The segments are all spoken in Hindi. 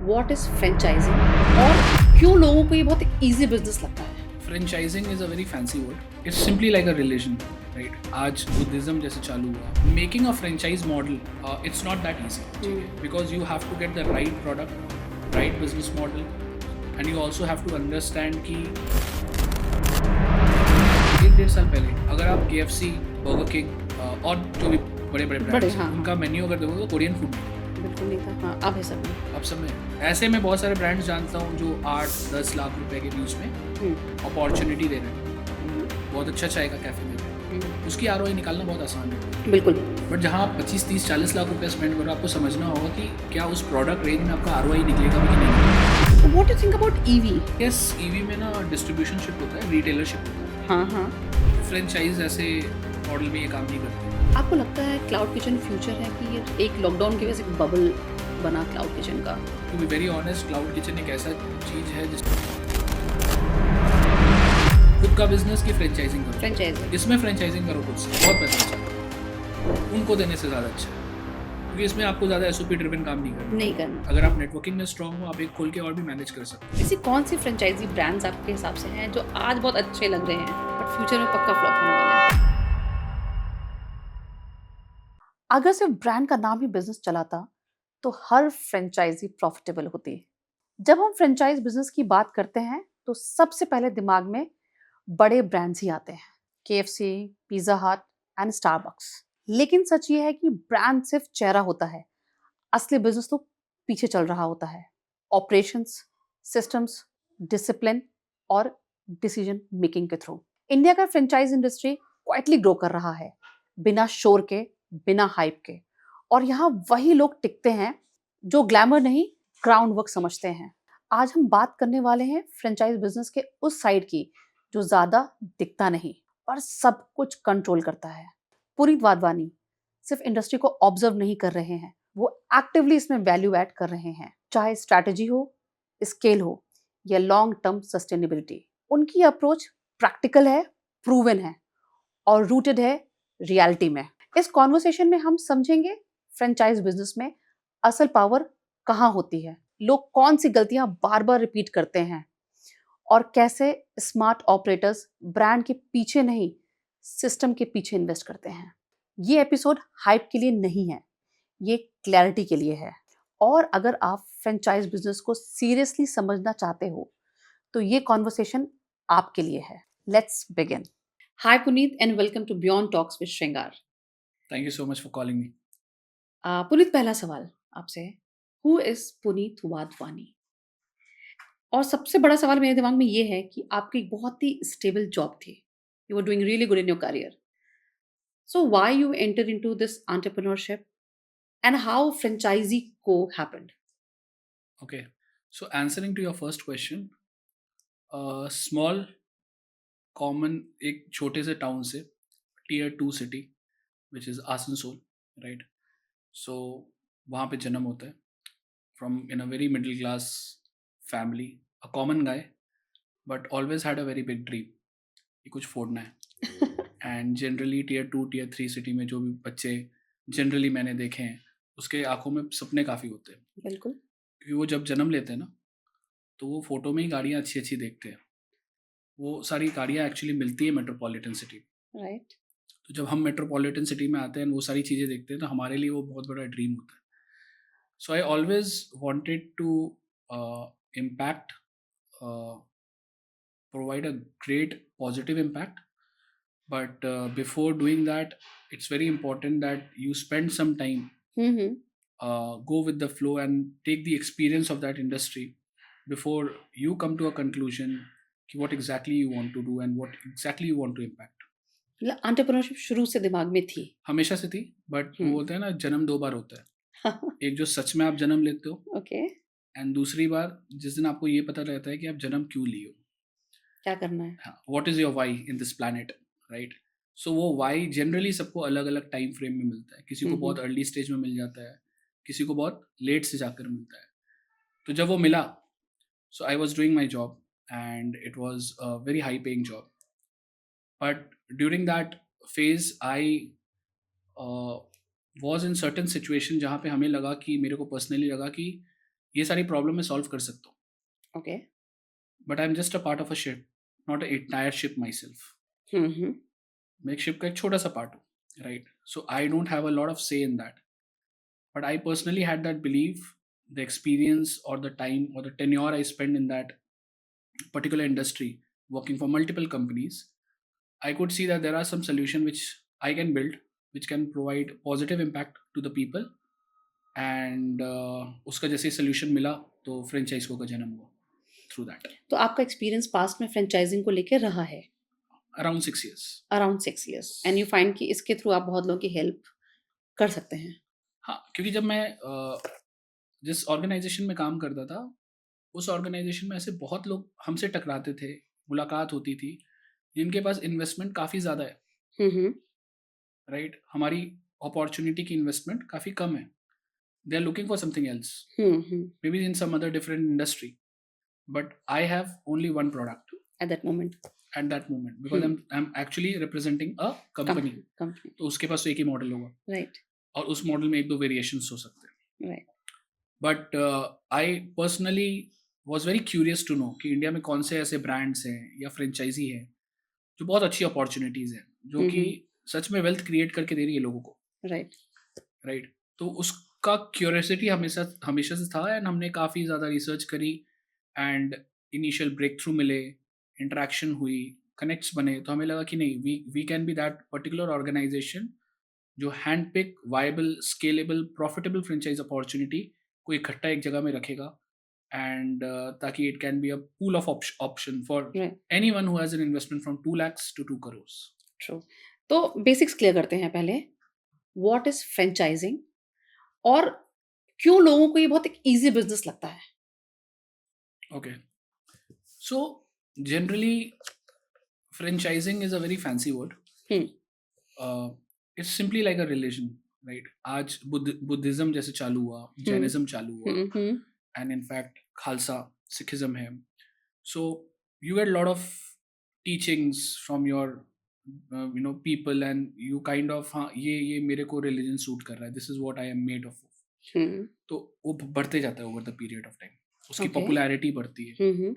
व्हाट इज फ्रेंचाइजिंग और क्यों लोगों को ये बहुत इजी बिजनेस लगता है? Franchising is a very fancy word. It's simply like a religion, right? आज बुद्धिज्म जैसे चालू हुआ, making a franchise model it's not that easy, because you have to get the right product, right business model, and you also have to understand कि 1-1.5 साल पहले अगर आप KFC, बर्गर किंग और जो भी बड़े बड़े ब्रांड्स हैं उनका मेन्यू अगर देखोगे तो कोरियन फूड बिल्कुल नहीं था। हाँ, अब है सब में। अब सब में. ऐसे में बहुत सारे ब्रांड्स जानता हूँ जो 8-10 लाख रुपए के बीच में अपॉर्चुनिटी दे रहे हैं, बहुत अच्छा चाय का कैफे दे रहे हैं, उसकी ROI निकालना बहुत आसान है. बिल्कुल. बट जहाँ आप 25-30-40 लाख रुपए स्पेंड करो, आपको समझना होगा कि क्या उस प्रोडक्ट रेंज में आपका ROI निकलेगा भी कि नहीं निकलेगा. What do you think about EV? Yes, EV में ना डिस्ट्रीब्यूशनशिप होता है, रिटेलरशिप होता है. हाँ हाँ. फ्रेंचाइज ऐसे मॉडल में ये काम नहीं करते. आपको लगता है क्लाउड किचन फ्यूचर है कि ये एक लॉकडाउन की वजह से बबल बना क्लाउड किचन का? To be very honest, cloud kitchen एक ऐसा चीज है जिस खुद का बिजनेस की फ्रेंचाइजिंग करो. फ्रेंचाइजिंग इसमें फ्रेंचाइजिंग करो खुद से, बहुत पैसा अच्छा है. उनको देने से ज़्यादा अच्छा है, क्योंकि इसमें आपको ज़्यादा SOP ड्रिवन काम नहीं करना. अगर आप नेटवर्किंग में स्ट्रांग हो, आप एक खोल के और भी मैनेज कर सकते हो. ऐसी कौन सी फ्रेंचाइजी ब्रांड्स आपके हिसाब से हैं जो आज बहुत अच्छे लग रहे हैं बट फ्यूचर में पक्का फ्लॉप होने वाले हैं? अगर सिर्फ ब्रांड का नाम ही बिजनेस चलाता तो हर फ्रेंचाइजी प्रॉफिटेबल होती. जब हम फ्रेंचाइज बिजनेस की बात करते हैं तो सबसे पहले दिमाग में बड़े ब्रांड्स ही आते हैं, KFC, पिज्जा हट एंड स्टारबक्स. लेकिन सच ये है कि ब्रांड सिर्फ चेहरा होता है, असली बिजनेस तो पीछे चल रहा होता है. ऑपरेशंस, सिस्टम्स, डिसिप्लिन और डिसीजन मेकिंग के थ्रू इंडिया का फ्रेंचाइज इंडस्ट्री क्वाइटली ग्रो कर रहा है, बिना शोर के, बिना हाइप के. और यहाँ वही लोग टिकते हैं जो ग्लैमर नहीं, ग्राउंड वर्क समझते हैं. आज हम बात करने वाले हैं फ्रेंचाइज बिजनेस के उस साइड की जो ज्यादा दिखता नहीं और सब कुछ कंट्रोल करता है. पुनीत वाधवानी सिर्फ इंडस्ट्री को ऑब्जर्व नहीं कर रहे हैं, वो एक्टिवली इसमें वैल्यू ऐड कर रहे हैं. चाहे स्ट्रैटेजी हो, स्केल हो या लॉन्ग टर्म सस्टेनेबिलिटी, उनकी अप्रोच प्रैक्टिकल है, प्रूवन है और रूटेड है रियलिटी में. इस कॉन्वर्सेशन में हम समझेंगे फ्रेंचाइज बिजनेस में असल पावर कहाँ होती है, लोग कौन सी गलतियां बार बार रिपीट करते हैं और कैसे स्मार्ट ऑपरेटर्स ब्रांड के पीछे नहीं, सिस्टम के पीछे इन्वेस्ट करते हैं. ये एपिसोड हाइप के लिए नहीं है, ये क्लैरिटी के लिए है. और अगर आप फ्रेंचाइज बिजनेस को सीरियसली समझना चाहते हो तो ये कॉन्वर्सेशन आपके लिए है. Let's begin. Hi Puneet and welcome to beyond talks with Shringar. Thank you so much for calling me. Puneet, पहला सवाल आपसे है, हु इज पुनीत वाधवानी? और सबसे बड़ा सवाल मेरे दिमाग में ये है कि आपकी एक बहुत ही स्टेबल जॉब थी, you were doing really good in your career. So why you enter into this entrepreneurship and how franchisee को happened? Okay, so answering to your first question, small common एक छोटे से टाउन से Tier 2 city which is Asansol, right? So वहाँ पे जन्म होता है, from in a very middle class family, a common guy, but always had a very big dream कि कुछ फोड़ना है. And generally Tier 2 Tier 3 city में जो भी बच्चे जनरली मैंने देखे हैं, उसके आंखों में सपने काफ़ी होते हैं. बिल्कुल. क्योंकि वो जब जन्म लेते हैं ना, तो वो फोटो में ही गाड़ियाँ अच्छी अच्छी देखते हैं. वो सारी गाड़ियाँ एक्चुअली मिलती है मेट्रोपॉलिटन सिटी. राइट. तो जब हम मेट्रोपॉलिटन सिटी में आते हैं, वो सारी चीज़ें देखते हैं, तो हमारे लिए वो बहुत बड़ा ड्रीम होता है. So I always wanted to impact, provide a great positive impact, but before doing that, it's very important that you spend some time, go with the flow and take the experience of that industry before you come to a conclusion कि what exactly you want to do and what exactly you want to impact. मतलब एंटरप्रेन्योरशिप शुरू से दिमाग में थी? हमेशा से थी, बट वो बोलते हैं ना, जन्म 2 बार होता है. एक जो सच में आप जन्म लेते हो, ओके. एंड दूसरी बार जिस दिन आपको ये पता रहता है कि आप जन्म क्यों लिए हो, क्या करना है. हाँ, what is your why in this planet, right? So वो why जनरली सबको अलग अलग टाइम फ्रेम में मिलता है. किसी को बहुत अर्ली स्टेज में मिल जाता है, किसी को बहुत लेट से जाकर मिलता है. तो जब वो मिला, so I was doing my job and it was a very high paying job, but during that phase I was in certain situation जहाँ पे हमें लगा कि, मेरे को पर्सनली लगा कि ये सारी प्रॉब्लम मैं सॉल्व कर सकता हूँ, okay. But I am just a part of a ship, not a entire ship myself. Hmm. मैं एक शिप का एक छोटा सा पार्ट हूँ, right? So I don't have a lot of say in that, but I personally had that belief, the experience or the time or the tenure I spent in that particular industry, working for multiple companies. I could see that there are some solution which I can build, which can provide positive impact to the people. And उसका जैसे solution मिला तो franchise को का जन्म हुआ through that. तो आपका एक्सपीरियंस पास्ट में फ्रेंचाइजिंग को लेकर रहा है Around 6 years. Around 6 years, and you find कि इसके थ्रू आप बहुत लोगों की हेल्प कर सकते हैं। हाँ, क्योंकि जब मैं जिस ऑर्गेनाइजेशन में काम करता था, उस ऑर्गेनाइजेशन में ऐसे बहुत लोग हमसे टकराते थे, मुलाकात होती थी, जिनके पास इन्वेस्टमेंट काफ़ी ज़्यादा है, हम्म। राइट? हमारी अपॉर्चुनिटी की इन्वेस्टमेंट काफ़ी कम है। They are looking for something else, hmm. Maybe in some other different industry, but I have only one product at that moment. At that moment, because I am actually representing a company. Company. तो उसके पास तो एक ही मॉडल होगा, राइट। और उस मॉडल में एक दो वेरिएशंस हो सकते हैं। Right. But I personally was very curious to know कि इंडिया में कौन से ऐसे ब्रांड्स हैं या फ्रेंचाइजी हैं जो बहुत अच्छी अपॉर्चुनिटीज़ हैं, जो कि सच में वेल्थ क्रिएट करके दे रही है लोगों को, राइट। राइट? तो उसका क्यूरियोसिटी हमेशा हमेशा से था, एंड हमने काफ़ी ज़्यादा रिसर्च करी, एंड इनिशियल ब्रेक थ्रू मिले, इंटरेक्शन हुई, कनेक्ट्स बने, तो हमें लगा कि नहीं, we can be that particular organisation जो hand pick viable scalable profitable franchise opportunity को इकट्ठा एक जगह में रखेगा, एंड ताकि it can be a pool of option for right. Anyone who has an investment from 2 lakhs to 2 crores. True. तो बेसिक्स क्लियर करते हैं पहले। व्हाट इज फ्रेंचाइजिंग और क्यों लोगों को ये बहुत एक इजी बिजनेस लगता है? Okay. So generally, franchising is a very fancy word. Hmm. It's simply like a religion, right? आज बुद्धिज्म जैसे चालू हुआ, जैनिज्म चालू हुआ, हम्म। and in fact Khalsa Sikhism है. So you get a lot of teachings from your people, and you kind of, हाँ, ये मेरे को religion suit कर रहा है, this is what I am made of. तो वो बढ़ते जाता है over the period of time, उसकी Okay. पॉपुलैरिटी बढ़ती है, हम्म।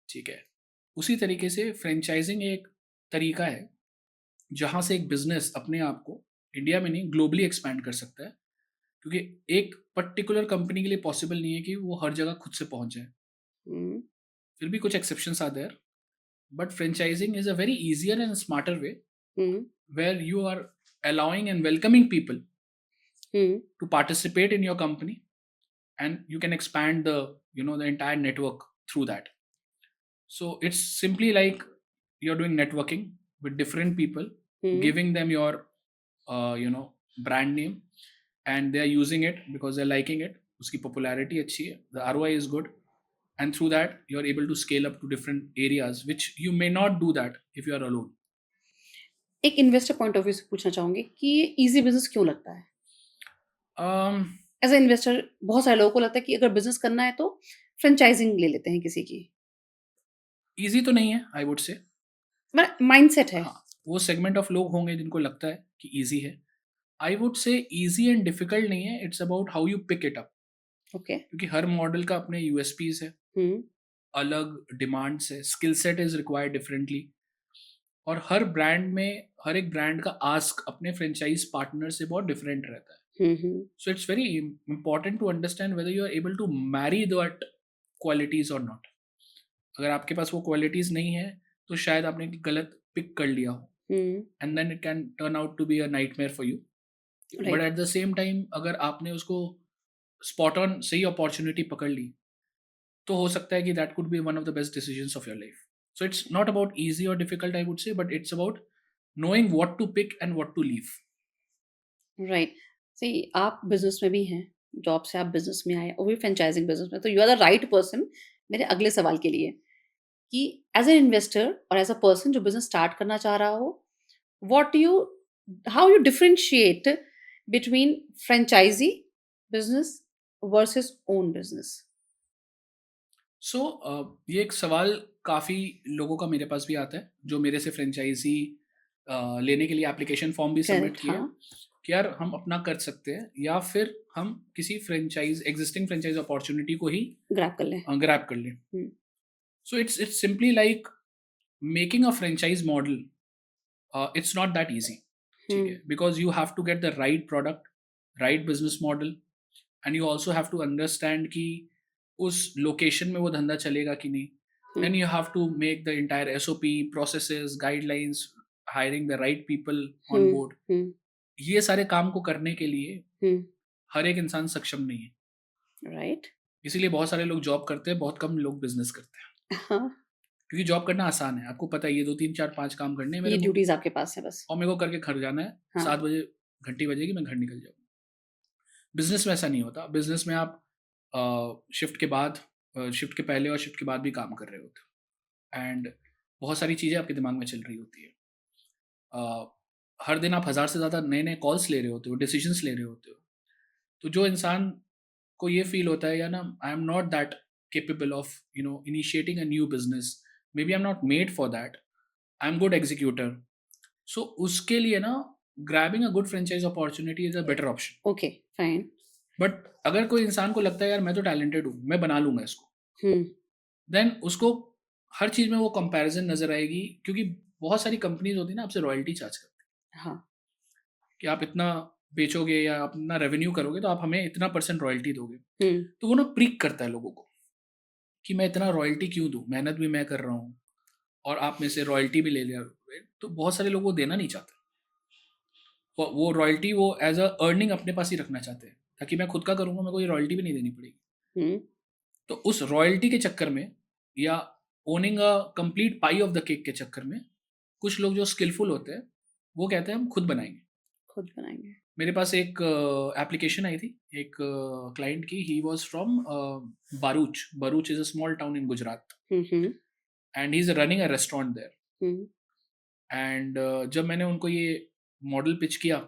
ठीक है? उसी तरीके से फ्रेंचाइजिंग एक तरीका है जहाँ से एक बिजनेस अपने आप को इंडिया में नहीं ग्लोबली एक्सपैंड कर सकता है, क्योंकि एक पर्टिकुलर कंपनी के लिए पॉसिबल नहीं है कि वो हर जगह खुद से पहुंच जाए। फिर भी कुछ exceptions are there, but franchising is a very easier and smarter way where you are allowing and welcoming people to participate in your company, and you can expand the entire network through that. So it's simply like you're doing networking with different people, giving them your brand name, and they are using it because they're liking it, uski popularity achhi hai, the ROI is good, and through that you're able to scale up to different areas which you may not do that if you are alone. एक इन्वेस्टर पॉइंट ऑफ व्यू से पूछना चाहूंगी कि ये इजी बिजनेस क्यों लगता है? um, एज ए इन्वेस्टर बहुत सारे लोगों को लगता है कि अगर बिजनेस करना है तो फ्रेंचाइजिंग ले लेते हैं किसी की। easy तो नहीं है, I would say. माइंडसेट है। हाँ, वो सेगमेंट ऑफ लोग होंगे जिनको लगता है कि इजी है। I would say easy and difficult नहीं है, it's about how you pick it up, okay. क्योंकि हर मॉडल का अपने यूएसपीज है, अलग डिमांड्स है, skill set is required differently, और हर ब्रांड में हर एक ब्रांड का आस्क अपने फ्रेंचाइज पार्टनर से बहुत डिफरेंट रहता है। So it's very important to understand whether you are able to marry that qualities और नॉट। अगर आपके पास वो क्वालिटीज नहीं है तो शायद आपने गलत पिक कर लिया हो, and then it can turn out to be a nightmare for you. But at the same time अगर आपने उसको स्पॉट ऑन सही अपॉर्चुनिटी पकड़ ली तो हो सकता है कि that could be one of the best decisions of your life. So it's not about easy और difficult I would say, but it's about knowing what to pick and what to leave. Right. See आप बिजनेस में भी हैं, जॉब से आप बिजनेस में आए, वो भी फ्रेंचाइजिंग बिजनेस में, तो you are the right person मेरे अगले सवाल के लिए कि एज एन इन्वेस्टर और एज अ पर्सन जो बिजनेस स्टार्ट करना चाह रहा हो, what you how you differentiate between franchisee business versus own business? So ये एक सवाल काफ़ी लोगों का मेरे पास भी आता है जो मेरे से फ्रेंचाइजी लेने के लिए एप्लीकेशन फॉर्म भी सबमिट करेक्ट। किया, हाँ। कि यार हम अपना कर सकते हैं, या फिर हम किसी एग्जिस्टिंग फ्रेंचाइज अपॉर्चुनिटी को ही ग्रैब कर लें। ग्रैब कर लें. Hmm, so it's simply like making a franchise model. It's not that easy. ठीक हुँ, है, because you have to get the right product, right business model, and you also have to understand कि उस लोकेशन में वो धंधा चलेगा कि नहीं. हुँ, Then you have to make the entire SOP, processes, guidelines, hiring the right people hmm, on board. हुँ, ये सारे काम को करने के लिए हुँ, हर एक इंसान सक्षम नहीं है. राइट। इसीलिए बहुत सारे लोग जॉब करते हैं, बहुत कम लोग बिजनेस करते हैं. हाँ, क्योंकि जॉब करना आसान है, आपको पता है ये 2 3 4 5 काम करने हैं ये मेरे को, ड्यूटीज़ आपके पास है बस। और मेरे को करके घर जाना है. हाँ, 7 बजे घंटी बजेगी, मैं घर निकल जाऊँ. बिजनेस में ऐसा नहीं होता. बिजनेस में आप शिफ्ट के बाद, शिफ्ट के पहले और शिफ्ट के बाद भी काम कर रहे होते हो, एंड बहुत सारी चीज़ें आपके दिमाग में चल रही होती है. हर दिन आप 1,000 से ज़्यादा नए नए कॉल्स ले रहे होते हो, डिसीजंस ले रहे होते हो. तो जो इंसान को ये फील होता है, या ना, आई am not that capable of initiating a new business, maybe I'm not made for that, I'm good executor. So उसके लिए ना, grabbing a good franchise opportunity is a better option. Okay, fine. But अगर कोई इंसान को लगता है यार मैं तो टैलेंटेड हूँ, मैं बना लूंगा इसको, हुँ, देन उसको हर चीज़ में वो कंपैरिजन नजर आएगी. क्योंकि बहुत सारी कंपनीज होती है ना, आपसे रॉयल्टी चार्ज करती हाँ, है कि आप इतना बेचोगे या अपना रेवेन्यू करोगे तो आप हमें इतना परसेंट रॉयल्टी दोगे. हुँ, तो वो ना प्रीक करता है लोगों को कि मैं इतना रॉयल्टी क्यों दूँ, मेहनत भी मैं कर रहा हूँ और आप में से रॉयल्टी भी ले लिया. तो बहुत सारे लोग वो देना नहीं चाहते. वो रॉयल्टी वो एज अ अर्निंग अपने पास ही रखना चाहते हैं, ताकि मैं खुद का करूँगा, मेरे को ये रॉयल्टी भी नहीं देनी पड़ेगी. हुँ, तो उस रॉयल्टी के चक्कर में, या owning a complete pi of the cake के चक्कर में, कुछ लोग जो स्किलफुल होते हैं वो कहते हैं हम खुद बनाएंगे. खुद बनाएँगे। मेरे पास एक एप्लीकेशन आई थी एक क्लाइंट की. He was from Bharuch. Bharuch is a small town in Gujarat, hmm, hmm, and he is running a restaurant there. Hmm, and जब मैंने उनको ये मॉडल पिच किया,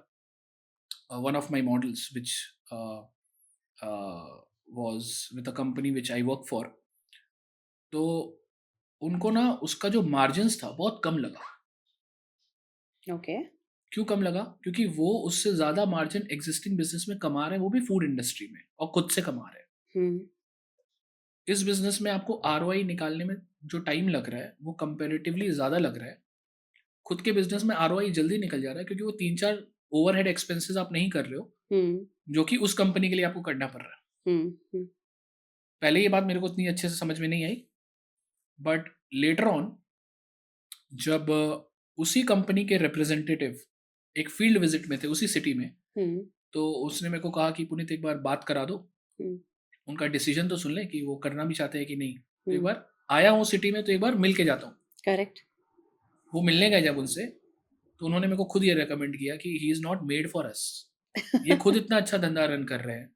one of my models which was with a company which I work for, तो उनको ना उसका जो मार्जिन्स था बहुत कम लगा. ओके, क्यों कम लगा? क्योंकि वो उससे ज़्यादा मार्जिन एग्जिस्टिंग बिजनेस में कमा रहे हैं, वो भी फूड इंडस्ट्री में, और खुद से कमा रहे हैं. हुँ, इस बिजनेस में आपको आरओआई निकालने में जो टाइम लग रहा है वो कंपेरेटिवली ज़्यादा लग रहा है. खुद के बिजनेस में आरओआई जल्दी निकल जा रहा है, क्योंकि वो 3 4 ओवरहेड एक्सपेंसेस आप नहीं कर रहे हो, हुँ, जो कि उस कंपनी के लिए आपको करना पड़ रहा है. हुँ, हुँ, पहले ये बात मेरे को इतनी अच्छे से समझ में नहीं आई, बट लेटर ऑन जब उसी कंपनी के रिप्रेजेंटेटिव एक फील्ड विजिट में थे उसी सिटी में, हुँ, तो उसने मेरे को कहा कि पुनीत एक बार बात करा दो, हुँ, उनका डिसीजन तो सुन लें कि वो करना भी चाहते हैं कि नहीं. तो एक हुँ, बार आया हूँ सिटी में, तो एक बार मिल के जाता हूँ. करेक्ट। वो मिलने गए जब उनसे, तो उन्होंने मेरे को खुद ये रिकमेंड किया कि he is not made for us. ये खुद इतना अच्छा धंधा रन कर रहे हैं,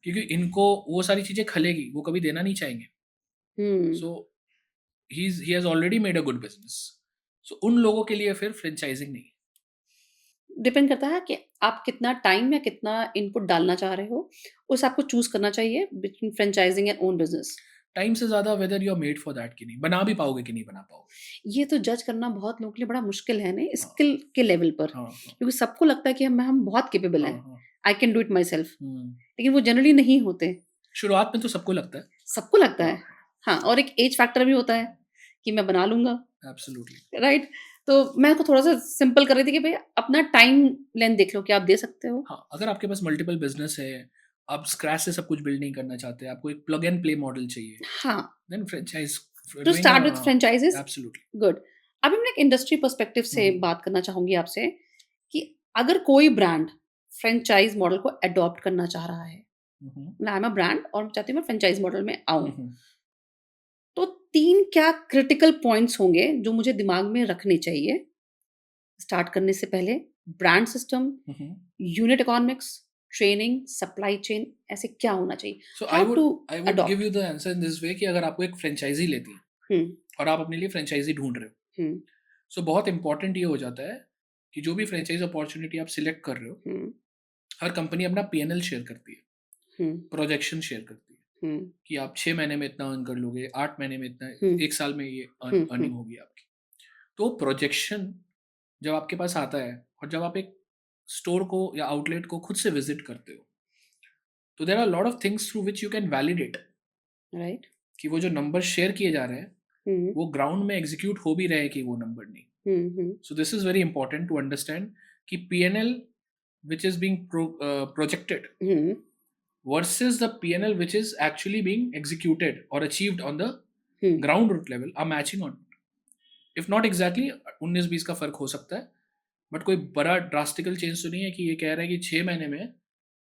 क्योंकि इनको वो सारी चीज़ें खलेगी, वो कभी देना नहीं चाहेंगे. Hmm, so he has already made a good business. So उन लोगों के लिए फिर फ्रेंचाइजिंग नहीं. डिपेंड करता है कि आप कितना टाइम या कितना इनपुट डालना चाह रहे हो, उस आपको चूज़ करना चाहिए between franchising and own business. Time से ज़्यादा whether you are made for that कि नहीं, बना भी पाओगे कि नहीं बना पाओगे. ये तो जज करना बहुत लोगों के लिए बड़ा मुश्किल है नहीं हाँ, स्किल के लेवल पर, हाँ, हाँ, क्योंकि सबको लगता है कि हम बहुत कैपेबल हाँ, हैं, हाँ. I can do it myself, hmm. लेकिन वो जनरली नहीं होते। शुरुआत में तो सबको लगता है. सबको लगता हाँ, है। हाँ, और एक एज फैक्टर भी होता है कि मैं बना लूँगा, एब्सोल्युटली. राइट? तो मैं आपको थोड़ा-सा सिंपल कर रही थी कि भई अपना टाइम लेंथ देख लो, क्या आप दे सकते हो? हाँ, अगर आपके पास मल्टीपल बिज़नेस है, आप स्क्रैच से सब कुछ बिल्ड नहीं करना चाहते, आपको एक प्लग एंड प्ले मॉडल चाहिए, हाँ, then franchise to doing start with franchises absolutely. Good. अभी मैं एक इंडस्ट्री पर्सपेक्टिव हुँ, से बात करना चाहूँगी आपसे कि अगर कोई ब्रांड फ्रैंचाइज़ मॉडल को अडॉप्ट करना चाह रहा है, हुँ, हुँ, मतलब आई एम अ ब्रांड और मैं चाहती हूँ मैं फ्रैंचाइज़ मॉडल में आऊँ, हुँ, हुँ. तो 3 क्या क्रिटिकल पॉइंट्स होंगे जो मुझे दिमाग में रखने चाहिए स्टार्ट करने से पहले? Brand system, hmm, hmm. Unit economics, training, supply chain ऐसे क्या होना चाहिए? So how to I would give adopt? You the answer in this way कि अगर आपको एक फ्रैंचाइज़ी लेती है हुँ, और आप अपने लिए फ्रैंचाइज़ी ढूँढ रहे हो, हुँ, सो बहुत इम्पोर्टेंट ये हो जाता है कि जो भी फ्रैंचाइज़ अपॉर्च्युनिटी आप सिलेक्ट कर रहे हो, हुँ, हर कंपनी अपना पीएनएल शेयर करती है, हुँ, प्रोजेक्शन शेयर करती है हुँ, कि आप 6 महीने में इतना अर्न कर लोगे, 8 महीने में इतना, हुँ, 1 साल में ये हुँ, हुँ, अर्निंग होगी आपकी. तो प्रोजेक्शन जब आपके पास आता है, और जब आप एक स्टोर को या आउटलेट को खुद से विजिट करते हो, तो there are lot of things through which you can validate right. कि वो जो नंबर शेयर किए जा रहे हैं हम्म। वो ग्राउंड में एग्जीक्यूट हो भी रहे कि वो नंबर नहीं. So this is very important to understand कि PNL which is being projected versus the PNL which is actually being executed or achieved on the ground root level are matching or not. If not exactly 19-20 का फर्क हो सकता है, बट कोई बड़ा ड्रास्टिकल चेंज तो नहीं है कि ये कह रहा है कि 6 महीने में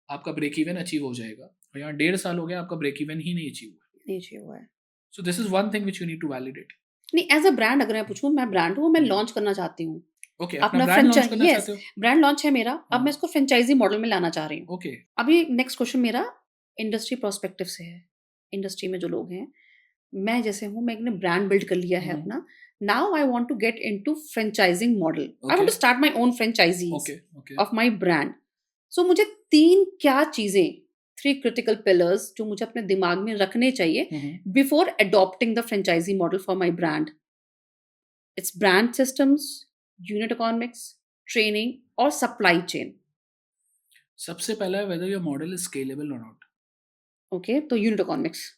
आपका ब्रेक इवन अचीव हो जाएगा, और यहाँ 1.5 साल हो गया आपका ब्रेक इवन ही नहीं अचीव हुआ है. So this is one thing which you need to validate. नहीं, एज अ ब्रांड अगर मैं पूछूं, मैं ब्रांड हूँ, मैं लॉन्च करना चाहती हूँ ओके, अपना अपना ब्रांड लॉन्च करना yes, चाहते हो. ब्रांड लॉन्च है मेरा, अब हाँ. मैं इसको फ्रेंचाइजी मॉडल में लाना चाह रही हूँ. ओके, अभी नेक्स्ट क्वेश्चन मेरा इंडस्ट्री प्रोस्पेक्टिव से है. इंडस्ट्री में जो लोग हैं, मैं जैसे हूँ, मैंने ब्रांड बिल्ड कर लिया है अपना. Now I want to get into franchising model. I want to start my own franchisees okay, okay. Of my brand. So मुझे 3 क्या चीजें, 3 क्रिटिकल पिलर्स जो मुझे अपने दिमाग में रखने चाहिए before adopting the franchisee model for my brand. It's brand systems, unit economics, training और सप्लाई चेन. सबसे पहला है whether your model is scalable और नॉट. ओके, तो unit economics.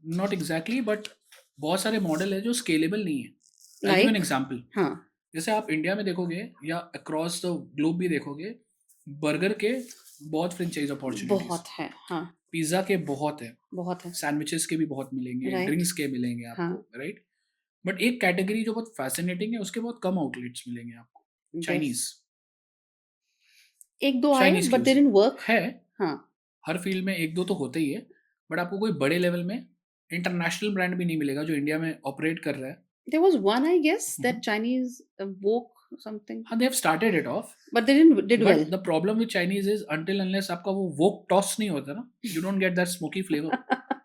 Not exactly, but बहुत सारे मॉडल है जो स्केलेबल नहीं है. I give an example. हाँ. जैसे आप इंडिया में देखोगे या अक्रॉस द ग्लोब भी देखोगे, बर्गर के बहुत फ्रेंचाइज अपॉर्चुनिटीज बहुत है. हाँ, पिज्जा के बहुत है, बहुत है. सैंडविचेस के भी बहुत मिलेंगे, Right. ड्रिंक्स के मिलेंगे हाँ. आपको, राइट. बट एक कैटेगरी जो बहुत फैसिनेटिंग है, उसके बहुत कम आउटलेट्स मिलेंगे आपको. Yes. चाइनीज. एक दो आए Chinese but they cuisine. Didn't work. है, हाँ. हर फील्ड में एक दो तो होते ही है, बट आपको कोई बड़े लेवल में इंटरनेशनल ब्रांड भी नहीं मिलेगा जो इंडिया में ऑपरेट कर रहा है. There was one, I guess, that Chinese woke something, हाँ, they have started it off, but they did well. but the problem with Chinese is until unless आपका वो wok toss नहीं होता ना, you don't get that smoky flavor,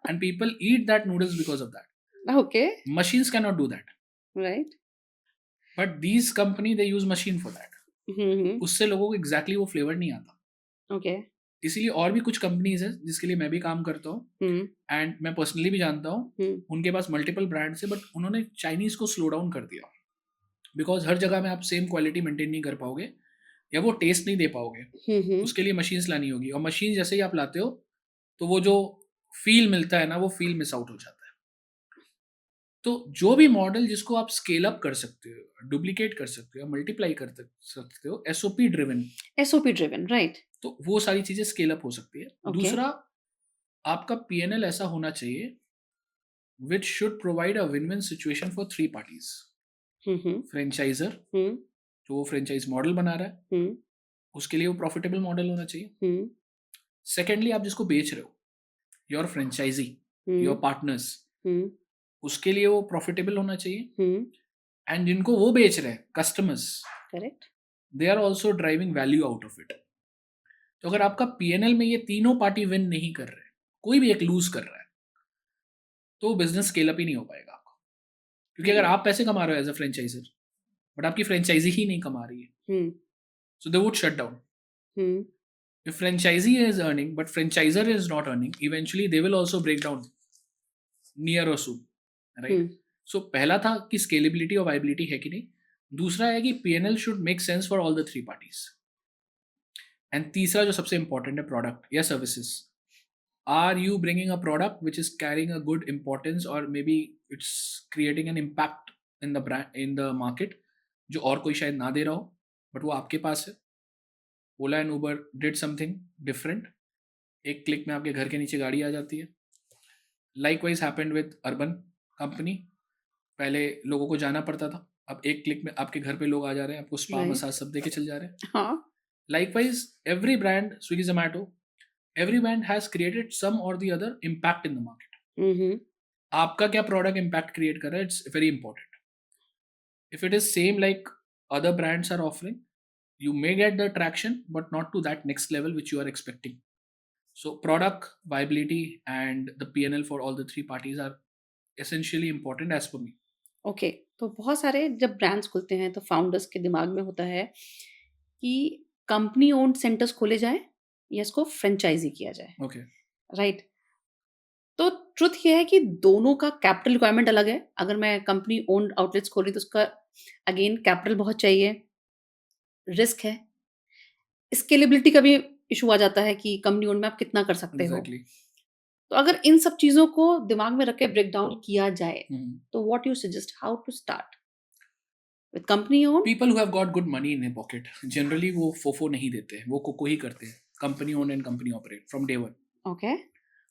and people eat that noodles because of that. Okay, Machines cannot do that, right. but these company they use machine for that. उससे लोगों को exactly वो flavor नहीं आता. Okay. इसीलिए और भी कुछ कंपनीज है जिसके लिए मैं भी काम करता हूँ, एंड मैं पर्सनली भी जानता हूँ. उनके पास मल्टीपल ब्रांड्स है, बट उन्होंने चाइनीज को स्लो डाउन कर दिया, बिकॉज हर जगह में आप सेम क्वालिटी मेंटेन नहीं कर पाओगे या वो टेस्ट नहीं दे पाओगे. उसके लिए मशीन्स लानी होगी, और मशीन जैसे ही आप लाते हो तो वो जो फील मिलता है ना, वो फील मिस आउट हो जाता है. तो जो भी मॉडल जिसको आप स्केल अप कर सकते हो, डुप्लीकेट कर सकते हो, मल्टीप्लाई कर सकते हो, एसओपी ड्रिवन, राइट. तो वो सारी चीजें स्केल अप हो सकती है. Okay. दूसरा, आपका पीएनएल ऐसा होना चाहिए which should provide a win win situation for 3 parties. Franchisor जो वो फ्रेंचाइज मॉडल बना रहा है, उसके लिए वो प्रॉफिटेबल मॉडल होना चाहिए. सेकेंडली, आप जिसको बेच रहे हो, योर फ्रेंचाइजी, योर पार्टनर्स, उसके लिए वो प्रॉफिटेबल होना चाहिए. एंड जिनको वो बेच रहे हैं, customers, correct, they are also driving value out of it. तो अगर आपका पीएनएल में ये तीनों पार्टी विन नहीं कर रहे, कोई भी एक लूज कर रहा है, तो बिजनेस स्केल अप ही नहीं हो पाएगा आपका. क्योंकि अगर आप पैसे कमा रहे हो एज अ फ्रेंचाइजर, बट आपकी फ्रेंचाइजी ही नहीं कमा रही है, so they would shut down. If franchisee is earning but franchisor is not earning, eventually they will also break down near or soon, right? So पहला था कि scalability और viability है कि नहीं. दूसरा है कि PNL should make sense for all the 3 parties. And तीसरा जो सबसे important है, product या services. Are you bringing a product which is carrying a good importance, or maybe it's creating an impact in the brand, in the market, जो और कोई शायद ना दे रहा हो, but वो आपके पास है. Ola and Uber did something different. एक क्लिक में आपके घर के नीचे गाड़ी आ जाती है. Likewise happened with urban company. पहले लोगों को जाना पड़ता था, अब एक क्लिक में आपके घर पे लोग आ जा रहे हैं, आपको स्पा मसाज सब देके चल जा रहे हैं. Likewise every brand, Swiggy, Zomato, every brand has created some or the other impact in the market. आपका क्या प्रोडक्ट इम्पैक्ट क्रिएट कर रहा है, it's very important. If it is same like other brands are offering, you may get the traction, but not to that next level which you are expecting. So product viability and the PNL for all the 3 parties are essentially important as per me. Okay, तो बहुत सारे जब ब्रांड्स खुलते हैं तो फाउंडर्स के दिमाग में होता है कि कंपनी ओन्ड सेंटर्स खोले जाएं या इसको फ्रेंचाइजी किया जाए. Okay. राइट. तो ट्रुथ ये है कि दोनों का कैपिटल रिक्वायरमेंट अलग है. अगर मैं कंपनी ओन्ड आउटलेट्स खोल रही तो उसका अगेन कैपिटल बहुत चाहिए, रिस्क है, स्केलेबिलिटी का भी इशू आ जाता है कि कंपनी ओन में आप कितना कर सकते हो। एग्जैक्टली। तो अगर इन सब चीज़ों को दिमाग में रख के ब्रेक डाउन किया जाए, तो what you suggest how to start with company own? People who have got good money in pocket generally वो फोफो नहीं देते हैं, वो कोको ही करते हैं, company own and company operate from day one. Okay,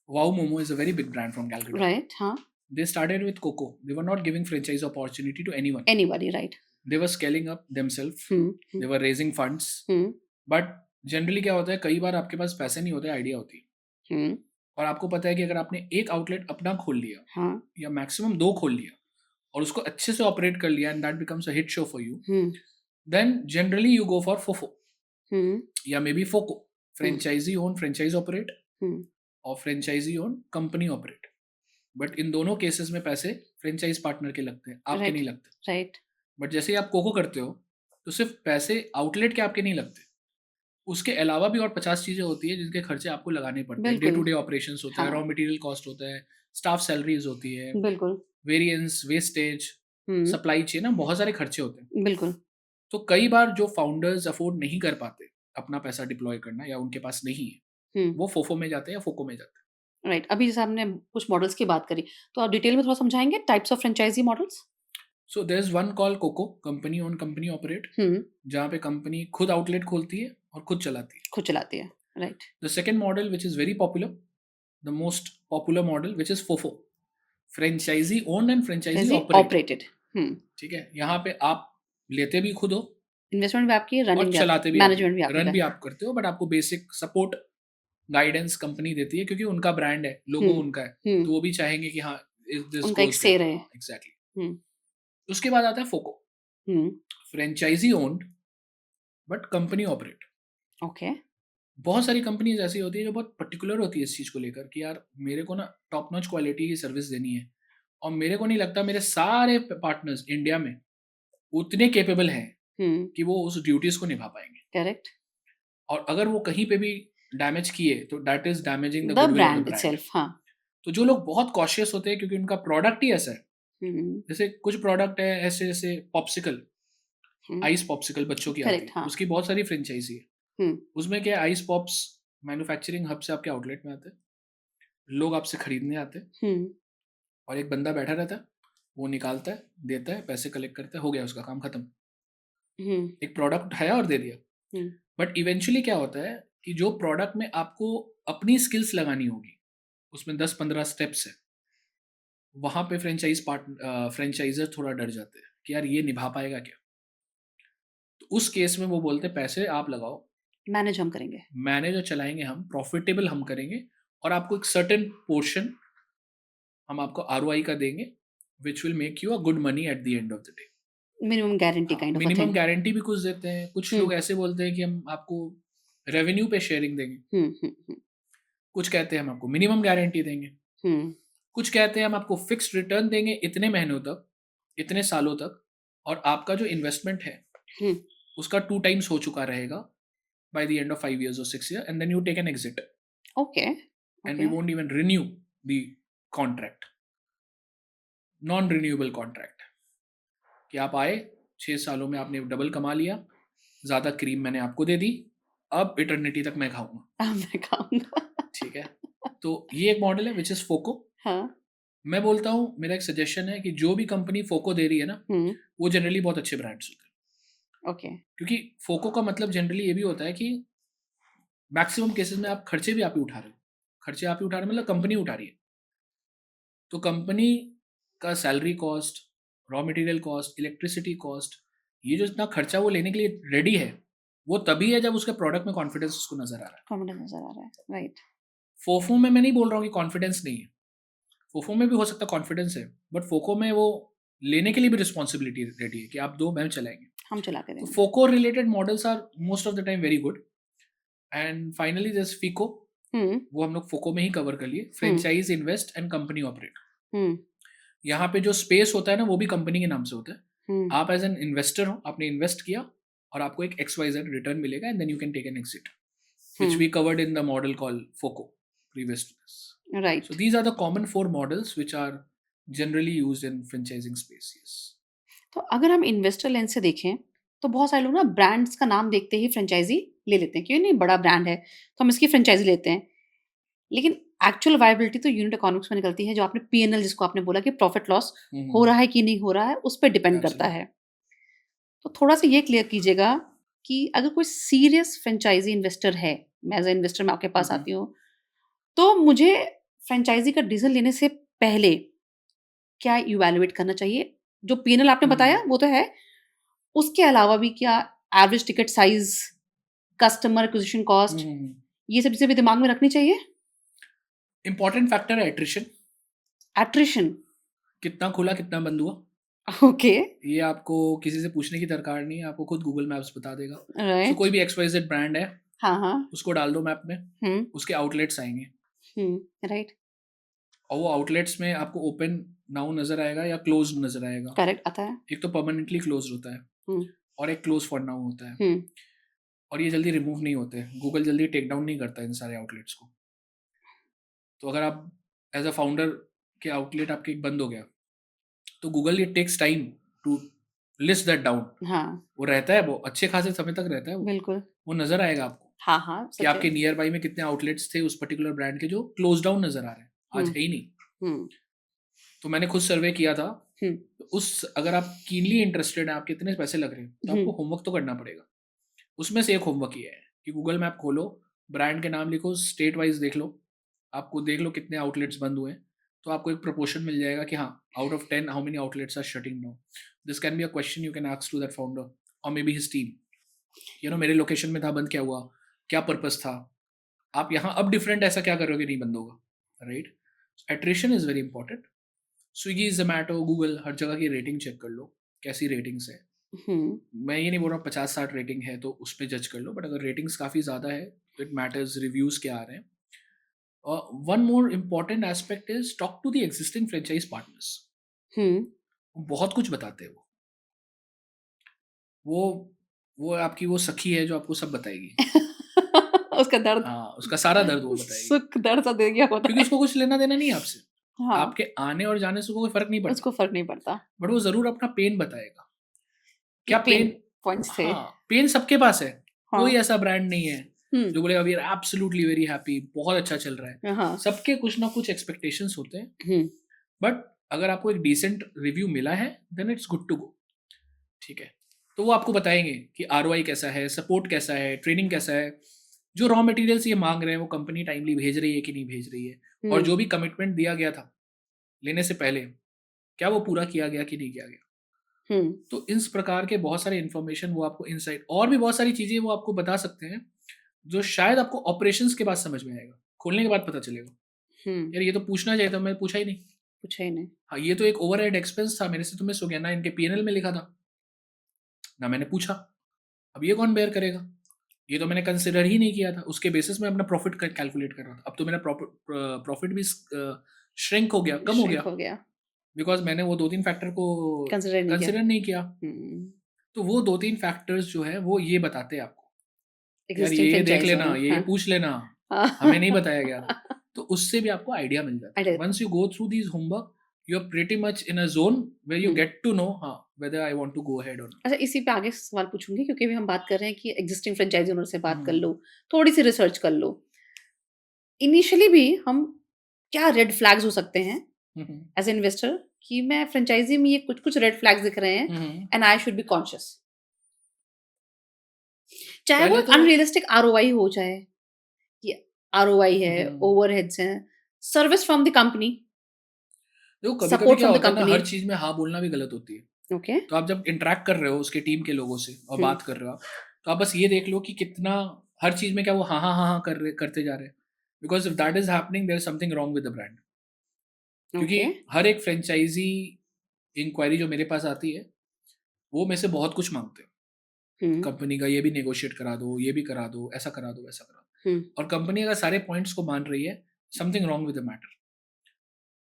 wow momo is a very big brand from Calcutta. Right, हाँ, They started with Coco. They were not giving franchise opportunity to anyone. Anybody, right. They were scaling up themselves. Hmm, They hmm, were raising funds. Hmm, But generally क्या होता है, कई बार आपके पास पैसे नहीं होते, आइडिया होती है। हुँ, और आपको पता है कि अगर आपने एक आउटलेट अपना खोल लिया हाँ, या मैक्सिमम 2 खोल लिया और उसको अच्छे से ऑपरेट कर लिया and that becomes a hit show for you, hmm, then generally you go for FOFO hmm, या may be FOCO, hmm, franchisee own franchise operate hmm, और franchisee own company operate. But in दोनों केसेस में पैसे फ्रेंचाइज पार्टनर के लगते हैं, आपके राइट, नहीं लगते। राइट, बट जैसे ही आप कोको करते हो तो सिर्फ पैसे आउटलेट के आपके नहीं लगते, उसके अलावा भी और 50 चीज़ें होती है जिनके खर्चे आपको लगाने पड़ते हैं। डे बिल्कुल, टू डे ऑपरेशंस होता है, हाँ, रॉ मटेरियल कॉस्ट होता है, स्टाफ सैलरीज होती है, बिल्कुल, वेरिएंस, वेस्टेज, हुँ, सप्लाई चेन ना, बहुत सारे खर्चे होते हैं। बिल्कुल, तो कई बार जो फाउंडर्स अफोर्ड नहीं कर पाते अपना पैसा डिप्लॉय करना या उनके पास नहीं है, हुँ, वो फोफो में जाते हैं या फोको में जाते हैं। राइट। अभी जैसे आपने कुछ मॉडल्स की बात करी, तो आप डिटेल में थोड़ा समझाएँगे types of franchisee models? So there is one call COCO, company own company operate, hmm, जहाँ पे कंपनी खुद आउटलेट खोलती है और खुद चलाती है। खुद चलाती है, right, the second model which is very popular, the most popular model which is FOFO, franchisee own and franchisee franchisee operate. Operated, hmm, ठीक है, यहाँ पे आप लेते भी खुद हो इन्वेस्टमेंट भी आपकी है, और रनिंग भी आपकी, चलाते भी आप ही मैनेजमेंट भी हो, आप ही का रन भी है। आप करते हो, बट आपको बेसिक सपोर्ट गाइडेंस कंपनी देती है क्योंकि उनका ब्रांड है, लोगो हुँ, उनका है, हुँ, तो वो भी चाहेंगे कि हाँ दिस उनका एक गोज से वेल। रहे। एग्जैक्टली। हुँ, उसके बाद आता है FOCO, hmm, franchisee owned but company operate. Okay, बहुत सारी कंपनीज ऐसी होती है जो बहुत पर्टिकुलर होती है इस चीज़ को लेकर कि यार मेरे को ना टॉप नॉच क्वालिटी की सर्विस देनी है, और मेरे को नहीं लगता मेरे सारे पार्टनर्स इंडिया में उतने कैपेबल हैं हुँ, कि वो उस ड्यूटीज़ को निभा पाएंगे। करेक्ट, और अगर वो कहीं पे भी डैमेज किए तो that is damaging the the goodwill of the brand brand. Itself, हाँ, तो जो लोग बहुत कॉशियस होते हैं क्योंकि उनका प्रोडक्ट ही ऐसा है, हुँ, जैसे कुछ प्रोडक्ट है ऐसे जैसे पॉप्सिकल, हुँ, आइस पॉप्सिकल बच्चों की आती करेक्ट, है, हाँ, उसकी बहुत सारी फ्रेंचाइजी है। हुँ, उसमें क्या है, आइस पॉप्स मैन्युफैक्चरिंग हब से आपके आउटलेट में आते हैं, लोग आपसे खरीदने आते हैं हुँ, और एक बंदा बैठा रहता है, वो निकालता है, देता है, पैसे कलेक्ट करता है, हो गया उसका काम खत्म। हुँ, एक प्रोडक्ट है और दे दिया। हुँ, बट इवेंचुअली क्या होता है कि जो प्रोडक्ट में आपको अपनी स्किल्स लगानी होगी, उसमें 10-15 स्टेप्स है, वहाँ पे फ्रेंचाइज़र थोड़ा डर जाते हैं कि यार ये निभा पाएगा क्या? तो उस केस में वो बोलते हैं पैसे आप लगाओ, मैनेज हम करेंगे। मैनेज और चलाएँगे हम, प्रॉफिटेबल हम करेंगे और आपको एक सर्टेन पोर्शन हम आपको आरओआई का देंगे, which will make you a good money at the end of the day. Minimum guarantee हाँ, kind of a minimum thing. Guarantee भी कुछ देते हैं, कुछ हुँ, लोग ऐसे बोलते हैं कि हम आपको रेवेन्यू पे शेयरिंग देंगे, हुँ, हुँ, हुँ, कुछ कहते हैं हम आपको मिनिमम गारंटी देंगे, हुँ, कुछ कहते हैं हम आपको फिक्स्ड रिटर्न देंगे इतने महीनों तक, इतने सालों तक, और आपका जो इन्वेस्टमेंट है, हुँ, उसका 2 टाइम्स हो चुका रहेगा by the end of 5 years और 6 year, and then you take an exit okay, and we okay, won't even renew the contract, non renewable contract, कि आप आए, 6 सालों में आपने डबल कमा लिया, ज़्यादा क्रीम मैंने आपको दे दी, अब इटर्निटी तक मैं खाऊँगा, अब मैं खाऊँगा। ठीक है? तो ये एक मॉडल है व्हिच इज़ फोको। हाँ, मैं बोलता हूँ, मेरा एक सजेशन है कि जो भी कंपनी फोको दे रही है ना, हुँ, वो जनरली बहुत अच्छे ब्रांड्स होते हैं। ओके, क्योंकि फोको का मतलब जनरली ये भी होता है कि मैक्सिमम केसेस में आप खर्चे भी आप ही उठा रहे हो। खर्चे आप ही उठा रहे हो मतलब कंपनी उठा रही है। तो कंपनी का salary cost, raw material cost, electricity cost, ये जो इतना खर्चा वो लेने के लिए रेडी है, वो तभी है जब उसके प्रोडक्ट में कॉन्फिडेंस उसको नज़र आ रहा है। कॉन्फिडेंस नज़र आ रहा है, राइट, फोफो में मैं नहीं बोल रहा हूँ कि कॉन्फिडेंस नहीं है। फोफो में भी हो सकता है कॉन्फिडेंस है, बट फोको में वो लेने के लिए भी रिस्पॉन्सिबिलिटी रेडी है कि आप दो, मैम चलाएँगे। हम चला के तो देंगे। FOCO related models are most of the time very good. And finally this FICO, hmm, वो हम लोग फोको में ही कवर कर लिए, hmm, franchise, invest and company operate. Hmm, यहाँ पे जो स्पेस होता है ना, वो भी कंपनी के नाम से होता है। हुँ, आप एज एन इन्वेस्टर हो, आपने इन्वेस्ट किया और आपको एक XYZ रिटर्न मिलेगा and then you can take an exit, hmm, which we covered in the model called FOCO previous to this. So right. these are the common 4 models which are generally used in franchising space. Yes. तो अगर हम इन्वेस्टर लेंस से देखें, तो बहुत सारे लोग ना ब्रांड्स का नाम देखते ही फ्रेंचाइजी ले लेते हैं, क्यों नहीं, बड़ा ब्रांड है तो हम इसकी फ्रेंचाइजी लेते हैं। लेकिन एक्चुअल वायबिलिटी तो यूनिट इकोनॉमिक्स में निकलती है, जो आपने पीएनएल जिसको आपने बोला कि प्रॉफिट लॉस हो रहा है कि नहीं हो रहा है, उस पे डिपेंड करता एब्सोल्युटली। है। तो थोड़ा-सा ये क्लियर कीजिएगा कि अगर कोई सीरियस फ्रेंचाइज़ी इन्वेस्टर है, मैं एज़ अ इन्वेस्टर मैं आपके हुँ, पास हुँ। आती हूँ, तो मुझे फ्रेंचाइज़ी का डिसीज़न लेने से पहले क्या इवैल्यूएट करना चाहिए? जो पीएनएल आपने हुँ, बताया हुँ। वो तो है, उसके अलावा भी क्या average ticket size, customer acquisition hmm, cost, hmm, hmm. ये सब चीज़ें भी दिमाग में रखनी चाहिए? इम्पोर्टेंट फैक्टर है एट्रिशन, एट्रिशन, कितना खुला, कितना बंद हुआ। ओके, ये आपको किसी से पूछने की दरकार नहीं है, आपको खुद गूगल मैप्स बता देगा। सो राइट। कोई भी एक्स-वाई-ज़ेड ब्रांड है, हाँ, हाँ। उसको डाल दो मैप में, हुँ, उसके आउटलेट्स आएँगे हुँ, राइट, और वो आउटलेट्स में आपको ओपन नाउ नज़र आएगा या क्लोज़्ड नज़र आएगा। करेक्ट आता है। एक तो परमानेंटली क्लोज़्ड होता है हुँ, और एक क्लोज़ फॉर नाउ होता है हुँ, और ये जल्दी रिमूव नहीं होते। गूगल जल्दी टेक डाउन नहीं करता इन सारे आउटलेट्स को। तो अगर आप एज़ अ फाउंडर के आउटलेट आपके एक बंद हो गया, तो Google it takes time to list that down. हाँ, वो रहता है, वो अच्छे खासे समय तक रहता है वो। बिल्कुल। वो नज़र आएगा आपको हाँ, हाँ, कि सच है। आपके नियर बाई में कितने आउटलेट्स थे उस पर्टिकुलर ब्रांड के जो क्लोज़ डाउन नज़र आ रहे हैं, आज हुँ, है ही नहीं। हुँ, तो मैंने खुद सर्वे किया था, हुँ, तो उस अगर आप कीनली इंटरेस्टेड हैं, आपके इतने पैसे लग रहे हैं, तो हुँ, आपको होमवर्क तो करना पड़ेगा। उसमें से एक होमवर्क ये है कि गूगल मैप खोलो, ब्रांड के नाम लिखो, स्टेट वाइज़ देख लो, आपको देख लो कितने आउटलेट्स बंद हुए हैं, तो आपको एक प्रोपोर्शन मिल जाएगा कि हाँ, out of 10 how many outlets are shutting down. This can be a question you can ask to that founder और मे बी हिज टीम। मेरे लोकेशन में था, बंद क्या हुआ? क्या पर्पज़ था? आप यहाँ अब डिफरेंट ऐसा क्या करोगे नहीं बंद होगा, right? Attrition is very important. Swiggy, Zomato, Google हर जगह की रेटिंग चेक कर लो, कैसी रेटिंग्स है। हुँ, मैं ये नहीं बोल रहा हूँ 50-60 रेटिंग है तो उस पे जज कर लो, बट अगर रेटिंग्स काफ़ी ज़्यादा है, तो इट मैटर्स रिव्यूज़ क्या आ रहे हैं। One more important aspect is talk to the existing franchise partners. Hmm. वो बहुत कुछ बताते हैं वो। वो वो आपकी वो सखी है जो आपको सब बताएगी। उसका दर्द, हाँ, उसका सारा दर्द वो बताएगी। सुख दर्द सब दे दिया होता क्योंकि है। उसको कुछ लेना-देना नहीं है आपसे। हाँ, आपके आने और जाने से कोई फ़र्क नहीं पड़ता। उसको फ़र्क नहीं पड़ता बट वो ज़रूर अपना पेन बताएगा। कि क्या पेन पेन? पॉइंट्स थे। हाँ, पेन सबके पास है। हाँ, कोई ऐसा ब्रांड नहीं है हुँ, जो बोलेगा we are absolutely very happy, बहुत अच्छा चल रहा है। हाँ, सबके कुछ ना कुछ एक्सपेक्टेशंस होते हैं, हुँ, बट अगर आपको एक डिसेंट रिव्यू मिला है, then it's good to go. ठीक है? तो वो आपको बताएँगे कि आरओआई कैसा है, सपोर्ट कैसा है, ट्रेनिंग कैसा है, जो रॉ मटेरियल्स ये माँग रहे हैं, वो कंपनी टाइमली भेज रही है कि नहीं भेज रही है, और हुँ, जो भी कमिटमेंट दिया गया था, लेने से पहले, क्या वो पूरा किया गया कि नहीं किया गया? हुँ, तो इस प्रकार के बहुत सारे इन्फॉर्मेशन वो आपको इनसाइट और भी बहुत सारी चीज़ें वो आपको बता सकते हैं, जो शायद आपको ऑपरेशंस के बाद समझ में आएगा। खोलने के बाद पता चलेगा, हुँ, यार ये तो पूछना चाहिए था, मैं पूछा ही नहीं। पूछा ही नहीं। हाँ, ये तो एक ओवरहेड एक्सपेंस था, मेरे से तो मिस हो गया, ना इनके पीएनएल में लिखा था, ना मैंने पूछा। अब ये कौन बेयर करेगा? ये तो मैंने कंसिडर ही नहीं किया था, उसके बेसिस में अपना प्रॉफिट क कैलकुलेट कर रहा था। अब तो मेरा प्रॉफिट भी श्रिंक हो गया, कम हो श्रिंक गया, हो गया, बिकॉज़ मैंने वो 2-3 फैक्टर को कंसिडर नहीं किया। कंसिडर नहीं किया। हुँ, तो वो 2-3 फैक्टर्स जो हैं, वो ये बताते हैं आपको, यार एक्जिस्टिंग ये देख फ्रेंचाइज़ लेना, ओनर, ये हाँ। पूछ लेना, हमें नहीं हाँ। बताया गया था। तो उससे भी आपको आइडिया मिल जाता है। अरे once you go through these homework, you are pretty much in a zone where you hmm, get to know हाँ, whether I want to go ahead or not. अच्छा इसी पे आगे सवाल पूछूँगी, क्योंकि अभी हम बात कर रहे हैं कि एक्जिस्टिंग फ्रेंचाइज़ी ओनर से बात कर हुँ, लो, थोड़ी-सी रिसर्च कर लो। इनिशियली भी हम क्या रेड फ्लैग्स हो सकते हैं hmm, hmm, as a investor कि मैं फ्रेंचाइज़ी में ये कुछ-कुछ रेड फ्लैग्स दिख रहे हैं hmm, hmm. And I should be conscious. चाहे वो पहले तो अनरियलिस्टिक आरओआई हो जाए, कि आरओआई हुँ, है, हुँ। ओवरहेड्स हैं, सर्विस फ्रॉम द कंपनी, देखो कभी-कभी सपोर्ट क्या फ्रॉम द होता है ना, कंपनी। हर चीज़ में हाँ बोलना भी गलत होती है। ओके। तो आप जब इंटरैक्ट कर रहे हो उसके टीम के लोगों से और हुँ, बात कर रहे हो आप, तो आप बस ये देख लो कि कितना हर चीज़ में क्या वो हाँ, हाँ, हाँ, हाँ करते जा रहे हैं। Because if that is happening there is something wrong with the brand. क्योंकि ओके। हर एक फ्रेंचाइज़ी इंक्वायरी जो मेरे पास आती है, वो मेरे से बहुत कुछ माँगते हैं। हुँ, कंपनी का ये भी नेगोशिएट करा दो, ये भी करा दो, ऐसा करा दो, वैसा करा दो। हुँ, और कंपनी अगर सारे पॉइंट्स को मान रही है, something wrong with the matter.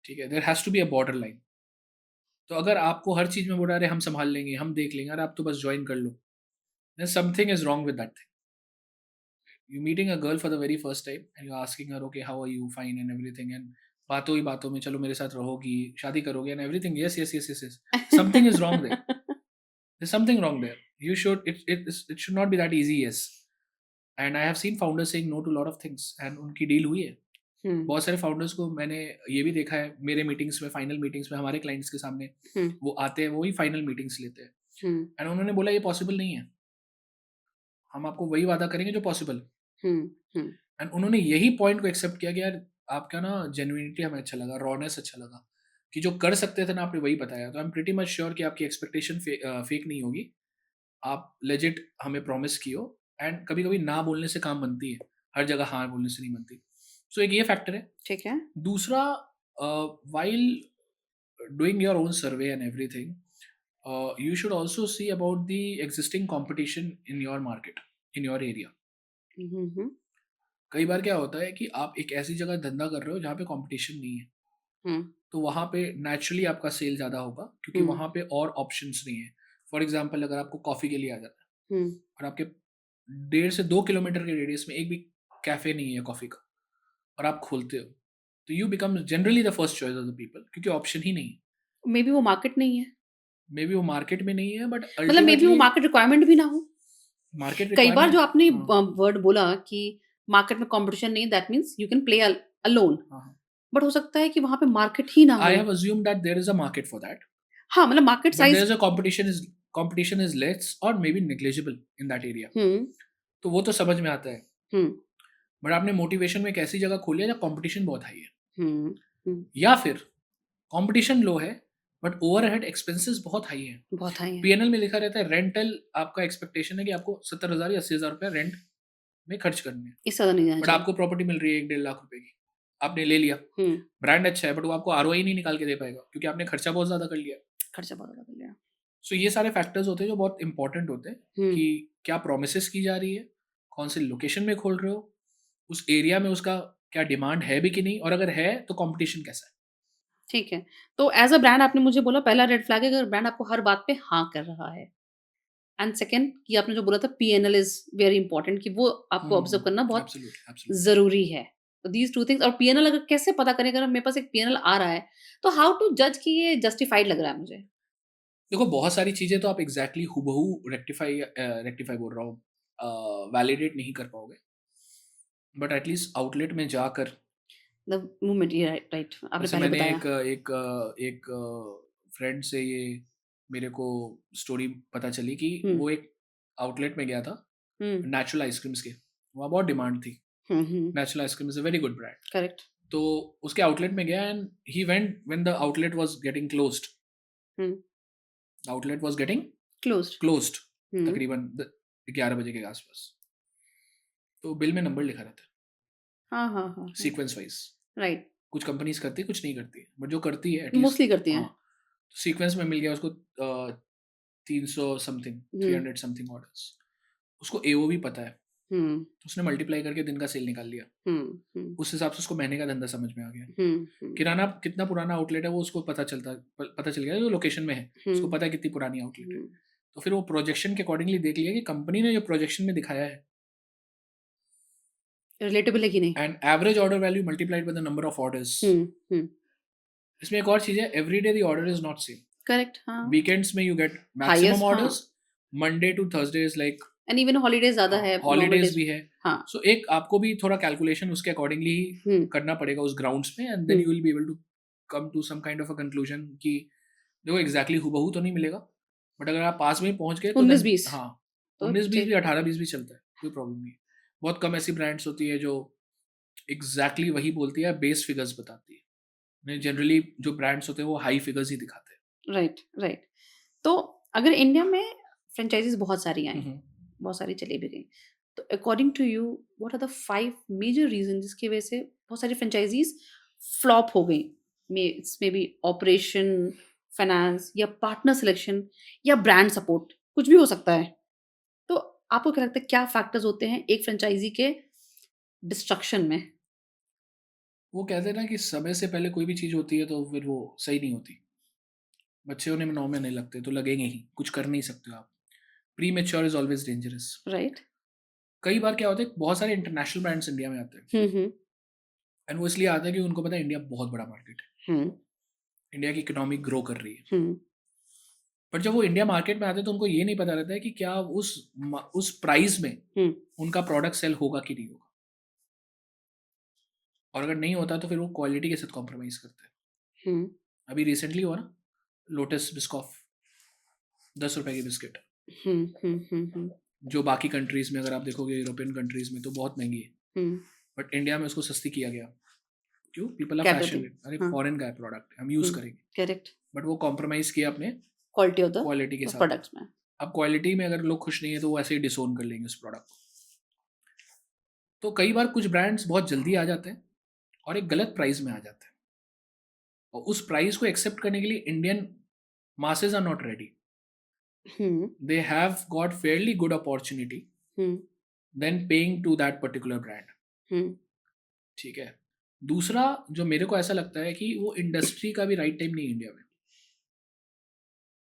ठीक है? There has to be a border line. तो अगर आपको हर चीज़ में बोला, "अरे! हम सँभाल लेंगे, हम देख लेंगे, अरे आप तो बस जॉइन कर लो।" Then something is wrong with that thing. You meeting a girl for the very first time and you are asking her, "okay, how are you? Fine" and everything, and बातों ही बातों में, "चलो मेरे साथ रहोगी, शादी करोगे" and everything, "yes, yes, yes, yes, yes." Something is wrong there. There is something wrong there. you should it should not be that easy. Yes, and I have seen founders saying no to a lot of things and उनकी डील हुई है. हम्म. बहुत सारे फाउंडर्स को मैंने ये भी देखा है मेरे मीटिंग्स में, फाइनल मीटिंग्स में हमारे क्लाइंट्स के सामने हम्म. वो आते हैं, वो ही फाइनल मीटिंग्स लेते हैं हम्म. एंड उन्होंने बोला ये पॉसिबल नहीं है, हम आपको वही वादा करेंगे जो पॉसिबल. हम्म. हम्म. एंड उन्होंने यही पॉइंट को एक्सेप्ट किया कि यार आपका ना जेन्युइनिटी हमें अच्छा लगा, रॉनेस अच्छा लगा, कि जो कर सकते थे ना आपने वही बताया. तो आई एम प्रीटी मच श्योर कि आपकी एक्सपेक्टेशन फेक नहीं होगी, आप लेजिट हमें प्रॉमिस कियो. एंड कभी कभी ना बोलने से काम बनती है, हर जगह हाँ बोलने से नहीं बनती. सो एक ये फैक्टर है. ठीक है. दूसरा, while doing your own survey and everything, you should also see about the existing competition in your market, in your area. हम्म. कई बार क्या होता है कि आप एक ऐसी जगह धंधा कर रहे हो जहाँ पे कंपटीशन नहीं है, हम्म. तो वहाँ पे नेचुरली आपका सेल ज़्यादा होगा क्योंकि हम्म. वहाँ पे और ऑप्शंस नहीं है. फॉर एग्जांपल, अगर आपको कॉफ़ी के लिए आ जाता है हम्म. और आपके 1.5 से 2 किलोमीटर के रेडियस में एक भी कैफ़े नहीं है कॉफ़ी का और आप खोलते हो, तो you become generally the first choice of the people क्योंकि ऑप्शन ही नहीं है. मे बी वो मार्केट नहीं है, मे बी वो मार्केट में नहीं है, बट मतलब मे बी वो अल्टीमेटली मार्केट रिक्वायरमेंट भी ना हो. मार्केट कई बार जो आपने रिक्वायरमेंट. वर्ड बोला कि मार्केट में कंपटीशन नहीं, that means you can play alone, but हो सकता है कि वहां पे मार्केट ही ना आई हो. Have assumed that there is a market for that, हाँ, मतलब market but there size. Is a competition is less or maybe negligible in that area. Hmm. तो वो तो समझ में आता है, हम्म. बट आपने मोटिवेशन में एक ऐसी जगह खोली है जहाँ कंपटीशन बहुत हाई है, हम्म. हम्म. या फिर कंपटीशन लो है बट ओवरहेड एक्सपेंसेस बहुत हाई है. बहुत हाई है. पीएनएल में लिखा रहता है रेंटल, आपका एक्सपेक्टेशन है कि आपको 70,000 या 80,000 रुपये रेंट में खर्च करने हैं, इससे ज्यादा नहीं जाना बट चाहिए. आपको प्रॉपर्टी मिल रही है 1-1.5 लाख रुपए की, आपने ले लिया, हम्म. ब्रांड अच्छा है बट वो आपको आरओआई नहीं निकाल के दे पाएगा क्योंकि आपने खर्चा बहुत ज़्यादा कर लिया. खर्चा बहुत ज्यादा कर लिया. सो ये सारे फैक्टर्स होते हैं जो बहुत इंपॉर्टेंट होते हैं हम्म. कि क्या प्रोमिसेस की जा रही है, कौन से लोकेशन में खोल रहे हो, उस एरिया में उसका क्या डिमांड है भी कि नहीं, और अगर है तो कंपटीशन कैसा है. ठीक है. तो एज अ ब्रांड आपने मुझे बोला पहला रेड फ्लैग है अगर ब्रांड आपको हर बात पे हाँ कर रहा है. एंड सेकंड कि आपने जो बोला था पीएनएल इज वेरी इंपॉर्टेंट, कि वो आपको ऑब्जर्व करना बहुत एब्सोल्युटली एब्सोल्युटली. जरूरी है. तो दीज टू थिंग्स. और पीएनएल अगर कैसे पता करें, अगर मेरे पास एक पीएनएल आ रहा है तो हाउ टू जज कि ये जस्टिफाइड लग रहा है मुझे. देखो बहुत सारी चीज़ें तो आप एग्जैक्टली हुबहू रेक्टिफाई बोल रहा हूँ, वैलिडेट नहीं कर पाओगे, बट एटलीस्ट आउटलेट में जाकर, द मूवमेंट, ये राइट राइट आपने जैसे पहले मैंने बताया. एक फ्रेंड से ये मेरे को स्टोरी पता चली कि हम्म. वो एक आउटलेट में गया था हम्म. नेचुरल आइसक्रीम्स के, वहाँ बहुत डिमांड थी. Hmm. Natural ice cream is a very good brand. Correct. तो उसके आउटलेट में गया and he went when the outlet was getting closed. Hmm. Outlet was getting closed. Closed hmm. तकरीबन 11 बजे के आसपास. तो बिल में नंबर लिखा रहता है हाँ हाँ हाँ. Sequence wise. राइट. कुछ कंपनीज करती है, कुछ नहीं करती, बट जो करती है एटलीस्ट मोस्टली करती हैं. हाँ, तो सीक्वेंस में मिल गया उसको 300 समथिंग, हम्म. 300 समथिंग ऑर्डर्स. उसको एओवी पता है, हम्म. तो उसने मल्टीप्लाई करके दिन का सेल निकाल लिया. हम्म. उस हिसाब से उसको महीने का धंधा समझ में आ गया. हम्म. किराना कितना पुराना आउटलेट है वो उसको पता चल गया जो लोकेशन में है, उसको हम्म. पता है कितनी पुरानी आउटलेट है. हम्म. तो फिर वो प्रोजेक्शन के अकॉर्डिंगली देख लिया कि कंपनी ने जो प्रोजेक्शन में दिखाया है रिलेटेबल है कि नहीं. And average order value multiplied by the number of orders. Hmm. इसमें एक और चीज है, every day the order is not same. Correct. हाँ. वीकेंड्स में यू गेट हाईएस्ट. मैक्सिमम हाँ. Orders, Monday to Thursday is like, and even holidays ज्यादा है. हॉलीडेज भी है. हाँ. सो एक आपको भी थोड़ा कैलकुलेशन उसके अकॉर्डिंगली हम्म. करना पड़ेगा उस ग्राउंड्स में, and then you hmm. Will be able to come to some kind of a conclusion कि देखो एग्जैक्टली हुबहू तो नहीं मिलेगा, बट अगर आप पास में ही पहुंच गए तो 19-20. हाँ, तो 19-20 भी, ठीक. 18-20 भी चलता है, कोई प्रॉब्लम नहीं है. बहुत कम ऐसी ब्रांड्स होती है जो एग्जैक्टली वही बोलती है, बेस फिगर्स बताती है. जनरली जो ब्रांड्स होते हैं वो हाई फिगर्स ही दिखाते हैं. Right right. तो अगर इंडिया में फ्रेंचाइजीज बहुत सारी आई, हम्म. बहुत सारी चली भी गई, तो according to you what are the 5 major reason जिसकी वजह से बहुत सारी फ्रेंचाइजीज फ्लॉप हो गई. मे बी ऑपरेशन, फाइनेंस, या पार्टनर सिलेक्शन, या ब्रांड सपोर्ट, कुछ भी हो सकता है. तो आपको क्या लगता है क्या फैक्टर्स होते हैं एक फ्रेंचाइजी के डिस्ट्रक्शन में? वो कहते हैं ना कि समय से पहले कोई भी चीज़ होती है तो फिर वो सही नहीं होती. बच्चे होने में 9 महीने लगते तो लगेंगे ही, कुछ कर नहीं सकते हो आप. Pre mature is always dangerous. Right. कई बार क्या होता है, बहुत सारे इंटरनेशनल ब्रांड्स इंडिया में आते हैं हम्म. एंड वो इसलिए आते हैं कि उनको पता है इंडिया बहुत बड़ा मार्केट है, हम्म. इंडिया की इकोनॉमी ग्रो कर रही है. हम्म. बट जब वो इंडिया मार्केट में आते हैं तो उनको ये नहीं पता रहता है कि क्या उस प्राइस में हम्म उनका प्रोडक्ट सेल होगा कि नहीं होगा, और अगर नहीं होता तो फिर वो क्वालिटी के साथ कॉम्प्रोमाइज़ करते हैं। हम्म अभी रिसेंटली हुआ ना, लोटस बिस्कॉफ, 10 रुपए की बिस्किट, हम्म जो बाकी कंट्रीज़ में अगर आप देखोगे, यूरोपियन कंट्रीज़ में तो बहुत महंगी है, हम्म बट इंडिया में उसको सस्ती किया गया। क्यों? पीपल आर कैपेबल फैशन, अरे हाँ फॉरेन का है प्रोडक्ट, हम यूज़ करेंगे। करेक्ट बट वो कॉम्प्रोमाइज़ किया अपने क्वालिटी ऑफ द क्वालिटी के साथ। प्रोडक्ट्स में अब क्वालिटी में अगर लोग खुश नहीं है तो वो ऐसे ही डिसोन कर लेंगे उस प्रोडक्ट को। तो कई बार कुछ ब्रांड्स बहुत जल्दी आ जाते हैं और एक गलत प्राइस में आ जाते हैं, और उस प्राइस को एक्सेप्ट करने के लिए Indian masses are not ready. Hmm They have got fairly good opportunity hmm than paying to that particular brand. हम्म ठीक है। दूसरा जो मेरे को ऐसा लगता है कि वो इंडस्ट्री का भी राइट टाइम नहीं है इंडिया में,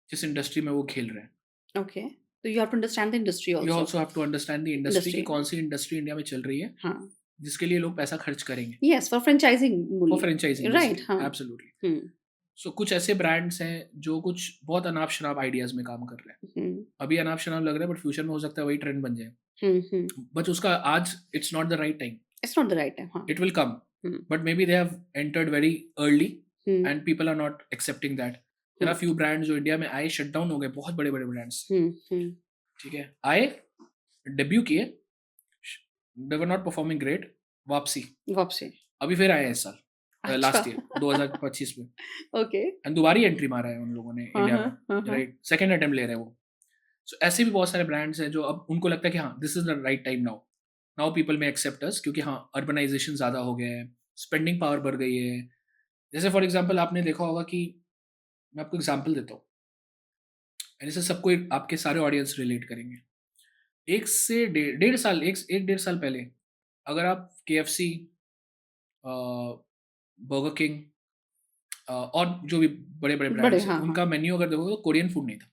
जिस इंडस्ट्री में वो खेल रहे हैं। ओके तो you have to understand the industry you also also have to understand the industry की इंडस्ट्री कौन सी इंडस्ट्री इंडिया में चल रही है, हाँ जिसके लिए लोग पैसा खर्च करेंगे। यस फॉर फ्रेंचाइजिंग वो फ्रेंचाइजिंग राइट हाँ एब्सोल्युटली। हम्म सो कुछ ऐसे ब्रांड्स हैं जो कुछ बहुत अनाप शनाप आइडियाज में काम कर रहे हैं। अभी अनाप शनाप लग रहा है, बट फ्यूचर में हो सकता है वही ट्रेंड बन जाए। बट उसका आज it's not the right time, it's not the right time हाँ it will come, but maybe they have entered very early and people are not accepting that. There are few brands जो इंडिया में आए, शट डाउन हो गए, बहुत बड़े बड़े ब्रांड्स। ठीक है, आए, डेब्यू किए, they were not performing great, वापसी, वापसी अभी फिर आए हैं इस साल, अच्छा लास्ट ईयर 2025 में, ओके एंड दोबारा एंट्री मारा है उन लोगों ने हाँ इंडिया हाँ में, हाँ हाँ राइट, सेकंड अटेम्प्ट ले रहे हैं वो। सो ऐसे भी बहुत सारे ब्रांड्स हैं जो अब उनको लगता है कि हाँ this is the right time now, now people में एक्सेप्ट अस, क्योंकि हाँ अर्बनाइजेशन ज़्यादा हो गया है, स्पेंडिंग पावर बढ़ गई है। जैसे फॉर एग्जांपल आपने देखा होगा कि, मैं आपको एग्जांपल देता हूँ, एंड इससे सबको आपके सारे ऑडियंस रिलेट करेंगे। एक से डेढ़ साल, एक डेढ़ साल पहले अगर आप KFC, बर्गर किंग और जो भी बड़े बड़े बड़े ब्रांड्स हैं हाँ हाँ उनका मेन्यू अगर देखोगे तो कोरियन फूड नहीं था।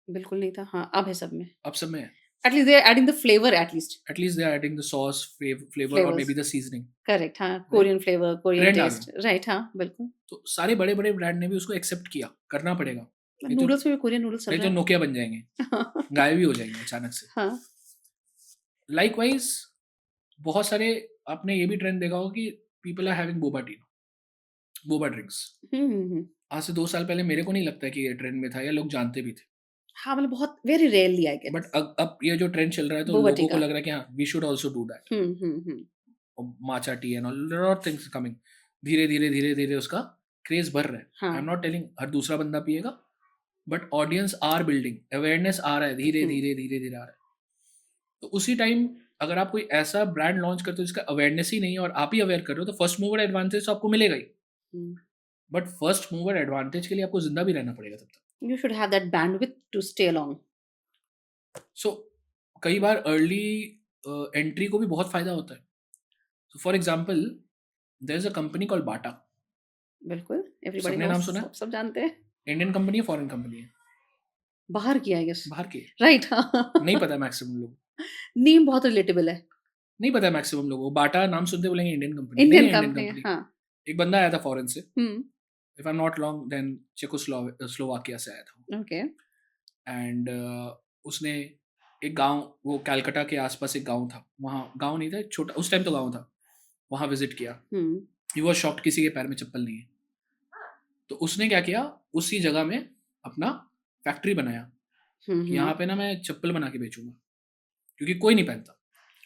बिल्कुल नहीं था हाँ अब है सब में अब सब में है, at least they are adding the flavour at least at least they are adding the sauce, flavour or may flavours be the seasoning, correct हाँ right, Korean flavour Korean trend आ टेस्ट गया। राइट हाँ बिल्कुल तो सारे बड़े बड़े ब्रांड ने भी उसको एक्सेप्ट किया, करना पड़ेगा, नहीं तो नूडल्स में भी कोरियन नूडल्स चल नहीं तो रहा नोकिया बन जाएंगे, है गायब ही हो जाएंगे अचानक से। हाँ लाइकवाइज बहुत सारे, आपने ये भी ट्रेंड देखा होगा कि people are having boba tea, boba drinks. Hmm आज से 2 साल पहले मेरे को नहीं लगता कि ये ट्रेंड में था या लोग जानते भी थे, हाँ मतलब बहुत very rarely I get but अब ये जो ट्रेंड चल रहा है तो बोबा टी लोगों को का लग रहा है कि हाँ we should also do that, matcha tea and all things coming, धीरे धीरे धीरे धीरे उसका क्रेज बढ़ रहा है। आई हाँ एम नॉट टेलिंग हर दूसरा बंदा पिएगा, but audience are building, awareness आ रहा है, धीरे हम्म धीरे धीरे धीरे आ रहा है। तो उसी टाइम अगर आप कोई ऐसा ब्रांड लॉन्च करते हो जिसका अवेयरनेस ही नहीं है और आप ही अवेयर कर रहे हो, तो फर्स्ट मूवर एडवांटेज तो आपको मिलेगा ही, हम्म बट फर्स्ट मूवर एडवांटेज के लिए आपको जिंदा भी रहना पड़ेगा तब तक। you should have that bandwidth to stay along सो कई बार अर्ली एंट्री को भी बहुत फायदा होता है। So for example there is a company called Bata, बिल्कुल एवरीबॉडी सबने नाम नोस सुना है? सब जानते हैं इंडियन कंपनी है, फॉरेन कंपनी है? बाहर की आई गेस बाहर की है। राइट नहीं पता मैक्सिमम लोग, नेम बहुत रिलेटेबल है नहीं पता मैक्सिमम लोगों को, बाटा नाम सुनते बोलेंगे इंडियन कंपनी, नहीं इंडियन है इंडियन कंपनी कंपनी। हाँ एक बंदा आया था फॉरेन से, hmm if I am not wrong then Czechoslovakia से आया था, ओके एंड उसने एक गांव, वो कैलकाटा के आसपास एक गांव था, वहाँ गांव नहीं था, एक छोटा, उस टाइम तो गांव था, वहाँ विजिट किया। ही वॉज शॉक्ड, किसी के पैर में चप्पल नहीं है। तो उसने क्या किया, उसी जगह में अपना फैक्ट्री बनाया कि यहाँ पे ना मैं चप्पल बना के बेचूंगा, क्योंकि कोई नहीं पहनता,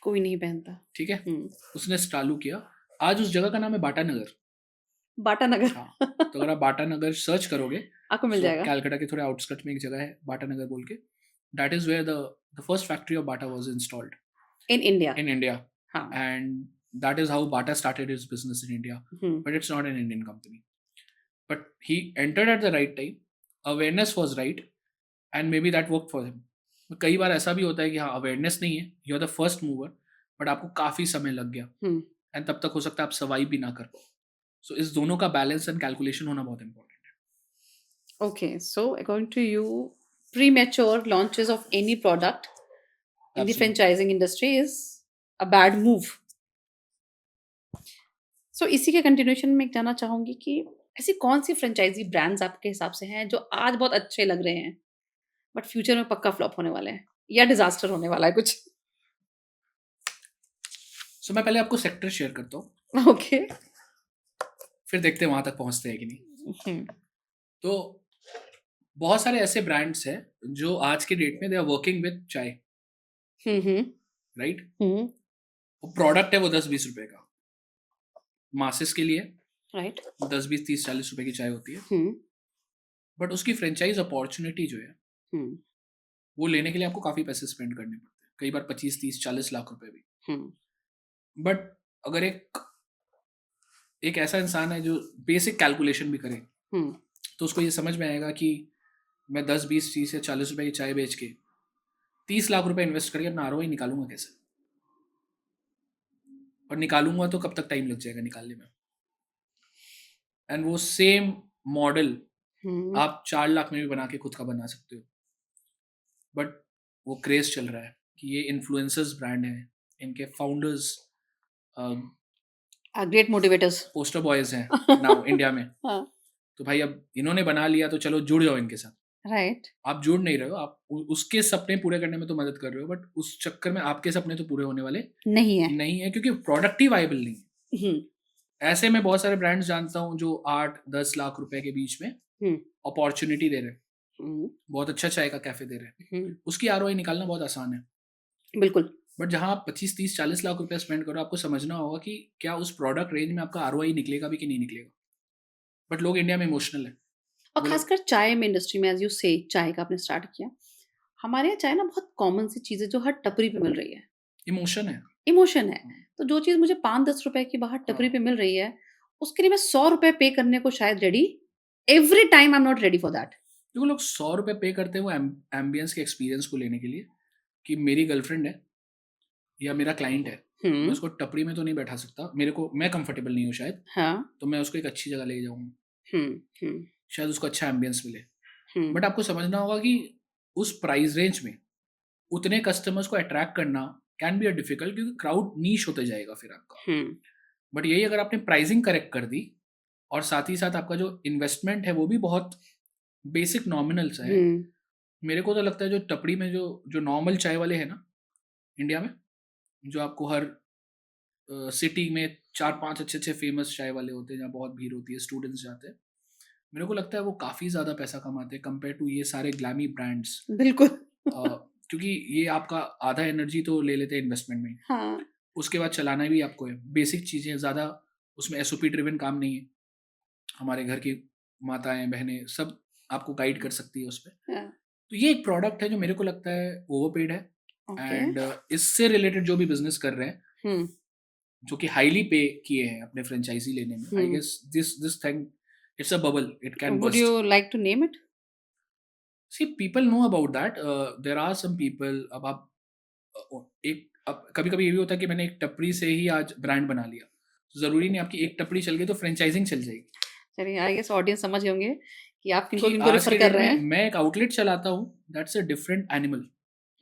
कोई नहीं पहनता ठीक है। उसने चालू किया, आज उस जगह का नाम है बाटा नगर। बाटा नगर हाँ, तो अगर आप बाटा नगर सर्च करोगे आपको मिल जाएगा कैलकाटा के थोड़े आउटस्कर्ट में एक जगह है बाटा नगर बोल के, that is where the first factory of Bata was installed in India in India, हाँ and that is how Bata started his business in India. But it's not an Indian company. But he entered at the right time, awareness was right, and maybe that worked for him. कई बार ऐसा भी होता है कि हाँ अवेयरनेस नहीं है, you are the first mover, but आपको काफ़ी समय लग गया, एंड तब तक हो सकता है आप सर्वाइव भी ना कर पाओ। सो इस दोनों का बैलेंस एंड कैलकुलेशन होना बहुत इंपॉर्टेंट है। Okay, so according to you, premature launches of any product in the Absolutely. franchising industry is a bad move. So इसी के continuation में जानना चाहूंगी कि ऐसी कौन सी फ्रेंचाइजी ब्रांड्स आपके हिसाब से हैं जो आज बहुत अच्छे लग रहे हैं बट फ्यूचर में पक्का फ्लॉप होने वाले हैं या डिजास्टर होने वाला है कुछ? सो मैं पहले आपको सेक्टर शेयर करता हूँ, ओके। फिर देखते हैं वहां तक पहुंचते हैं कि नहीं। हम्म तो बहुत सारे ऐसे ब्रांड्स हैं जो आज के डेट में दे आर वर्किंग विद चाय, हम्म राइट। हम्म वो प्रोडक्ट है वो 10-20 रुपए का, मासेस के लिए राइट 10-20-30-40 रुपए की चाय होती है, हम्म बट उसकी फ्रेंचाइज अपॉर्चुनिटी जो है हम्म वो लेने के लिए आपको काफी पैसे स्पेंड करने पड़ते हैं, कई बार 25-30-40 लाख रुपए भी। हम्म बट अगर एक एक ऐसा इंसान है जो बेसिक कैलकुलेशन भी करे, हम्म तो उसको ये समझ में आएगा कि मैं 10-20-30 या 40 रुपए की चाय बेच के 30 लाख रुपए इन्वेस्ट करके अपना आरओआई निकालूंगा कैसे, और निकालूंगा तो कब तक टाइम लग जाएगा निकालने में। एंड वो सेम मॉडल हम्म आप 4 लाख में भी बना के खुद का बना सकते हो, बट वो क्रेज चल रहा है कि ये इन्फ्लुएंसर्स ब्रांड हैं, इनके founders great motivators. Poster boys हैं नाउ इंडिया में। हाँ तो भाई अब इन्होंने बना लिया तो चलो जुड़ जाओ इनके साथ। राइट आप जुड़ नहीं रहे हो, आप उसके सपने पूरे करने में तो मदद कर रहे हो, बट उस चक्कर में आपके सपने तो पूरे होने वाले नहीं है। नहीं है, क्योंकि प्रोडक्ट ही वायबल नहीं है। हम्म ऐसे में बहुत सारे ब्रांड्स जानता हूँ जो 8-10 लाख रुपए के बीच में हम्म अपॉर्चुनिटी दे रहे हैं, हम्म बहुत अच्छा चाय का कैफे दे रहे हैं, उसकी आरओआई निकालना बहुत आसान है। बिल्कुल। बट जहाँ आप 25-30-40 लाख रुपए स्पेंड करो, आपको समझना होगा कि क्या उस प्रोडक्ट रेंज में आपका आरओआई निकलेगा भी कि नहीं निकलेगा। बट लोग इंडिया में इमोशनल है, और वो लोग खासकर चाय में इंडस्ट्री में एज यू से चाय का आपने स्टार्ट किया, हमारे यहाँ चाय ना बहुत कॉमन सी चीज़ है जो हर टपरी पे मिल रही है, इमोशन है। इमोशन है। तो जो चीज़ मुझे 5-10 रुपए की बाहर टपरी हाँ, पे मिल रही है, उसके लिए मैं 100 रुपए पे करने को शायद ready, every time I am not ready for that. देखो लोग 100 रुपए पे करते हैं वो एम्बियंस के एक्सपीरियंस को लेने के लिए, कि मेरी गर्लफ्रेंड है या मेरा क्लाइंट है, मैं हुँ, उसको टपरी में तो नहीं बैठा सकता, मेरे को मैं कंफर्टेबल नहीं हूँ शायद, हाँ। तो मैं उसको एक अच्छी जगह ले जाऊंगा, हुँ, हुँ, शायद उसको अच्छा एम्बियंस मिले। हुँ, बट आपको समझना होगा कि उस प्राइस रेंज में उतने कस्टमर्स को अट्रैक्ट करना कैन बी अ डिफिकल्ट, क्योंकि क्राउड नीश होते जाएगा फिर आपका। हुँ, बट यही अगर आपने प्राइसिंग करेक्ट कर दी और साथ ही साथ आपका जो इन्वेस्टमेंट है वो भी बहुत बेसिक नॉमिनल सा है, हुँ, मेरे को तो लगता है जो टपड़ी में जो जो नॉर्मल चाय वाले हैं ना इंडिया में, जो आपको हर सिटी में 4-5 अच्छे-अच्छे फेमस चाय वाले होते हैं जहाँ बहुत भीड़ होती है, स्टूडेंट्स जाते हैं। मेरे को लगता है वो काफ़ी ज़्यादा पैसा कमाते हैं कंपेयर टू ये सारे ग्लैमी ब्रांड्स। बिल्कुल। क्योंकि ये आपका आधा एनर्जी तो ले लेते हैं इन्वेस्टमेंट में, हाँ, उसके बाद चलाना भी आपको है। बेसिक चीज़ें ज़्यादा उसमें एसओपी ड्रिवन काम नहीं है। हमारे घर की माताएँ, बहनें सब आपको गाइड कर सकती है उसपे। हाँ, तो ये एक प्रोडक्ट है जो मेरे को लगता है ओवरपेड है। ओके। एंड इससे रिलेटेड जो भी बिज़नेस कर रहे हैं, हुँ, जो कि हाईली पे किए हैं अपने फ्रेंचाइज़ी लेने में, I hmm. Guess this this thing it's a bubble, it can would burst. You like to name it? See people know about that, there are some people. अब आप एक अब कभी-कभी ये भी होता है कि मैंने एक टपरी से ही आज ब्रांड बना लिया। ज़रूरी नहीं आपकी एक टपरी चल गई तो फ्रेंचाइज़िंग चल जाएगी। चलिए आई गेस ऑडियंस समझ गए होंगे कि आप कि किनको-किनको आज रेफर के कर डेट रहे में हैं। मैं एक आउटलेट चलाता हूँ, दैट्स अ डिफरेंट एनिमल।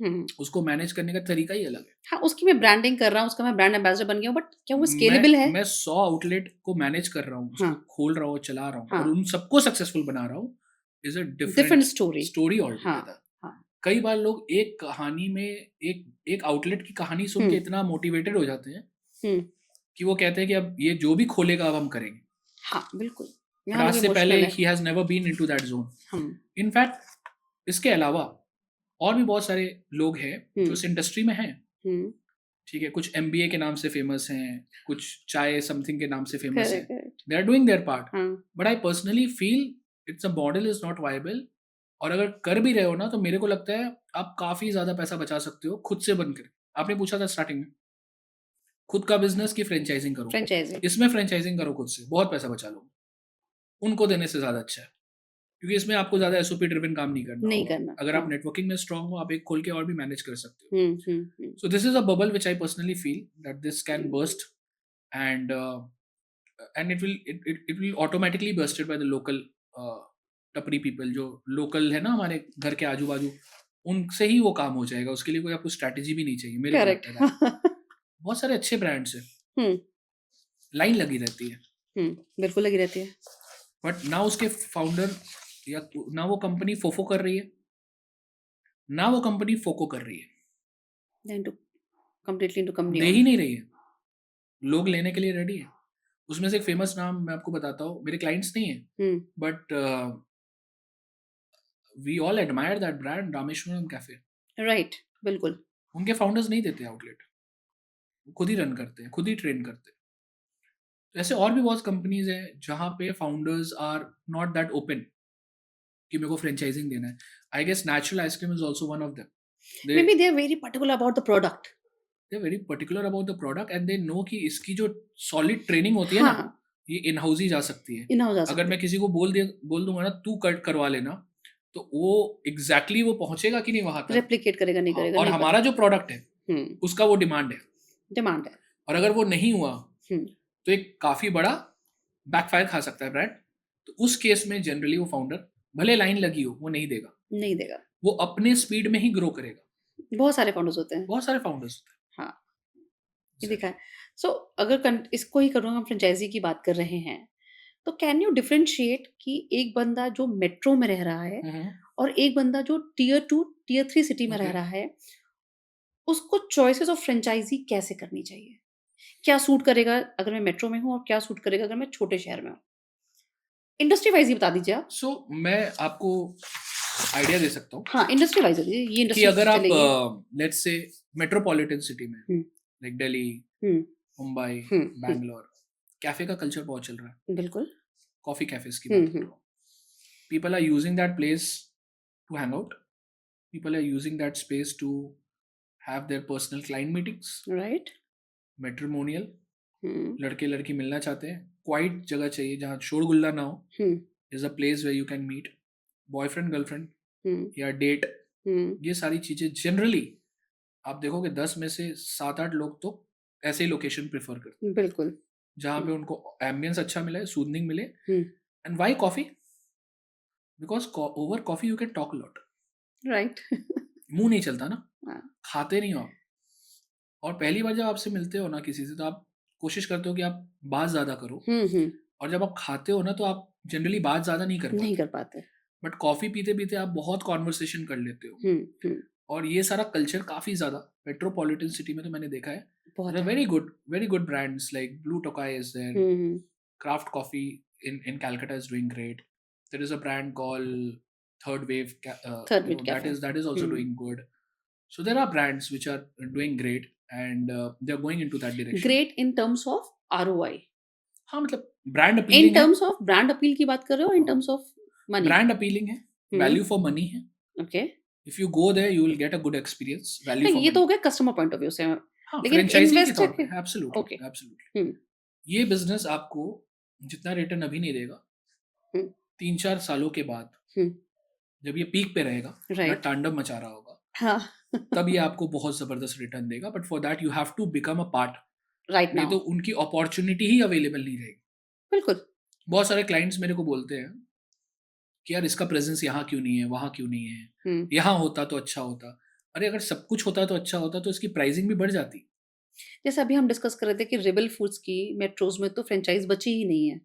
हुँ, उसको मैनेज करने का तरीका ही अलग है। हाँ, उसकी मैं ब्रांडिंग कर रहा हूँ, उसका मैं ब्रांड एम्बेसडर बन गया हूँ, बट क्या वो मैं स्केलेबल है? मैं 100 आउटलेट को मैनेज कर रहा हूँ, हाँ, उसको खोल रहा हूँ, चला रहा हूँ और हाँ, उन सबको सक्सेसफुल बना रहा हूँ, is a different different story. Story हाँ, ऑलटुगेदर। हाँ। कई बार लोग एक कहानी में एक एक आउटलेट की कहानी सुन हुँ, के इतना मोटिवेटेड हो जाते हैं हुँ। कि वो कहते हैं कि अब ये जो भी खोलेगा अब हम करेंगे। हाँ, बिल्कुल। बट यहाँ आज लोग से पहले इमोशनल है। He has never been into that zone. हुँ, इनफैक्ट इसके अलावा और भी बहुत सारे लोग हैं हुँ, जो इस इंडस्ट्री में हैं, हुँ। ठीक है? कुछ एमबीए के नाम से फेमस हैं, कुछ चाय समथिंग के नाम से फेमस हैं। Correct, correct. They are doing their part, हाँ, but I personally feel it's a model is not viable. और अगर कर भी रहे हो ना, तो मेरे को लगता है आप काफ़ी ज़्यादा पैसा बचा सकते हो खुद से बनकर। आपने पूछा था स्टार्टिंग में, खुद का बिज़नेस की फ्रेंचाइज़िंग करो? फ्रैंचाइज़ी इसमें फ्रेंचाइज़िंग करो खुद से, बहुत पैसा बचा लोगे। उनको देने से ज़्यादा अच्छा है, क्योंकि इसमें आपको ज़्यादा एसओपी ड्रिवन काम नहीं करना नहीं होगा। करना। अगर आप हाँ। नेटवर्किंग में स्ट्रांग हो, आप एक खोल के और भी मैनेज कर सकते हो। हुँ, हुँ, हुँ, So this is a bubble which I personally feel that this can burst, and it will automatically bursted by the local uh, टपरी पीपल जो लोकल है ना हमारे घर के आजू बाजू, उनसे ही वो काम हो जाएगा। उसके लिए कोई आपको स्ट्रैटेजी भी नहीं चाहिए, मेरे को करेक्ट। लगता है that। बहुत सारे अच्छे ब्रांड्स हैं, हुँ, लाइन लगी रहती है। हुँ, बिल्कुल लगी रहती है। बट ना उसके फाउंडर या ना वो कंपनी फोफो कर रही है, ना वो कंपनी फोको कर रही है, Then to completely into company they he owned. नहीं रही है, लोग लेने के लिए रेडी है। उसमें से एक फेमस नाम मैं आपको बताता हूँ, मेरे क्लाइंट्स नहीं है, Hmm. But we all admire that brand, Rameshwaram cafe. Right. बिल्कुल. उनके फाउंडर्स नहीं देते आउटलेट, खुद ही रन करते हैं, खुद ही ट्रेन करते हैं। तो ऐसे और भी बहुत कंपनीज हैं जहाँ पे founders are not that open कि मेरे को फ्रेंचाइजिंग देना है। I guess natural ice cream is also one of them. They Maybe they are very particular about the product. They very particular about the product and they know कि इसकी जो सॉलिड ट्रेनिंग होती है ना, हाँ, ये इन हाउस ही जा सकती है। इन हाउस जा अगर सकते मैं किसी को बोल दूंगा ना तू कट करवा लेना, तो वो एग्जैक्टली वो पहुंचेगा कि नहीं वहां तक। रेप्लिकेट करेगा नहीं हाँ, करेगा और नहीं हमारा जो प्रोडक्ट है पता. उसका वो डिमांड है, डिमांड है. और अगर वो नहीं हुआ हम्म. तो एक काफी बड़ा बैकफायर खा सकता है ब्रांड। तो उस केस में जनरली वो फाउंडर, भले लाइन लगी हो, वो नहीं देगा, नहीं देगा. वो अपने स्पीड में ही ग्रो करेगा। बहुत सारे फाउंडर्स होते हैं. बहुत सारे फाउंडर्स होते हाँ, ये हैं। देखा है. सो अगर इसको ही करूँ, हम फ्रेंचाइजी की बात कर रहे हैं, तो कैन यू डिफरेंशिएट कि एक बंदा जो मेट्रो में रह रहा है हम्म, और एक बंदा जो टियर 2 टियर 3 सिटी में रह ओके। रहा है, उसको चॉइसेस ऑफ फ्रेंचाइजी कैसे करनी चाहिए? क्या सूट करेगा अगर मैं मेट्रो में हूँ और क्या सूट करेगा अगर मैं छोटे शहर में हूँ? इंडस्ट्री वाइज ही बता दीजिए आप. सो मैं आपको आइडिया दे सकता हूँ हाँ, इंडस्ट्री वाइज दीजिए, ये कि इंडस्ट्री अगर आप चलेगी. लेट्स से मेट्रोपॉलिटन सिटी में, हुँ, लाइक दिल्ली, हुँ, मुंबई, हुँ, हुँ, बैंगलोर, कैफे का कल्चर बहुत चल रहा है। बिल्कुल. कॉफी कैफेज की हुँ, बात कर हुँ, रहा हूँ। People are using that place to hang out, people are using that space to have their personal client meetings, right. Matrimonial, hmm, लड़के लड़की मिलना चाहते हैं, क्वाइट जगह चाहिए जहाँ शोरगुल्ला ना हो, hmm, is a place where you can meet boyfriend girlfriend hmm, या डेट। हुँ, ये सारी चीज़ें जनरली आप देखोगे 10 में से 7-8 लोग तो ऐसे ही लोकेशन प्रेफर करते हैं बिल्कुल. जहाँ हुँ, पे उनको एम्बियंस अच्छा मिले, सूदनिंग मिले। Hmm, and why coffee? Because over coffee you can talk lot, right. मुंह नहीं चलता ना, हाँ. खाते नहीं हो आप। और पहली बार जब आपसे मिलते हो ना किसी से, तो आप कोशिश करते हो कि आप बात ज़्यादा करो, हुँ, हुँ, और जब आप खाते हो ना तो आप जनरली बात ज़्यादा नहीं कर नहीं पाते। कर पाते. बट कॉफ़ी पीते पीते आप बहुत कॉन्वर्सेशन कर लेते हो। हुँ, हुँ, और ये सारा कल्चर काफ़ी ज़्यादा मेट्रोपॉलिटन सिटी में तो मैंने देखा है। बहुत है. Very good brands like Blue Tokai is there, हुँ, हुँ, Craft Coffee in Calcutta is doing great. There is a brand called Third Wave, third मिट cafe. that is also hmm. doing good. So there are brands which are doing great, and they're going into that direction. Great in terms of ROI. हाँ, मतलब ब्रांड इन अपीलिंग है, टर्म्स ऑफ ब्रांड अपील की बात कर रहे हो, in terms of money? Brand appealing है, हुँ, वैल्यू फॉर मनी है। Okay. If you go there you will get a good experience, value नहीं, फॉर ये तो मनी। हो गया कस्टमर पॉइंट ऑफ व्यू से. हाँ, लेकिन फ्रेंचाइजिंग के तौर इन्वेस्टर पे के. ओके. Absolutely absolutely. हुँ, ये बिजनेस आपको जितना रिटर्न अभी नहीं देगा, हुँ, 3-4 सालों के बाद हुँ, जब ये पीक पे रहेगा या राइट. तांडव मचा रहा होगा, हाँ. तब ये आपको बहुत जबरदस्त रिटर्न देगा। But for that you have to become a part, right नहीं नाउ. तो उनकी अपॉर्चुनिटी ही अवेलेबल नहीं रहेगी। बिल्कुल. बहुत सारे क्लाइंट्स मेरे को बोलते हैं कि यार इसका प्रेजेंस यहाँ क्यों नहीं है, वहाँ क्यों नहीं है, हुँ. यहाँ होता तो अच्छा होता। अरे अगर सब कुछ होता तो अच्छा होता तो इसकी प्राइसिंग भी बढ़ जाती। जैसे अभी हम डिस्कस कर रहे थे कि रेबल फूड्स की मेट्रोज़ में तो फ्रैंचाइज़ बची ही नहीं है.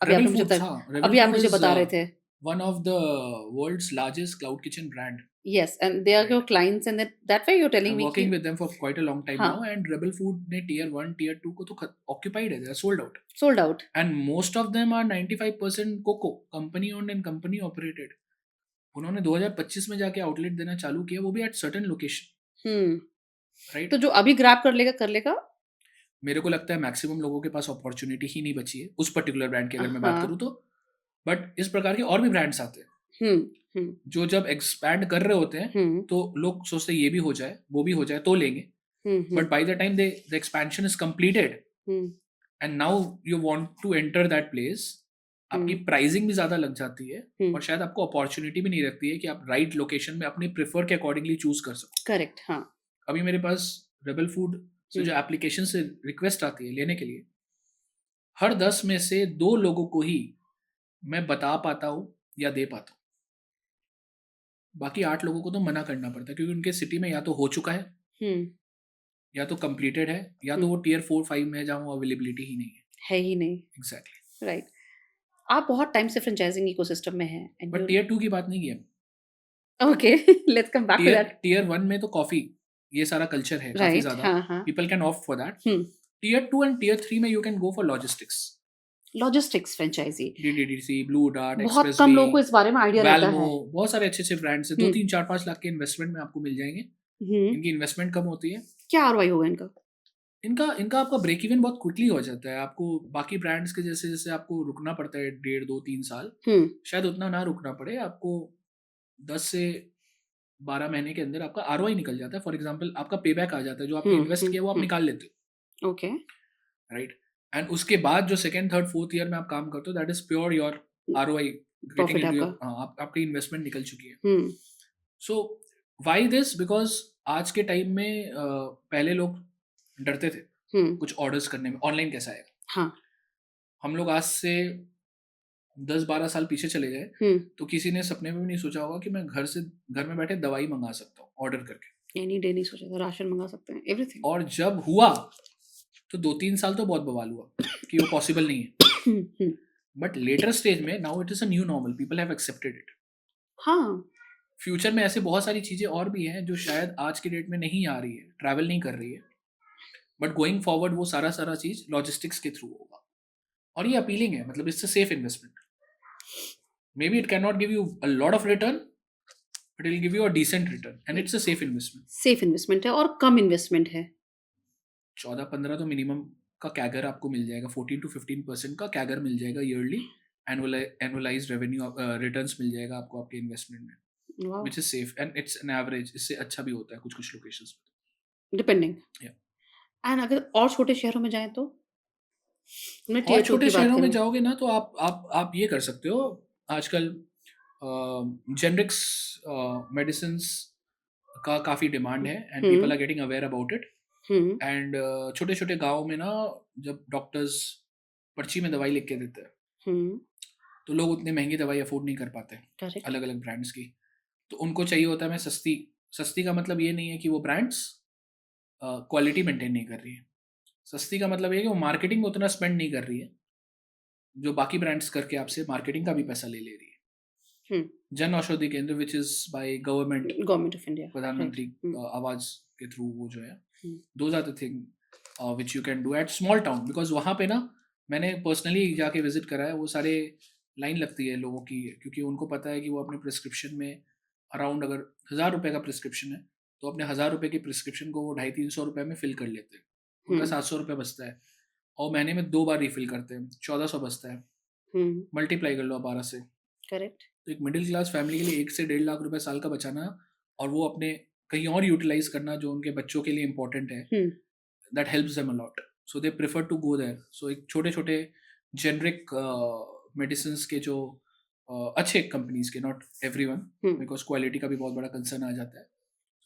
रेबल फूड्स, हाँ, रेबल अभी आप फूड मुझे इज बता रहे थे. One of the world's largest cloud kitchen brand, yes, and they are your right? Clients and that way you are I telling am me कि working with them for quite a long time हाँ, नाउ, एंड रेबल फूड ने टियर 1 टियर 2 को तो ऑक्यूपाइड है, they are sold out. Sold out. And most of them are 95% COCO, company owned and company operated. उन्होंने 2025 में जाके आउटलेट देना चालू किया, वो भी एट सर्टेन लोकेशन, हुँ. तो राइट? जो अभी ग्रैब कर लेगा, कर लेगा. मेरे को लगता है मैक्सिमम लोगों के पास अपॉर्चुनिटी ही नहीं बची है उस पर्टिकुलर ब्रांड की, अगर मैं बात हाँ. करूँ तो। बट इस प्रकार के और भी ब्रांड्स आते हैं हुँ, हुँ, जो जब एक्सपैंड कर रहे होते हैं हुँ, तो लोग सोचते हैं ये भी हो जाए, वो भी हो जाए तो लेंगे। Hmm, hmm, but by the time the expansion is completed hmm, and now you want to enter that place, आपकी हुँ, प्राइसिंग भी ज़्यादा लग जाती है, हुँ. और शायद आपको अपॉर्चुनिटी भी नहीं रखती है कि आप राइट लोकेशन में अपने प्रेफर के अकॉर्डिंगली चूज कर सको। करेक्ट, हाँ. अभी मेरे पास रेबल फूड से हुँ. जो एप्लीकेशन से रिक्वेस्ट आती है लेने के लिए, हर 10 में से 2 लोगों को ही मैं बता पाता हूँ या दे पाता हूँ। बाकी 8 लोगों को तो मना करना पड़ता है, क्योंकि उनके सिटी में या तो हो चुका है, हुँ, या तो कंप्लीटेड है, या तो हुँ. वो टियर 4-5 में है जहाँ वो अवेलेबिलिटी ही नहीं है। है ही नहीं. एग्जैक्टली। राइट. आप बहुत टाइम से फ्रेंचाइजिंग इकोसिस्टम में हैं एंड बट यू टियर 2 की बात नहीं की है। Okay let's come back to that tier 1 में तो कॉफी ये सारा कल्चर है काफी राइट ज्यादा, हाँ हाँ people can opt for that. Hmm tier 2 and tier 3 में you can go for logistics, logistics franchise DTDC, blue dart, बहुत एक्सप्रेस कम वे, लोगों को इस बारे में आइडिया रहता वैल्मो, है बहुत सारे अच्छे अच्छे ब्रांड्स है। 2 हम्म 3 4 5 लाख के इन्वेस्टमेंट में आपको मिल जाएंगे। हम्म इनकी इन्वेस्टमेंट कम होती है, क्या आरओआई होगा इनका इनका इनका आपका ब्रेक इवन बहुत क्विकली हो जाता है। आपको बाकी ब्रांड्स के जैसे जैसे आपको रुकना पड़ता है 1.5 2 3 साल, हम्म शायद उतना ना रुकना पड़े आपको। 10 से 12 महीने के अंदर आपका आरओआई निकल जाता है। फॉर एग्जांपल आपका पे बैक आ जाता है, जो आपने इन्वेस्ट किया वो आप निकाल लेते ओके हो, राइट। एंड उसके बाद जो सेकंड थर्ड फोर्थ ईयर में आप काम करते हो, that is pure your ROI getting profit into आपका योर, आपकी इन्वेस्टमेंट निकल चुकी है। हम्म सो व्हाई दिस, बिकॉज आज के टाइम में पहले लोग डरते थे हम्म कुछ ऑर्डर्स करने में, ऑनलाइन कैसा आएगा। हाँ हम लोग आज से 10 12 साल पीछे चले गए तो किसी ने सपने में भी नहीं सोचा होगा कि मैं घर में बैठे दवाई मंगा सकता हूँ ऑर्डर करके। एनी डे नहीं सोचा था राशन मंगा सकते हैं एवरीथिंग और जब हुआ तो 2 3 साल तो बहुत बवाल हुआ कि वो पॉसिबल नहीं है। बट लेटर स्टेज में now it is a new normal, people have accepted it. हाँ फ्यूचर में ऐसे बहुत सारी चीजें और भी हैं जो शायद आज की डेट में नहीं आ रही है, ट्रैवल नहीं कर रही है, बट गोइंग फॉरवर्ड वो सारा सारा चीज लॉजिस्टिक्स के थ्रू होगा। और ये अपीलिंग है, मतलब it's a safe investment. Maybe it can not give you a lot of return, but it give you a decent return and it's a safe investment है और कम इन्वेस्टमेंट है 14 15 तो मिनिमम का कैगर आपको मिल जाएगा, 14 to 15% का कैगर मिल जाएगा ईयरली। एनुअलाइज रेवेन्यू रिटर्न्स मिल जाएगा आपको आपके इन्वेस्टमेंट में, wow which is safe and it's an average. इससे अच्छा भी होता है कुछ कुछ लोकेशंस डिपेंडिंग Yeah. एंड अगर और छोटे शहरों में जाएं तो हमने और टियर 2 छोटे की बात शहरों में करी जाओगे ना तो आप ये कर सकते हो। आजकल जेनरिक्स मेडिसिन का काफ़ी डिमांड है and people are getting aware about it. Hmm and छोटे छोटे गाँव में ना, जब डॉक्टर्स पर्ची में दवाई लिख के देते हैं हम्म तो लोग उतनी महंगी दवाई अफोर्ड नहीं कर पाते करेक्ट अलग अलग ब्रांड्स की। तो उनको चाहिए होता है मैं सस्ती। सस्ती का मतलब ये नहीं है कि वो ब्रांड्स क्वालिटी मेंटेन नहीं कर रही है। सस्ती का मतलब ये है कि वो मार्केटिंग में उतना स्पेंड नहीं कर रही है जो बाकी ब्रांड्स करके आपसे मार्केटिंग का भी पैसा ले रही है। Jan Aushadhi Kendra which is by government of India प्रधानमंत्री आवाज के थ्रू, वो जो है those are the thing which you can do at small town. Because वहाँ पे ना मैंने पर्सनली जाके विजिट करा है, वो सारे लाइन लगती है लोगों की, क्योंकि उनको पता है कि वो अपने प्रिस्क्रिप्शन में अराउंड अगर 1000 रुपये का प्रिस्क्रिप्शन है तो अपने 1000 रुपये की प्रिस्क्रिप्शन को वो 250 300 रुपये में फिल कर लेते हैं। उनका 700 रुपये बचता है और महीने में 2 बार रिफिल करते हैं, 1400 बचता है। मल्टीप्लाई कर लो आप 12 से। करेक्ट तो एक मिडिल क्लास फैमिली के लिए 1 से 1.5 लाख रुपए साल का बचाना और वो अपने कहीं और यूटिलाइज करना जो उनके बच्चों के लिए इंपॉर्टेंट है, that helps them a lot, so they prefer to go there. So एक छोटे छोटे जेनरिक मेडिसिन के जो अच्छे कंपनीज के, नॉट एवरीवन, बिकॉज क्वालिटी का भी बहुत बड़ा कंसर्न आ जाता है।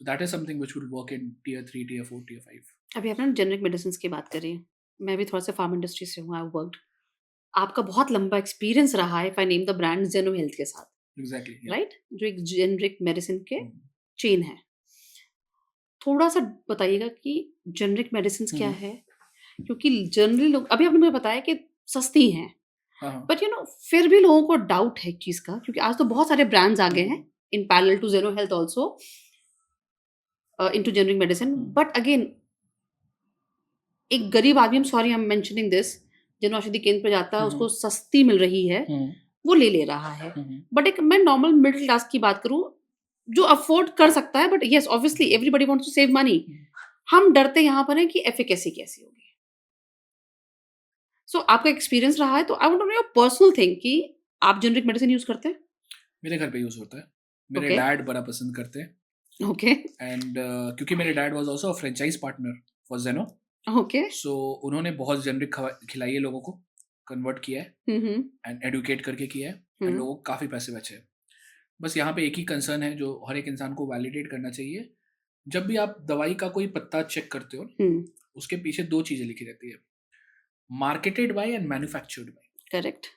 So that is something which will work in tier 3 tier 4 tier 5। अभी आपने जेनरिक मेडिसिन की बात करी, मैं भी थोड़ा सा फार्म इंडस्ट्री से हूँ, आई वर्कड, आपका बहुत लंबा एक्सपीरियंस रहा है, if I name the brand जेनो हेल्थ के साथ, एग्जैक्टली राइट, जो एक जेनरिक मेडिसिन के चेन है। थोड़ा सा बताइएगा कि जेनरिक मेडिसिन क्या है, क्योंकि जनरली लोग, अभी आपने मुझे बताया कि सस्ती हैं, बट यू नो फिर भी लोगों को डाउट है एक चीज का, क्योंकि आज तो बहुत सारे ब्रांड्स आ गए हैं इन पैरेलल टू जेनो health also into generic medicine, but again एक गरीब आदमी, sorry I am mentioning this, जन औषधि केंद्र पे जाता है, उसको सस्ती मिल रही है, वो ले रहा है, बट एक मैं नॉर्मल मिडिल क्लास की बात करूं जो अफोर्ड कर सकता है, but yes obviously everybody wants to save money, हम डरते यहाँ पर हैं कि एफिकेसी कैसी होगी। सो आपका एक्सपीरियंस रहा है तो I want to know your personal thing कि आप जेनरिक मेडिसिन यूज करते हैं? मेरे घर पे यूज होता है, मेरे Okay. डैड बड़ा पसंद करते हैं। ओके एंड क्योंकि मेरे dad was also a franchise partner for जेनो, ओके सो उन्होंने बहुत जेनरिक खिलाई है लोगों को, कन्वर्ट किया है एंड एडुकेट करके किया है, एंड लोगों को काफ़ी पैसे बचे हैं। बस यहाँ पे एक ही कंसर्न है जो हर एक इंसान को वैलिडेट करना चाहिए। जब भी आप दवाई का कोई पत्ता चेक करते हो उसके पीछे 2 चीज़ें लिखी रहती है, marketed bye and manufactured by. Correct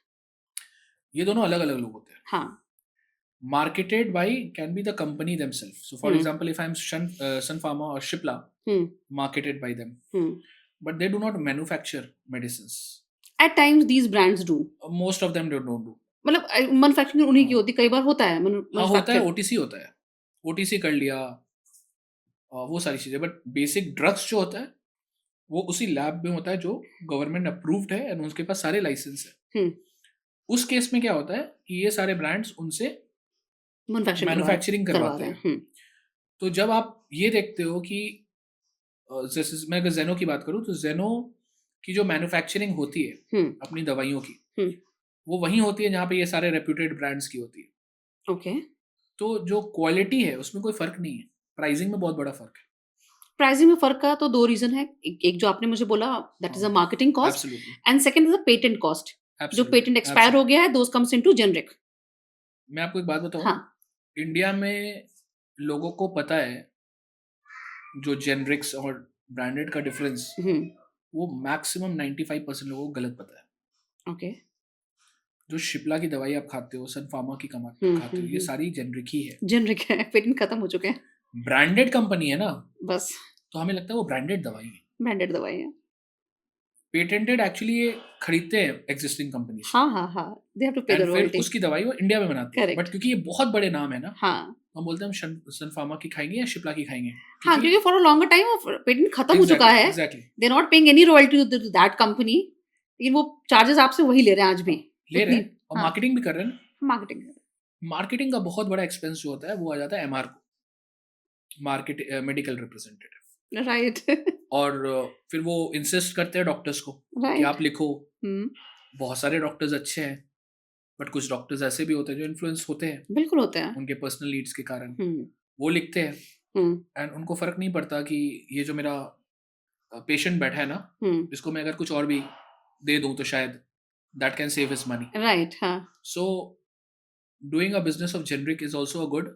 ये दोनों अलग अलग लोग होते हैं। हाँ Marketed by can be the company themselves. So, for example, if I'm Sun Pharma or Shipla, marketed by them, but they do not manufacture medicines. At times these brands do, most of them don't do. मतलब मैन्युफैक्चरिंग उन्हीं की हाँ। होती, कई बार होता है हाँ, होता है, मैन्युफैक्चर। ओटीसी होता है, ओटीसी कर लिया, वो सारी चीज़ें, बट बेसिक ड्रग्स जो होता है वो उसी लैब में होता है जो गवर्नमेंट अप्रूव्ड है एंड उसके पास सारे लाइसेंस है। हम्म, उस केस में क्या होता है कि ये सारे ब्रांड्स उनसे मैन्युफैक्चरिंग करवा करवाते रहे हैं। हैं। तो जब आप ये देखते हो कि जैसे मैं अगर जेनो की बात करूँ तो जेनो की जो मैन्युफैक्चरिंग होती है हम्म, अपनी दवाइयों की, हम्म, वो वहीं होती है जहाँ पे ये सारे रेप्यूटेड ब्रांड्स की होती है। ओके। तो जो क्वालिटी है उसमें कोई फर्क नहीं है, प्राइसिंग में बहुत बड़ा फर्क है। प्राइसिंग में फ़र्क का तो 2 रीज़न है। एक जो आपने मुझे बोला, दैट इज़ अ हाँ, marketing cost, absolutely, and second is a patent cost. जो पेटेंट एब्सोल्युटली, एक्सपायर हो एब्सोल्युटली। गया है, दोज़ कम्स इनटू जेनरिक। मैं आपको एक बात बताऊँ, हाँ। इंडिया में लोगों को पता है जो जेनरिक्स और ब्रांडेड का डिफरेंस, हुँ, वो मैक्सिमम 95% लोगों को गलत पता है। ओके। जो शिप्ला की दवाई आप खाते हो, सन फार्मा की खाते हो, ये सारी जेनरिक ही है। जेनरिक है, पेटेंट खत्म हो चुके हैं। ब्रांडेड कंपनी है ना, बस तो हमें लगता है वो ब्रांडेड दवाई है। ब्रांडेड दवाई है। पेटेंटेड एक्चुअली ये खरीदते हैं एग्जिस्टिंग कंपनी से, हाँ, हाँ, हाँ। दे हैव टू पे द एंड फिर रॉयल्टी। उसकी दवाई वो इंडिया में बनाते हैं। But correct. क्योंकि ये बहुत बड़े नाम है ना, हाँ। तो हम बोलते हैं हम सन फार्मा की खाएंगे या शिप्ला की खाएंगे, हाँ, क्योंकि क्योंकि फॉर अ लॉन्गर टाइम वो पेटेंट खत्म हो चुका एग्जैक्टली, है। Exactly they are not paying any royalty to that company, लेकिन वो चार्जेस आपसे वही ले रहे हैं आज भी। ले रहे उतनी। हैं और हाँ, मार्केटिंग भी कर रहे हैं ना। मार्केटिंग। मार्केटिंग का बहुत बड़ा एक्सपेंस जो होता है वो आ जाता है एमआर को, मार्केट मेडिकल रिप्रेजेंटेटिव। राइट। और फिर वो इंसिस्ट करते हैं डॉक्टर्स को कि राइट। आप लिखो। हुँ, बहुत सारे डॉक्टर्स अच्छे हैं, बट कुछ डॉक्टर्स ऐसे भी होते हैं जो इन्फ्लुएंस होते हैं बिल्कुल होते हैं। उनके पर्सनल नीड्स के कारण। हुँ, वो लिखते हैं हुँ, एंड उनको फर्क नहीं पड़ता कि ये जो मेरा पेशेंट बैठा है ना, हुँ, इसको मैं अगर कुछ और भी दे दूं तो शायद that can save his money. Right, हाँ। So doing a business of generic is also a good,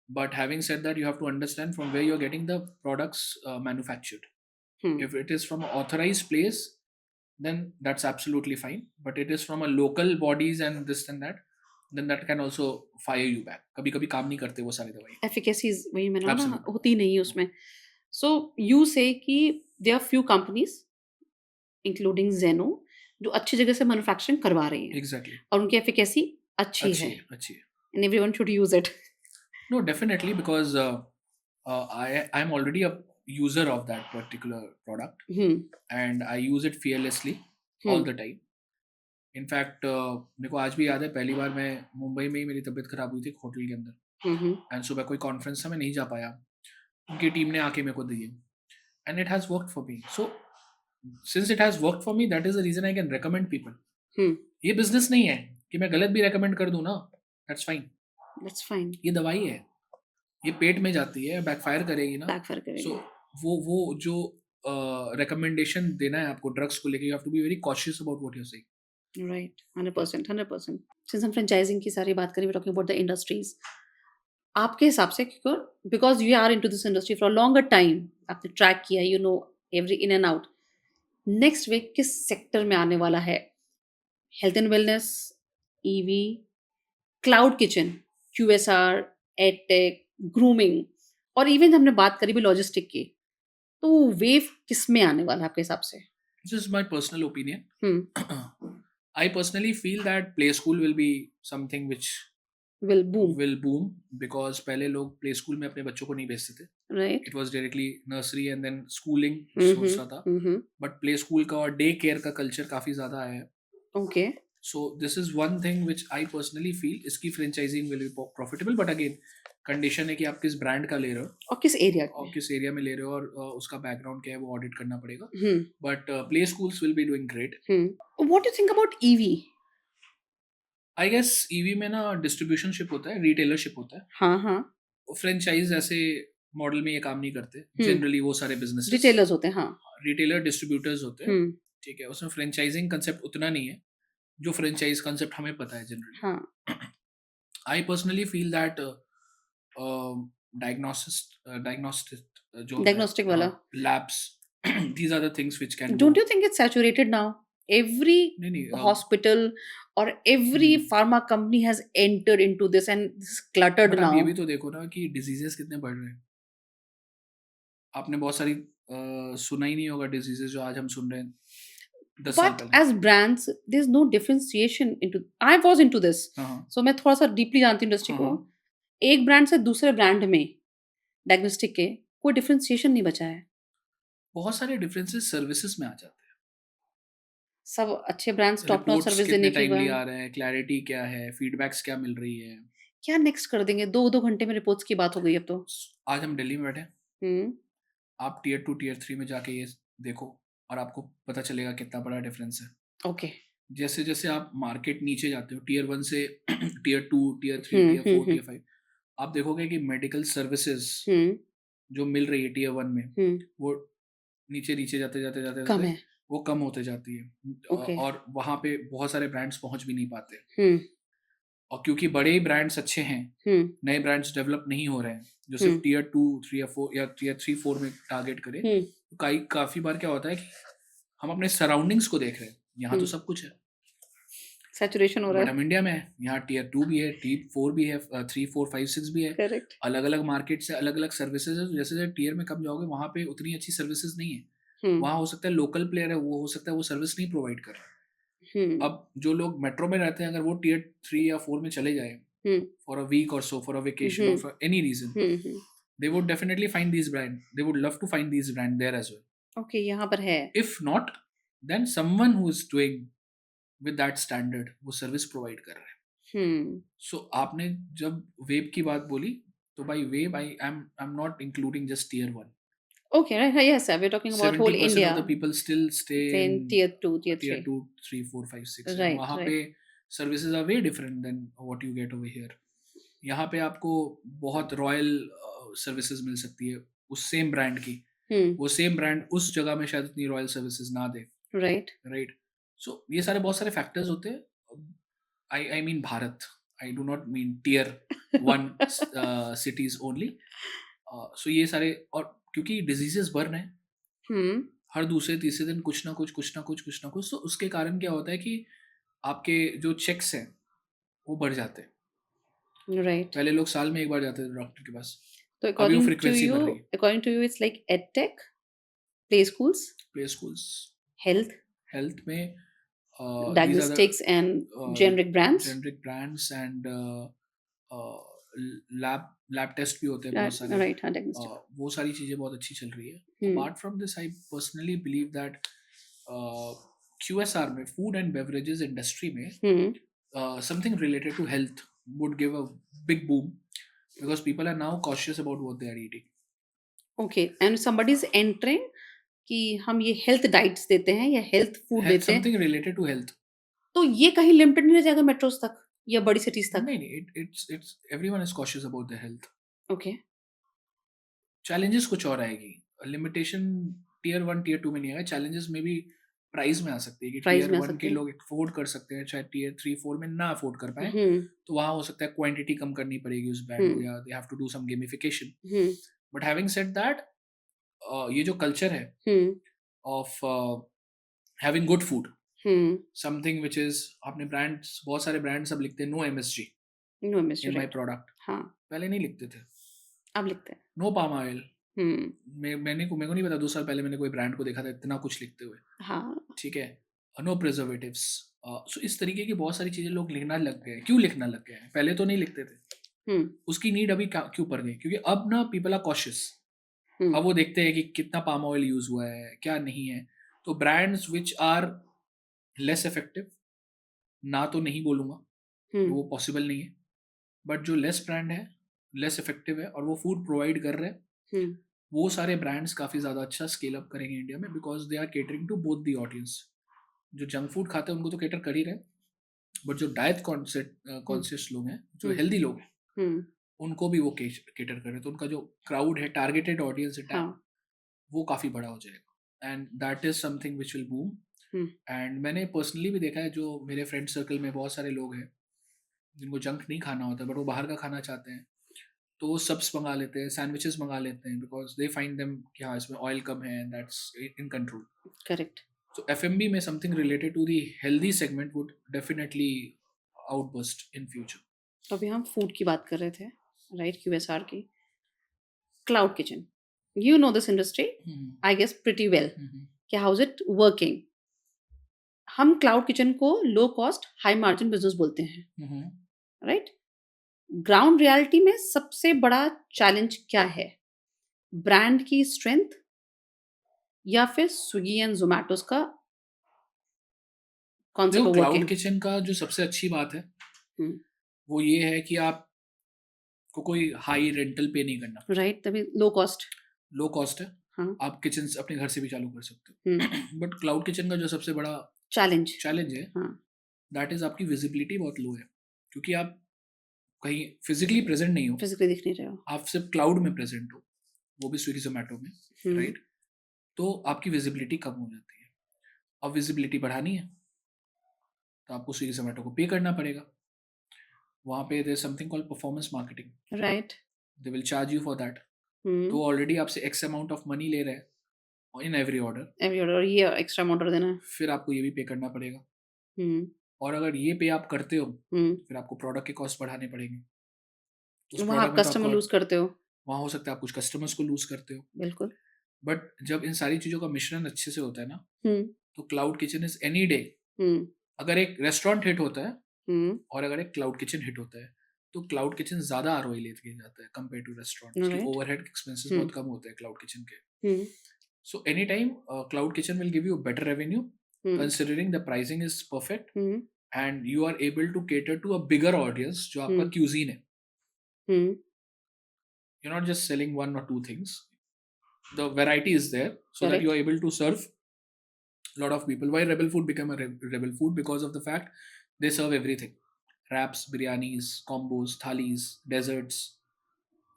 but having said that, you have to understand from where you're getting the products manufactured. Hmm, If it is from an authorized place, then that's absolutely fine, but it is from a local bodies and this and that, then that can also fire you back. कभी कभी काम नहीं करते वो सारी दवाई। एफिकेसीज़ वही मैंने बोला ना, Absolutely. होती नहीं है उसमें। सो यू से कि there are few companies including Zeno जो अच्छी जगह से मैन्युफैक्चरिंग करवा रही हैं Exactly. और उनकी एफिकेसी अच्छी अच्छी है, है, अच्छी है। And everyone should use it. No, definitely, because I'm already a user of that particular product hmm, and I use it fearlessly hmm, all the time. In fact मेरे को आज भी याद है, पहली बार मैं मुंबई में ही मेरी तबीयत खराब हुई थी एक होटल के अंदर, हुँ, हुँ, एंड सुबह कोई कॉन्फ्रेंस था मैं नहीं जा पाया, उनकी टीम ने आके मेरे को दी है and it has worked for me. So since it has worked for me, that is the reason I can recommend people. Hmm, ये बिजनेस नहीं है कि मैं गलत भी रिकमेंड कर दूं ना, दैट्स फाइन। दैट्स फाइन, ये दवाई है, ये पेट में जाती है, बैकफायर करेगी ना। बैकफायर सो करेगी। वो जो रिकमेंडेशन देना है आपको ड्रग्स को लेके, you have to be very cautious about what you are saying. Right, 100%, 100%। Since हम फ्रेंचाइजिंग की सारी बात करें, we talking about the industries. आपके हिसाब से, क्योंकि because you are into this industry for a longer time, आपने ट्रैक किया, you know every in and out. Next wave किस सेक्टर में आने वाला है? Health and wellness, EV, cloud kitchen, QSR, edtech, grooming, और इवन हमने बात करी भी लॉजिस्टिक की। तो वेव किस में आने वाला है आपके हिसाब से? This is my personal opinion. Hmm, I personally feel that play school will be something which will boom, will boom, because पहले लोग प्ले स्कूल में अपने बच्चों को नहीं भेजते थे। Right? It was directly nursery and then schooling hmm, hmm, सोचता था। हुँ, हुँ, बट प्ले स्कूल का और डे केयर का कल्चर काफ़ी ज़्यादा आया है। Okay. So this is one thing which I personally feel इसकी franchising will be profitable, but again condition है कि आप किस ब्रांड का ले रहे हो और किस एरिया और में? किस एरिया में ले रहे हो, और उसका बैकग्राउंड क्या है वो ऑडिट करना पड़ेगा। Hmm, but play schools will be doing great. Hmm. What do you think about EV? I guess EV में ना डिस्ट्रीब्यूशनशिप होता है, रिटेलरशिप होता है। हाँ, हाँ। फ्रेंचाइज ऐसे मॉडल में ये काम नहीं करते हुँ, जनरली, वो सारे बिजनेसेस रिटेलर्स होते हैं, हाँ। रिटेलर डिस्ट्रीब्यूटर्स होते हैं। हुँ, ठीक है, उसमें फ्रेंचाइजिंग कंसेप्ट उतना नहीं है जो फ्रेंचाइज कंसेप्ट हमें पता है हाँ, generally. I personally feel that diagnostic जो होता है, डायग्नोस्टिक हाँ, वाला। Labs, these are the things which can go. Don't you think it's saturated now? Every नहीं नहीं hospital or every pharma company has entered into this, and this is cluttered but आप now. ये भी तो देखो ना कि डिजीजेस कितने बढ़ रहे हैं। आपने बहुत सारी सुना ही नहीं होगा डिजीजेस जो आज हम सुन रहे हैं। 10 साल But पहले। as brands, there's no differentiation into. I was into this, हाँ, so मैं थोड़ा सा डीपली जानती हूँ इंडस्ट्री हाँ, को. हाँ। एक ब्रांड से दूसरे ब्रांड में डायग्नोस्टिक के कोई डिफरेंशिएशन नहीं बचा है. बहुत सारे डिफरेंसेस सर्विसेज में आ जाते हैं। सब अच्छे brands top notch reports service कितने देने की टाइमली बात. आ रहे हैं, क्लैरिटी क्या है, फीडबैक्स क्या मिल रही है। क्या नेक्स्ट कर देंगे? 2-2 घंटे में रिपोर्ट्स की बात हो गई अब तो. आज हम दिल्ली में बैठे हैं, हुँ. आप टियर 2 टियर 3 में जाके ये देखो और आपको पता चलेगा कितना बड़ा डिफरेंस है। ओके. जैसे जैसे आप मार्केट नीचे जाते हो टियर 1 से टियर 2 टियर 3 हुँ, टियर हुँ, 4 हुँ, टियर 5, आप देखोगे कि मेडिकल सर्विसेज हुँ, जो मिल रही है टियर 1 में, हुँ. वो नीचे नीचे जाते जाते जाते कम जाते है. वो कम होते जाती है। ओके. और वहाँ पे बहुत सारे ब्रांड्स पहुँच भी नहीं पाते, हुँ, और क्योंकि बड़े ही ब्रांड्स अच्छे हैं, हुँ, नए ब्रांड्स डेवलप नहीं हो रहे हैं जो हुँ, सिर्फ टियर 2 3 या 4 या टियर 3 4 में टारगेट करे। हुँ, तो काफ़ी बार क्या होता है कि हम अपने सराउंडिंग्स को देख रहे हैं, यहाँ तो हुँ. सब कुछ है, सैचुरेशन हो रहा बट है. हम इंडिया में हैं, यहाँ टियर 2 भी है, टियर 4 भी है, 3 4 5 6 भी है। करेक्ट. अलग अलग मार्केट से अलग अलग सर्विसेज है, तो जैसे जैसे टियर में कम जाओगे वहाँ पे उतनी अच्छी सर्विसेज नहीं है। हुँ, वहाँ हो सकता है लोकल प्लेयर है, वो हो सकता है वो सर्विस नहीं प्रोवाइड कर रहा। हुँ, अब जो लोग मेट्रो में रहते हैं, अगर वो टियर 3 या 4 में चले जाए हुँ, फॉर अ वीक और सो, फॉर अ वेकेशन हुँ, और फॉर एनी रीजन, हुँ, हुँ. they would definitely find these brand, they would love to find these brand there as well. Okay, यहाँ पर है. If not, then someone who is doing with that standard वो सर्विस प्रोवाइड कर रहा है। हुँ. सो आपने जब वेब की बात बोली, तो by web I am not including just tier 1। Okay, right. Yes, we're talking about whole 70% of the India. people still stay in Then tier 2, tier tier 3. 2 3 4 5 6, and Right, वहाँ पे right. Services are way different than what you get over here. यहाँ पे आपको बहुत रॉयल सर्विसेज मिल सकती है उस सेम ब्रांड की, हुँ. वो सेम ब्रांड उस जगह में शायद इतनी रॉयल सर्विसेज ना दे। राइट. राइट। सो ये सारे बहुत सारे फैक्टर्स होते हैं। I mean Bharat, I do not mean tier 1 cities only. So ये सारे, और क्योंकि डिजीजेस बढ़ रहे हैं हुँ. हर दूसरे तीसरे दिन कुछ ना कुछ कुछ ना कुछ कुछ ना कुछ, तो उसके कारण क्या होता है कि आपके जो चेक्स हैं वो बढ़ जाते हैं। राइट. पहले लोग साल में एक बार जाते थे डॉक्टर के पास, तो अभी वो फ्रीक्वेंसी बढ़ रही है। According to you it's like edtech, play schools, play schools, health, health में these are the diagnostics and generic brands. generic brands and lab test भी होते हैं बहुत सारे। राइट. हाँ, डायग्नोस्टिक. वो सारी चीज़ें बहुत अच्छी चल रही है। हुँ. Apart from this I personally believe that QSR में, फूड एंड बेवरेजेस इंडस्ट्री में, हुँ. something related to health would give a big boom because people are now cautious about what they are eating. Okay, and somebody is entering कि हम ये हेल्थ डाइट्स देते हैं या हेल्थ फूड देते हैं, Something related to health. तो ये कहीं लिमिटेड नहीं रह जाएगा मेट्रोस तक या बड़ी सिटीज तक? नहीं नहीं, it's everyone is cautious about their health. Okay. Challenges कुछ और आएगी, लिमिटेशन टियर 1 टियर 2 में नहीं आएगा, चैलेंजेस में भी प्राइस में आ सकती है कि प्राइस टियर में आ 1 सकती के है. लोग अफोर्ड कर सकते हैं, शायद टियर 3 4 में ना अफोर्ड कर पाए, हम्म. तो वहाँ हो सकता है क्वांटिटी कम करनी पड़ेगी उस ब्रांड को, हम्म. या they have to do some gamification. Hmm. But having said that, ये जो कल्चर है hmm. Of having good food, hmm. Something which is, आपने ब्रांड्स, बहुत सारे ब्रांड्स अब लिखते हैं no MSG no miss in my right. Product, हाँ, पहले नहीं लिखते थे। अब लिखते हैं. No palm oil, hmm. मेरे को नहीं पता, 2 साल पहले मैंने कोई ब्रांड को देखा था इतना कुछ लिखते हुए। हाँ. ठीक है, नो प्रिजर्वेटिव्स। सो इस तरीके की बहुत सारी चीज़ें लोग लिखना लग गए। क्यों लिखना लग गए हैं? पहले तो नहीं लिखते थे। हम्म. उसकी नीड अभी क्यों पड़ गई? क्योंकि अब ना पीपल आर कॉशियस। हम्म. अब वो देखते हैं कि कितना पाम ऑयल यूज हुआ है, क्या नहीं है। तो brands which are less effective, ना तो नहीं बोलूँगा, हम्म. वो पॉसिबल नहीं है, बट जो लेस ब्रांड है, लेस इफेक्टिव है और वो फूड प्रोवाइड कर रहे हैं, हम्म. वो सारे ब्रांड्स काफ़ी ज़्यादा अच्छा स्केल अप करेंगे इंडिया में, because they are catering to both the audience. जो जंक फूड खाते हैं उनको तो केटर कर ही रहे, बट जो डाइट कॉन्शियस लोग हैं, जो हम्म. हेल्दी लोग हैं, हम्म. उनको भी वो केटर कर रहे हैं। तो उनका जो क्राउड है, टारगेटेड ऑडियंस है, हाँ. वो काफ़ी बड़ा हो जाएगा, and that is something which will boom. Hmm. And मैंने पर्सनली भी देखा है, जो मेरे फ्रेंड सर्कल में बहुत सारे लोग हैं जिनको जंक नहीं खाना होता बट वो बाहर का खाना चाहते हैं, तो वो सब्स मंगा लेते हैं, सैंडविचेस मंगा लेते हैं, बिकॉज दे फाइंड देम कि हाँ इसमें ऑयल कम है and that's in control. Correct. So FMB में something related to the healthy segment would definitely outburst in future. तो अभी हम फूड की बात कर रहे थे, राइट? QSR की. Cloud kitchen, you know this industry Mhm. I guess pretty well. Mhm. क्या हाउ इज इट वर्किंग? हम क्लाउड किचन को low cost high margin business बोलते हैं, राइट? ग्राउंड रियलिटी में सबसे बड़ा चैलेंज क्या है? ब्रांड की स्ट्रेंथ या फिर स्विगी एंड जोमैटोस का कॉन्सेप्ट देखो, ऑफ क्लाउड वर्किंग? किचन का जो सबसे अच्छी बात है वो ये है कि आपको कोई हाई रेंटल पे नहीं करना, राइट, तभी लो कॉस्ट। लो कॉस्ट है, हाँ। आप किचन अपने घर से भी चालू कर सकते हो। बट क्लाउड किचन का जो सबसे बड़ा चैलेंज। चैलेंज है हाँ। दैट इज आपकी विजिबिलिटी बहुत लो है, क्योंकि आप कहीं फिजिकली प्रेजेंट नहीं हो, फिजिकली दिख नहीं रहे हो। आप सिर्फ क्लाउड में प्रेजेंट हो, वो भी स्विगी जोमेटो में, हम्म, राइट? तो आपकी विजिबिलिटी कम हो जाती है। अब विजिबिलिटी बढ़ानी है तो आपको स्विगी जोमेटो को पे करना पड़ेगा। वहाँ पे there something called performance marketing, right. They will charge you for that. तो ऑलरेडी आपसे एक्स अमाउंट ऑफ मनी ले रहे हैं in every order, every order ये एक्स्ट्रा ऑर्डर देना है। फिर आपको ये भी पे करना पड़ेगा। हम्म, और अगर ये पे आप करते हो हम्म। फिर आपको प्रोडक्ट के कॉस्ट बढ़ाने पड़ेंगे। उस वहाँ प्रोडक्ट आप में तो कस्टमर आपको लूज करते हो। वहाँ हो सकता है आप कुछ कस्टमर्स को लूज करते हो। बिल्कुल। बट जब इन सारी चीज़ों का मिश्रण अच्छे से होता है ना, हम्म, तो cloud kitchen is any day. Hmm, अगर एक रेस्टोरेंट हिट होता है हम्म। और अगर एक क्लाउड किचन हिट होता है, तो क्लाउड किचन ज़्यादा आरओआई लेके जाता है कंपेयर टू रेस्टोरेंट। उसकी राइट। ओवरहेड एक्सपेंसेस हम्म, बहुत कम होते हैं क्लाउड किचन के। Hmm, so any time cloud kitchen will give you better revenue hmm, considering the pricing is perfect hmm, and you are able to cater to a bigger audience जो आपका हम्म, क्यूजीन है। Hmm. You're not just selling one or two things. The variety is there so that you correct. are able to serve a lot of people. Why Rebel Food became a Rebel Food? Because of the fact they serve everything: wraps, biryanis, combos, thalis, desserts,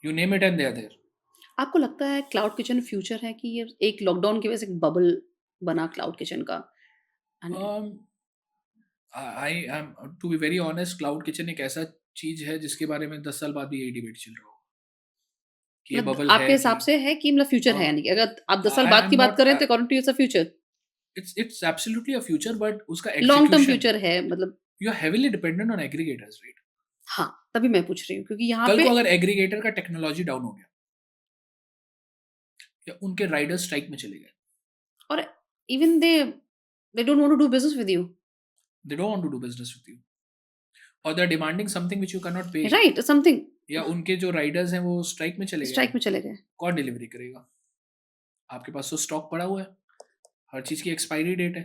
you name it, and they are there. आपको लगता है क्लाउड किचन फ्यूचर है कि ये एक लॉकडाउन की वजह से एक बबल बना क्लाउड किचन का? And Um, I am, to be very honest, cloud kitchen एक ऐसा चीज है जिसके बारे में 10 साल बाद भी यही डिबेट चल रहा होगा कि ये मतलब बबल आपके है कि हिसाब से है कि मतलब फ्यूचर है, यानी कि अगर आप 10 साल आई बाद एम की बात नॉट। करें तो according to you it's a future. It's absolutely a future, but उसका लॉन्ग टर्म एग्जीक्यूशन, फ्यूचर है मतलब। You are heavily dependent on aggregators, right? हाँ, तभी मैं पूछ रही हूँ क्योंकि यहाँ कल पे को अगर एग्रीगेटर का टेक्नोलॉजी डाउन हो गया या उनके राइडर्स स्ट्राइक में चले गए, और even they don't want to do business with you. They don't want to do business with you, और they are demanding something which you can not pay, right, something या उनके जो राइडर्स हैं वो स्ट्राइक में चले गए स्ट्राइक हैं, में चले गए। कौन डिलीवरी करेगा? आपके पास तो स्टॉक पड़ा हुआ है, हर चीज़ की एक्सपायरी डेट है,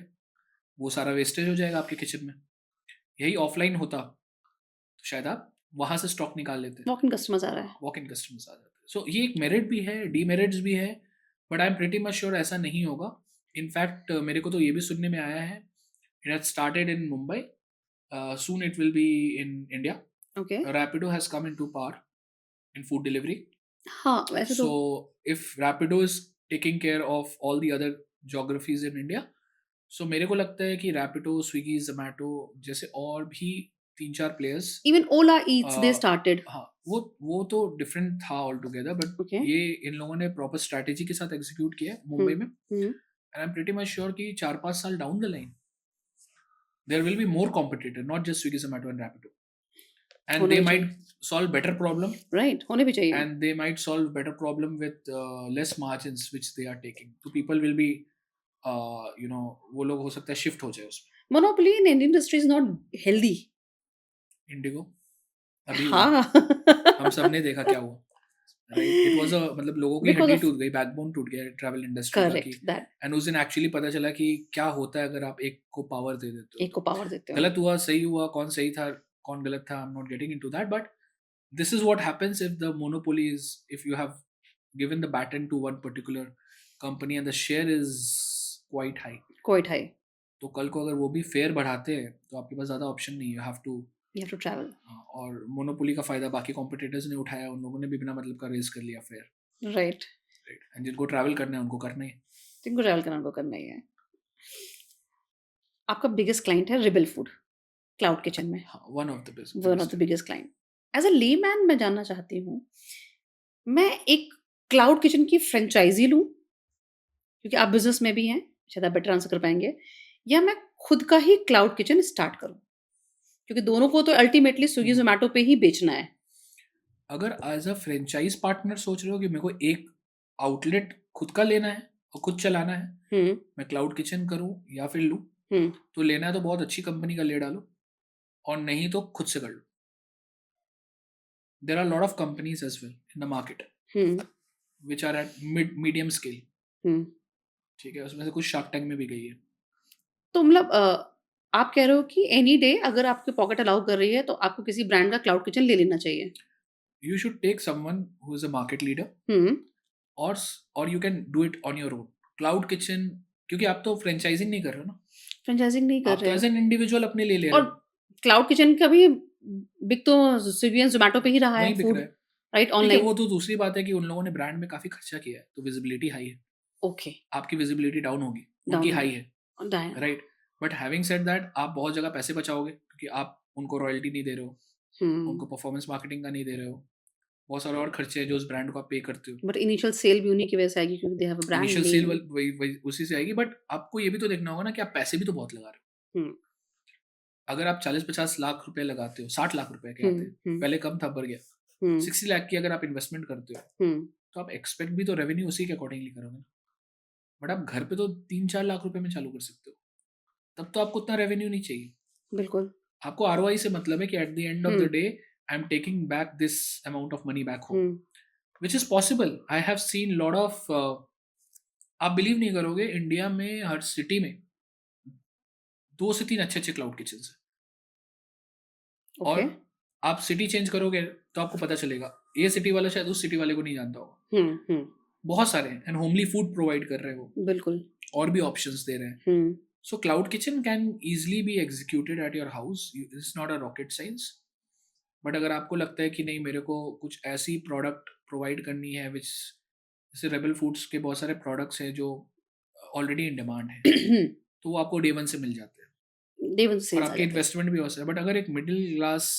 वो सारा वेस्टेज हो जाएगा आपके किचन में। यही ऑफलाइन होता तो शायद आप वहां से स्टॉक निकाल लेते, वॉक इन कस्टमर्स आ रहा है। वॉक इन कस्टमर्स आ जाते। सो ये एक मेरिट भी है, डीमेरिट्स भी है, but I am pretty much sure ऐसा नहीं होगा। इनफैक्ट मेरे को तो ये भी सुनने में आया है, it has started in Mumbai, soon it will be in India. Okay. Rapido has come into power in food delivery. हाँ, वैसे तो So if Rapido is taking care of all the other geographies in India, so मेरे को लगता है कि Rapido, Swiggy, Zomato जैसे और भी 3-4 players, even Ola Yeats they started. हाँ वो तो डिफरेंट था ऑल टुगेदर, बट ओके। ये इन लोगों ने प्रॉपर स्ट्रैटेजी के साथ एग्जीक्यूट किया है मुंबई में, hmm, and I am pretty much sure कि 4-5 साल down the line there will be more competitor, not just Swiggy, Zomato, and Rapido, and होना they भी might चाहिए। solve better problem, राइट, होने भी चाहिए। and they might solve better problem with less margins which they are taking. So people will be, वो लोग हो सकता है शिफ्ट हो जाए उसमें। Monopoly in Indian industry is not healthy. Indigo अभी हुआ, हाँ। हम सब ने देखा क्या हुआ, राइट? इट वाज अ, मतलब लोगों की बिकॉज हड्डी ऑफ टूट गई, बैकबोन टूट गया ट्रैवल इंडस्ट्री का कि, करेक्ट दैट। एंड उस दिन एक्चुअली पता चला कि क्या होता है अगर आप एक को पावर दे देते हो। एक को पावर देते हो। गलत हुआ, सही हुआ, कौन सही था कौन गलत था, आई am not getting into that, but this is what happens if the monopoly is, if you have given the baton to one particular company and the share is quite high, quite high. तो कल को अगर वो भी फेयर बढ़ाते हैं तो आपके पास ज़्यादा ऑप्शन नहीं है, you have to. You have to travel. और मोनोपोली का फ़ायदा बाकी कॉम्पिटिटर्स ने उठाया, उन लोगों ने भी बिना मतलब का रेस कर लिया फेयर, राइट। राइट? एंड जिनको ट्रैवल करना है उनको करना ही है। जिनको ट्रैवल करना उनको करना ही है। आपका बिगेस्ट क्लाइंट है रिबल फूड क्लाउड किचन में। हाँ, one of the one of the biggest client. As a layman मैं जानना चाहती हूँ, मैं एक क्लाउड किचन की फ्रेंचाइजी लूँ क्योंकि आप बिजनेस में भी हैं, शायद आप बेटर आंसर कर पाएंगे, या मैं खुद का ही क्लाउड किचन स्टार्ट करूँ क्योंकि दोनों को तो अल्टीमेटली स्विगी जोमेटो पे ही बेचना है। अगर एज अ फ्रेंचाइज पार्टनर सोच रहे हो कि मेरे को एक आउटलेट खुद का लेना है और खुद चलाना है, हम्म, मैं क्लाउड किचन करूँ या फिर लूँ, हम्म तो लेना है तो बहुत अच्छी कंपनी का ले डालो, और नहीं तो खुद से कर लो. There are a lot of companies as well in the market hmm which are at medium scale. हम्म ठीक है, उसमें से कुछ शार्क टैंक में भी गई है. तो मतलब आप कह रहे हो कि एनी डे अगर आपकी पॉकेट अलाउ कर रही है तो आपको किसी ब्रांड का क्लाउड किचन ले लेना चाहिए. You should take someone who is a market leader, hmm or or you can do it on your own. Cloud kitchen, क्योंकि आप तो फ्रेंचाइजिंग नहीं कर रहे हो ना, फ्रेंचाइजिंग नहीं कर आप तो रहे. एज एन इंडिविजुअल अपने लिए ले रहे और हो. क्लाउड किचन का भी बिक तो स्विगी एंड जोमेटो पे ही रहा है वहीं बिक रहा फूड, है. राइट, ठीक है, ऑनलाइन. वो तो दूसरी बात है कि उन लोगों ने ब्रांड में काफी खर्चा किया है, तो विजिबिलिटी हाई है. ओके. आपकी विजिबिलिटी डाउन होगी, डाउन उनकी हो हाई गया. है. Down. Right. But having said that, आप बहुत जगह पैसे बचाओगे क्योंकि आप उनको रॉयल्टी नहीं दे रहे हो, उनको परफॉर्मेंस मार्केटिंग का नहीं दे रहे हो, बहुत सारे और खर्चे हैं जो उस ब्रांड को आप पे करते हो. बट इनिशियल सेल भी उन्हीं की वजह से आएगी क्योंकि they have a brand initial sale name. वही वही उसी से आएगी, बट आपको ये भी तो देखना होगा ना कि आप पैसे भी तो बहुत लगा रहे हो. हम्म अगर आप 40-50 लाख रुपए लगाते हो, 60 लाख रुपए के आते हैं, हम्म पहले कम था, बढ़ गया, हम्म 60 लाख की अगर आप इन्वेस्टमेंट करते हो, हम्म तो आप एक्सपेक्ट भी तो रेवेन्यू उसी के अकॉर्डिंगली करोगे ना. बट आप घर पे तो 3-4 लाख रुपए में चालू कर सकते हो, तब तो आपको उतना रेवेन्यू नहीं चाहिए. बिल्कुल. आपको आरओआई से मतलब है कि eight the end of the hmm day I am taking back this amount of money back home, hmm which is possible. I have seen lot of, आप बिलीव नहीं करोगे, इंडिया में हर सिटी में 2 से 3 अच्छे अच्छे क्लाउड किचन है. और ओके. आप सिटी चेंज करोगे तो आपको पता चलेगा, ये सिटी वाला शायद उस सिटी वाले को नहीं जानता होगा. हम्म. बहुत सारे हैं, एंड होमली फूड प्रोवाइड कर रहे हैं वो, बिल्कुल. और भी ऑप्शंस दे रहे हैं. Hmm so cloud kitchen can easily be executed at your house. It's not a rocket science. But अगर आपको लगता है कि नहीं, मेरे को कुछ ऐसी प्रोडक्ट प्रोवाइड करनी है विच, जैसे रेबल फूड्स के बहुत सारे प्रोडक्ट्स हैं जो ऑलरेडी इन डिमांड है, तो वो आपको डे वन से मिल जाते हैं, डे वन और सेल्स आ आपकी जाते हैं. इन्वेस्टमेंट भी हो सकता है. बट अगर एक मिडिल क्लास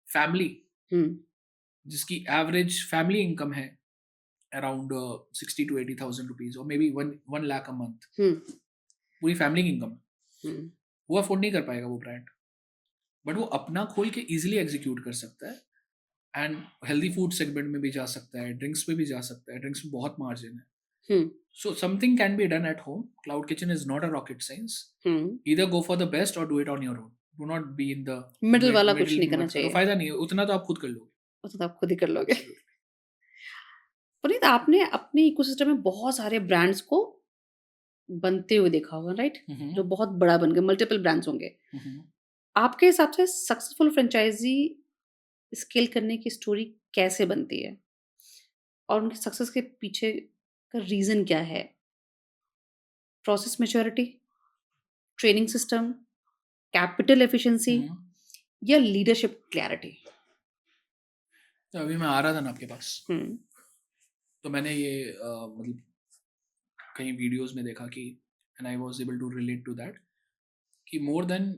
फैमिली, हम्म जिसकी एवरेज फैमिली इनकम है अराउंड 60 to 80 thousand रुपीज, और मे be 1 lakh a month, hmm पूरी फैमिली इनकम है, हम्म वो अफोर्ड नहीं कर पाएगा वो ब्रांड. बट वो अपना खोल के इजीली एग्जीक्यूट कर सकता है, एंड हेल्दी फूड सेगमेंट में भी जा सकता है, ड्रिंक्स में भी जा सकता है, ड्रिंक्स में बहुत मार्जिन है. हम्म So something can be done at home. Cloud kitchen is not a rocket science. Hmm Either go for the best or do it on your own. Do not be in the middle वाला कुछ middle नहीं में करना मत करो, चाहिए. फायदा नहीं है, उतना तो आप खुद कर लोगे. वो तो आप खुद ही कर लोगे. Absolutely. पुनीत, आपने अपने इकोसिस्टम में बहुत सारे ब्रांड्स को बनते हुए देखा होगा, राइट, जो बहुत बड़ा बन गए, मल्टीपल ब्रांड्स होंगे. Mhm. आपके हिसाब से सक्सेसफुल फ्रेंचाइजी स्केल करने की स्टोरी कैसे बनती है और उनके सक्सेस के पीछे का रीजन क्या है? Process maturity, training system, capital efficiency Mhm. या लीडरशिप क्लैरिटी? तो अभी मैं आ रहा था ना आपके पास, हम्म तो मैंने ये मतलब कहीं वीडियोस में देखा कि, and I was able to relate to that, कि more than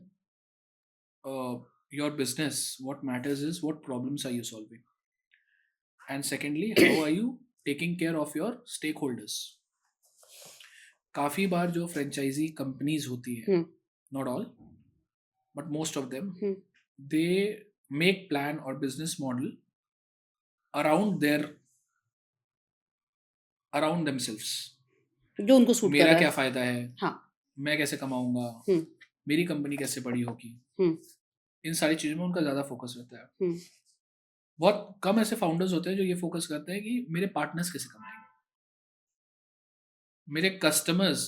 your business, what matters is what problems are you solving, and secondly how are you taking care of your stakeholders. काफ़ी बार जो फ्रेंचाइजी कंपनीज होती है, हम्म not all, but most of them, hmm they make plan or business model around around themselves. जो उनको सूट कर मेरा रहा क्या है. फायदा है, हाँ. मैं कैसे कमाऊंगा, हम्म मेरी कंपनी कैसे बड़ी होगी, हम्म इन सारी चीज़ों में उनका ज़्यादा फोकस रहता है. हम्म बहुत कम ऐसे फाउंडर्स होते हैं जो ये फोकस करते हैं कि मेरे पार्टनर्स कैसे कमाएंगे, मेरे कस्टमर्स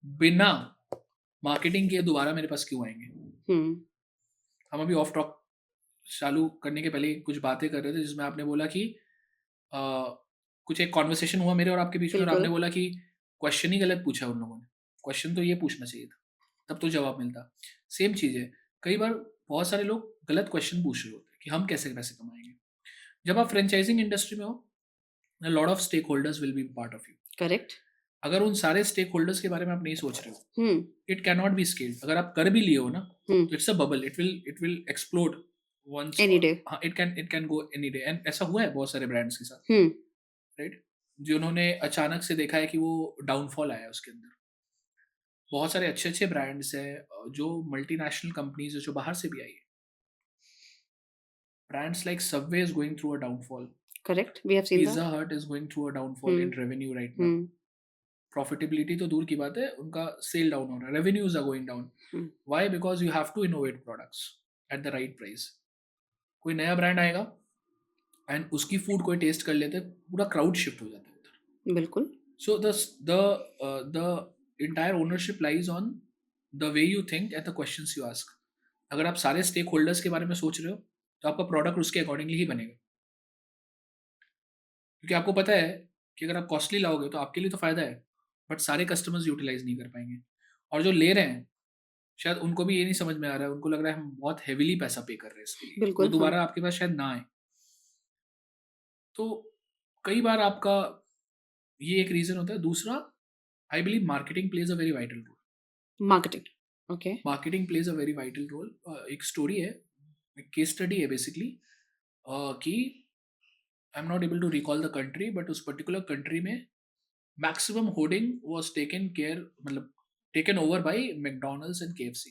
बिना मार्केटिंग किए दोबारा मेरे पास क्यों आएंगे. हम्म हम अभी ऑफ टॉक चालू करने के पहले कुछ बातें कर रहे थे, जिसमें आपने बोला कि अ, कुछ एक कॉन्वर्सेशन हुआ मेरे और आपके बीच में, और बिल्कुल. आपने बोला कि क्वेश्चन ही गलत पूछा उन लोगों ने, क्वेश्चन तो ये पूछना चाहिए था, तब तो जवाब मिलता. सेम चीज़ है, कई बार बहुत सारे लोग गलत क्वेश्चन पूछ रहे होते हैं कि हम कैसे पैसे कमाएंगे. जब आप फ्रेंचाइजिंग इंडस्ट्री में हो, lot of stake holders will be part of you. Correct. अगर उन सारे स्टेक होल्डर्स के बारे में आप नहीं सोच रहे हो, hmm it can not be scaled. अगर आप कर भी लिए हो ना, हम्म तो it's a bubble, it will explode once. Any day. हाँ, it can go any day, and ऐसा हुआ है बहुत सारे ब्रांड्स के साथ, हम्म राइट, जिन्होंने अचानक से देखा है कि वो डाउनफॉल आया है उसके अंदर. बहुत सारे अच्छे अच्छे ब्रांड्स हैं जो मल्टीनेशनल कंपनीज है, जो बाहर से भी आई है. Brands like Subway is going through a downfall, correct. We have seen Pizza that. Hut is going through a downfall hmm in revenue right now. Hmm profitability तो दूर की बात है, उनका सेल डाउन हो रहा है, revenues are going down. Why? Because you have to innovate products at the right price. कोई नया ब्रांड आएगा एंड उसकी फूड कोई टेस्ट कर लेते, पूरा क्राउड शिफ्ट हो जाता है उधर. बिल्कुल. So the entire ownership lies on the way you think and the questions you ask. अगर आप सारे स्टेक होल्डर्स के बारे में सोच रहे हो तो आपका प्रोडक्ट उसके अकॉर्डिंगली ही बनेगा, क्योंकि आपको पता है कि अगर आप कॉस्टली लाओगे तो आपके लिए तो फायदा है, बट सारे कस्टमर्स यूटिलाइज नहीं कर पाएंगे. और जो ले रहे हैं शायद उनको भी ये नहीं समझ में आ रहा है, उनको लग रहा है हम बहुत हेविली पैसा पे कर रहे हैं इसके लिए, बिल्कुल, वो दोबारा आपके पास शायद ना आए. तो कई बार आपका ये एक रीजन होता है. दूसरा, I believe marketing plays a very vital role. Marketing. Okay. Marketing plays a very vital role. एक स्टोरी है, एक केस स्टडी है बेसिकली, कि I am not able to recall the country, but उस पर्टिकुलर कंट्री में maximum hoarding was taken care, मतलब taken over by McDonald's and KFC,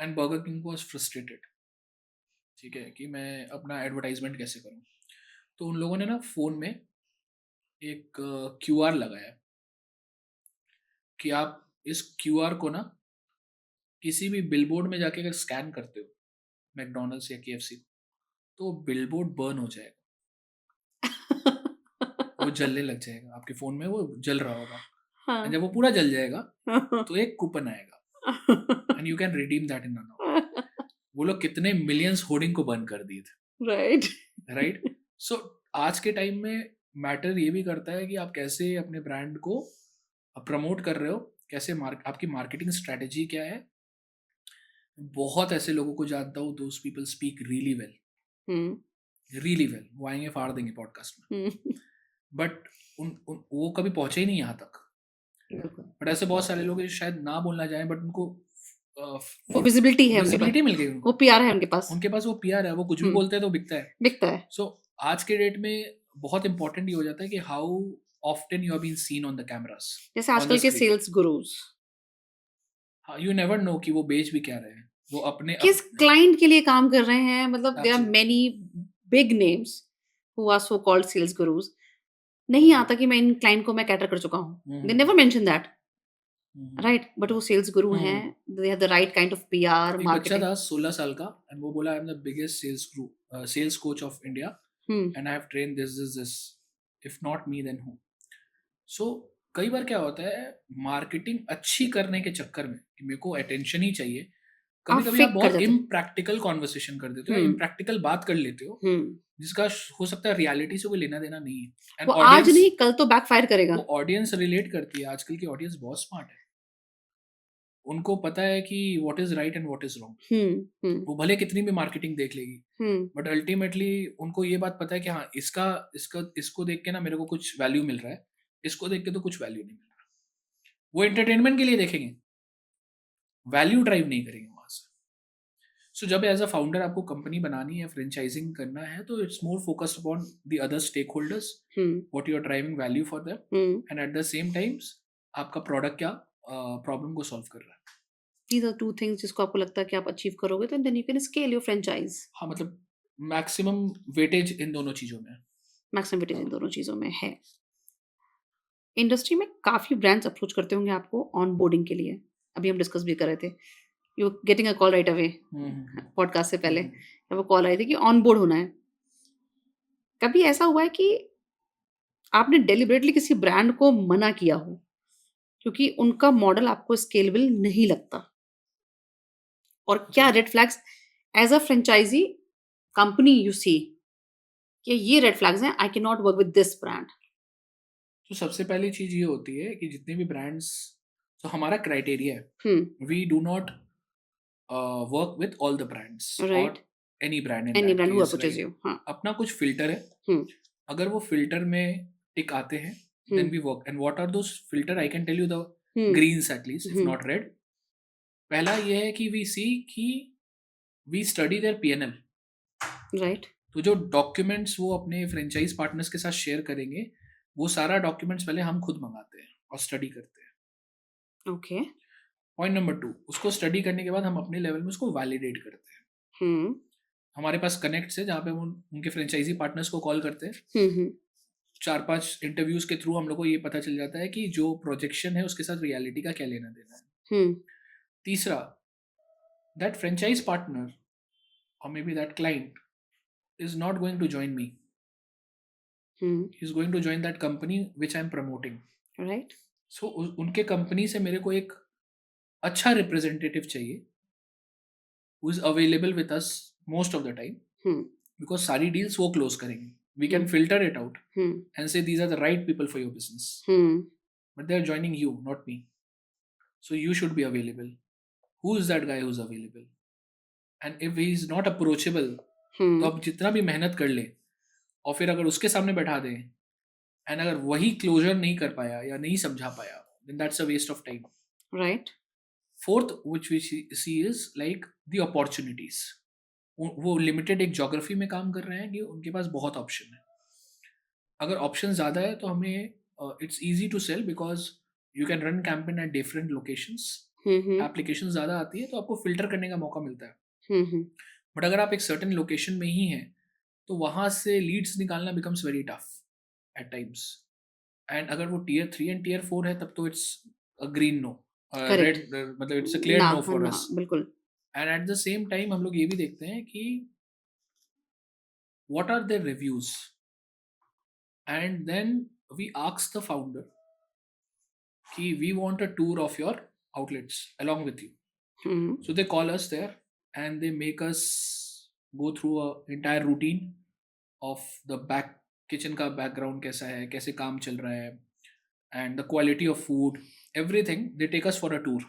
and Burger King was frustrated. ठीक है, कि मैं अपना एडवर्टाइजमेंट कैसे करूं. तो उन लोगों ने ना फोन में एक क्यूआर लगाया कि आप इस क्यूआर को ना किसी भी बिलबोर्ड में जाके अगर स्कैन करते हो मैकडॉनल्ड्स या केएफसी को, तो बिलबोर्ड बर्न हो जाएगा, वो जलने लग जाएगा, आपके फोन में वो जल रहा होगा. हाँ. एंड जब वो पूरा जल जाएगा तो एक कूपन आएगा and you can redeem that in an hour. वो लोग कितने मिलियंस होर्डिंग को बंद कर दिए थे. राइट. राइट. सो आज के टाइम में मैटर ये भी करता है कि आप कैसे अपने ब्रांड को प्रमोट कर रहे हो, कैसे आपकी मार्केटिंग स्ट्रेटेजी क्या है. बहुत ऐसे लोगों को जानता हूँ, those people speak really well, really well, वो आएंगे फाड़ देंगे पॉडकास्ट में, बट वो कभी पहुंचे ही नहीं यहाँ तक. बट ऐसे बहुत सारे लोग हैं जो शायद ना बोलना चाहें, बट उनको वो विजिबिलिटी है, विजिबिलिटी मिल गई उनको, वो पीआर है उनके पास वो पीआर है, वो कुछ भी बोलते हैं तो बिकता है. सो आज के डेट में बहुत इंपॉर्टेंट ये हो जाता है कि how often you have been seen on the cameras. जैसे आजकल के sales gurus, you never know कि वो बेच भी क्या रहे हैं, वो अपने किस क्लाइंट के लिए काम कर रहे हैं. मतलब there are many big names who are so called sales gurus. नहीं आता कि मैं इन क्लाइंट को मैं कैटर कर चुका हूँ. They never mention that, right. But वो सेल्स गुरु हैं, they have the right kind of PR marketing. Marketing. था 16 साल का एंड वो बोला I am the biggest sales coach of India and I have train this if not me then who. So कई बार क्या होता है, मार्केटिंग अच्छी करने के चक्कर में कि मेरे को अटेंशन ही चाहिए, कभी कभी आप बहुत इम्प्रैक्टिकल कॉन्वर्सेशन कर देते हो, इम्प्रैक्टिकल बात कर लेते हो, जिसका हो सकता है रियलिटी से कोई लेना देना नहीं है. वो आज नहीं कल तो बैकफायर करेगा. वो ऑडियंस रिलेट करती है. आजकल की ऑडियंस बहुत स्मार्ट है, उनको पता है कि what is right and what is wrong. वो भले कितनी भी मार्केटिंग देख लेगी, बट अल्टीमेटली उनको ये बात पता है कि हाँ इसको देख के ना मेरे को कुछ वैल्यू मिल रहा है, इसको देख के तो कुछ वैल्यू नहीं मिल रहा. वो एंटरटेनमेंट के लिए देखेंगे, वैल्यू ड्राइव नहीं करेंगे वहां से. सो जब एज अ फाउंडर आपको कंपनी बनानी है, फ्रेंचाइजिंग करना है, तो it's more focused upon the other stake holders, what you are driving value for them, and at the same times आपका प्रोडक्ट क्या प्रॉब्लम को सॉल्व कर रहा है. These are two things जिसको आपको लगता है कि आप अचीव करोगे तो then you can scale your franchise. हाँ, मतलब मैक्सिमम वेटेज इन दोनों चीजों में, मैक्सिमम वेटेज इन दोनों चीजों में है. इंडस्ट्री में काफी ब्रांड्स अप्रोच करते होंगे आपको ऑन बोर्डिंग के लिए. अभी हम डिस्कस भी कर रहे थे, you getting a call right away podcast से पहले, वो कॉल आई थी कि ऑन बोर्ड होना है. कभी ऐसा हुआ है कि आपने डेलिबरेटली किसी ब्रांड को मना किया हो क्योंकि उनका मॉडल आपको स्केलेबल नहीं लगता? और क्या red flags as a franchisee company you see कि ये रेड फ्लैग्स हैं, I can not work with this brand? तो सबसे पहली चीज ये होती है कि जितने भी ब्रांड्स, तो हमारा क्राइटेरिया है, we do not work with all the brands और any brand who approaches you. अपना कुछ फिल्टर है, अगर वो फिल्टर में टिक आते हैं then we work. And what are those filter? I can tell you the greens at least, if not red. पहला ये है कि we see कि we study their P&L. Right. तो जो डॉक्यूमेंट्स वो अपने फ्रेंचाइज पार्टनर्स के साथ शेयर करेंगे, वो सारा डॉक्यूमेंट्स पहले हम खुद मंगाते हैं और स्टडी करते हैं. ओके. पॉइंट नंबर 2, उसको स्टडी करने के बाद हम अपने लेवल में उसको वैलिडेट करते हैं. हमारे पास कनेक्ट्स है जहाँ पे हम उनके फ्रेंचाइजी पार्टनर्स को कॉल करते हैं 4-5 इंटरव्यूज के थ्रू हम लोग को ये पता चल जाता है कि जो प्रोजेक्शन है उसके साथ रियलिटी का क्या लेना देना है। तीसरा, दैट फ्रेंचाइज पार्टनर और may be that client is not going to join me. He's going to join that company which I'm promoting. Right. So उनके कंपनी से मेरे को एक अच्छा रिप्रेजेंटेटिव चाहिए who is available with us most of the time, because सारी डील्स वो क्लोज करेंगे. We can filter it out and say these are the right people for your business. But they are joining you, not me. So you should be available. Who is that guy who's available? And if he is not approachable, तो आप जितना भी मेहनत कर ले और फिर अगर उसके सामने बैठा दें एंड अगर वही क्लोजर नहीं कर पाया या नहीं समझा पाया, then that's a waste of time. Right. Fourth, which we see is like the opportunities. वो लिमिटेड एक ज्योग्राफी में काम कर रहे हैं कि उनके पास बहुत ऑप्शन है. अगर ऑप्शन ज़्यादा है तो हमें it's easy to sell because you can run campaign at different locations. Application ज़्यादा आती है तो आपको फिल्टर करने का मौका मिलता है. बट अगर आप एक सर्टेन लोकेशन में ही हैं तो वहाँ से लीड्स निकालना becomes very tough at times. And अगर वो टियर 3 एंड टियर 4 है तब तो it's a green no, red, मतलब it's a clear no for us. बिल्कुल. And at the same time हम लोग ये भी देखते हैं कि what are their reviews, and then we ask the founder कि we want a tour of your outlets along with you. So they call us there and they make us go through a entire routine of the back kitchen का background कैसा है, कैसे काम चल रहा है, and the quality of food, everything. They take us for a tour.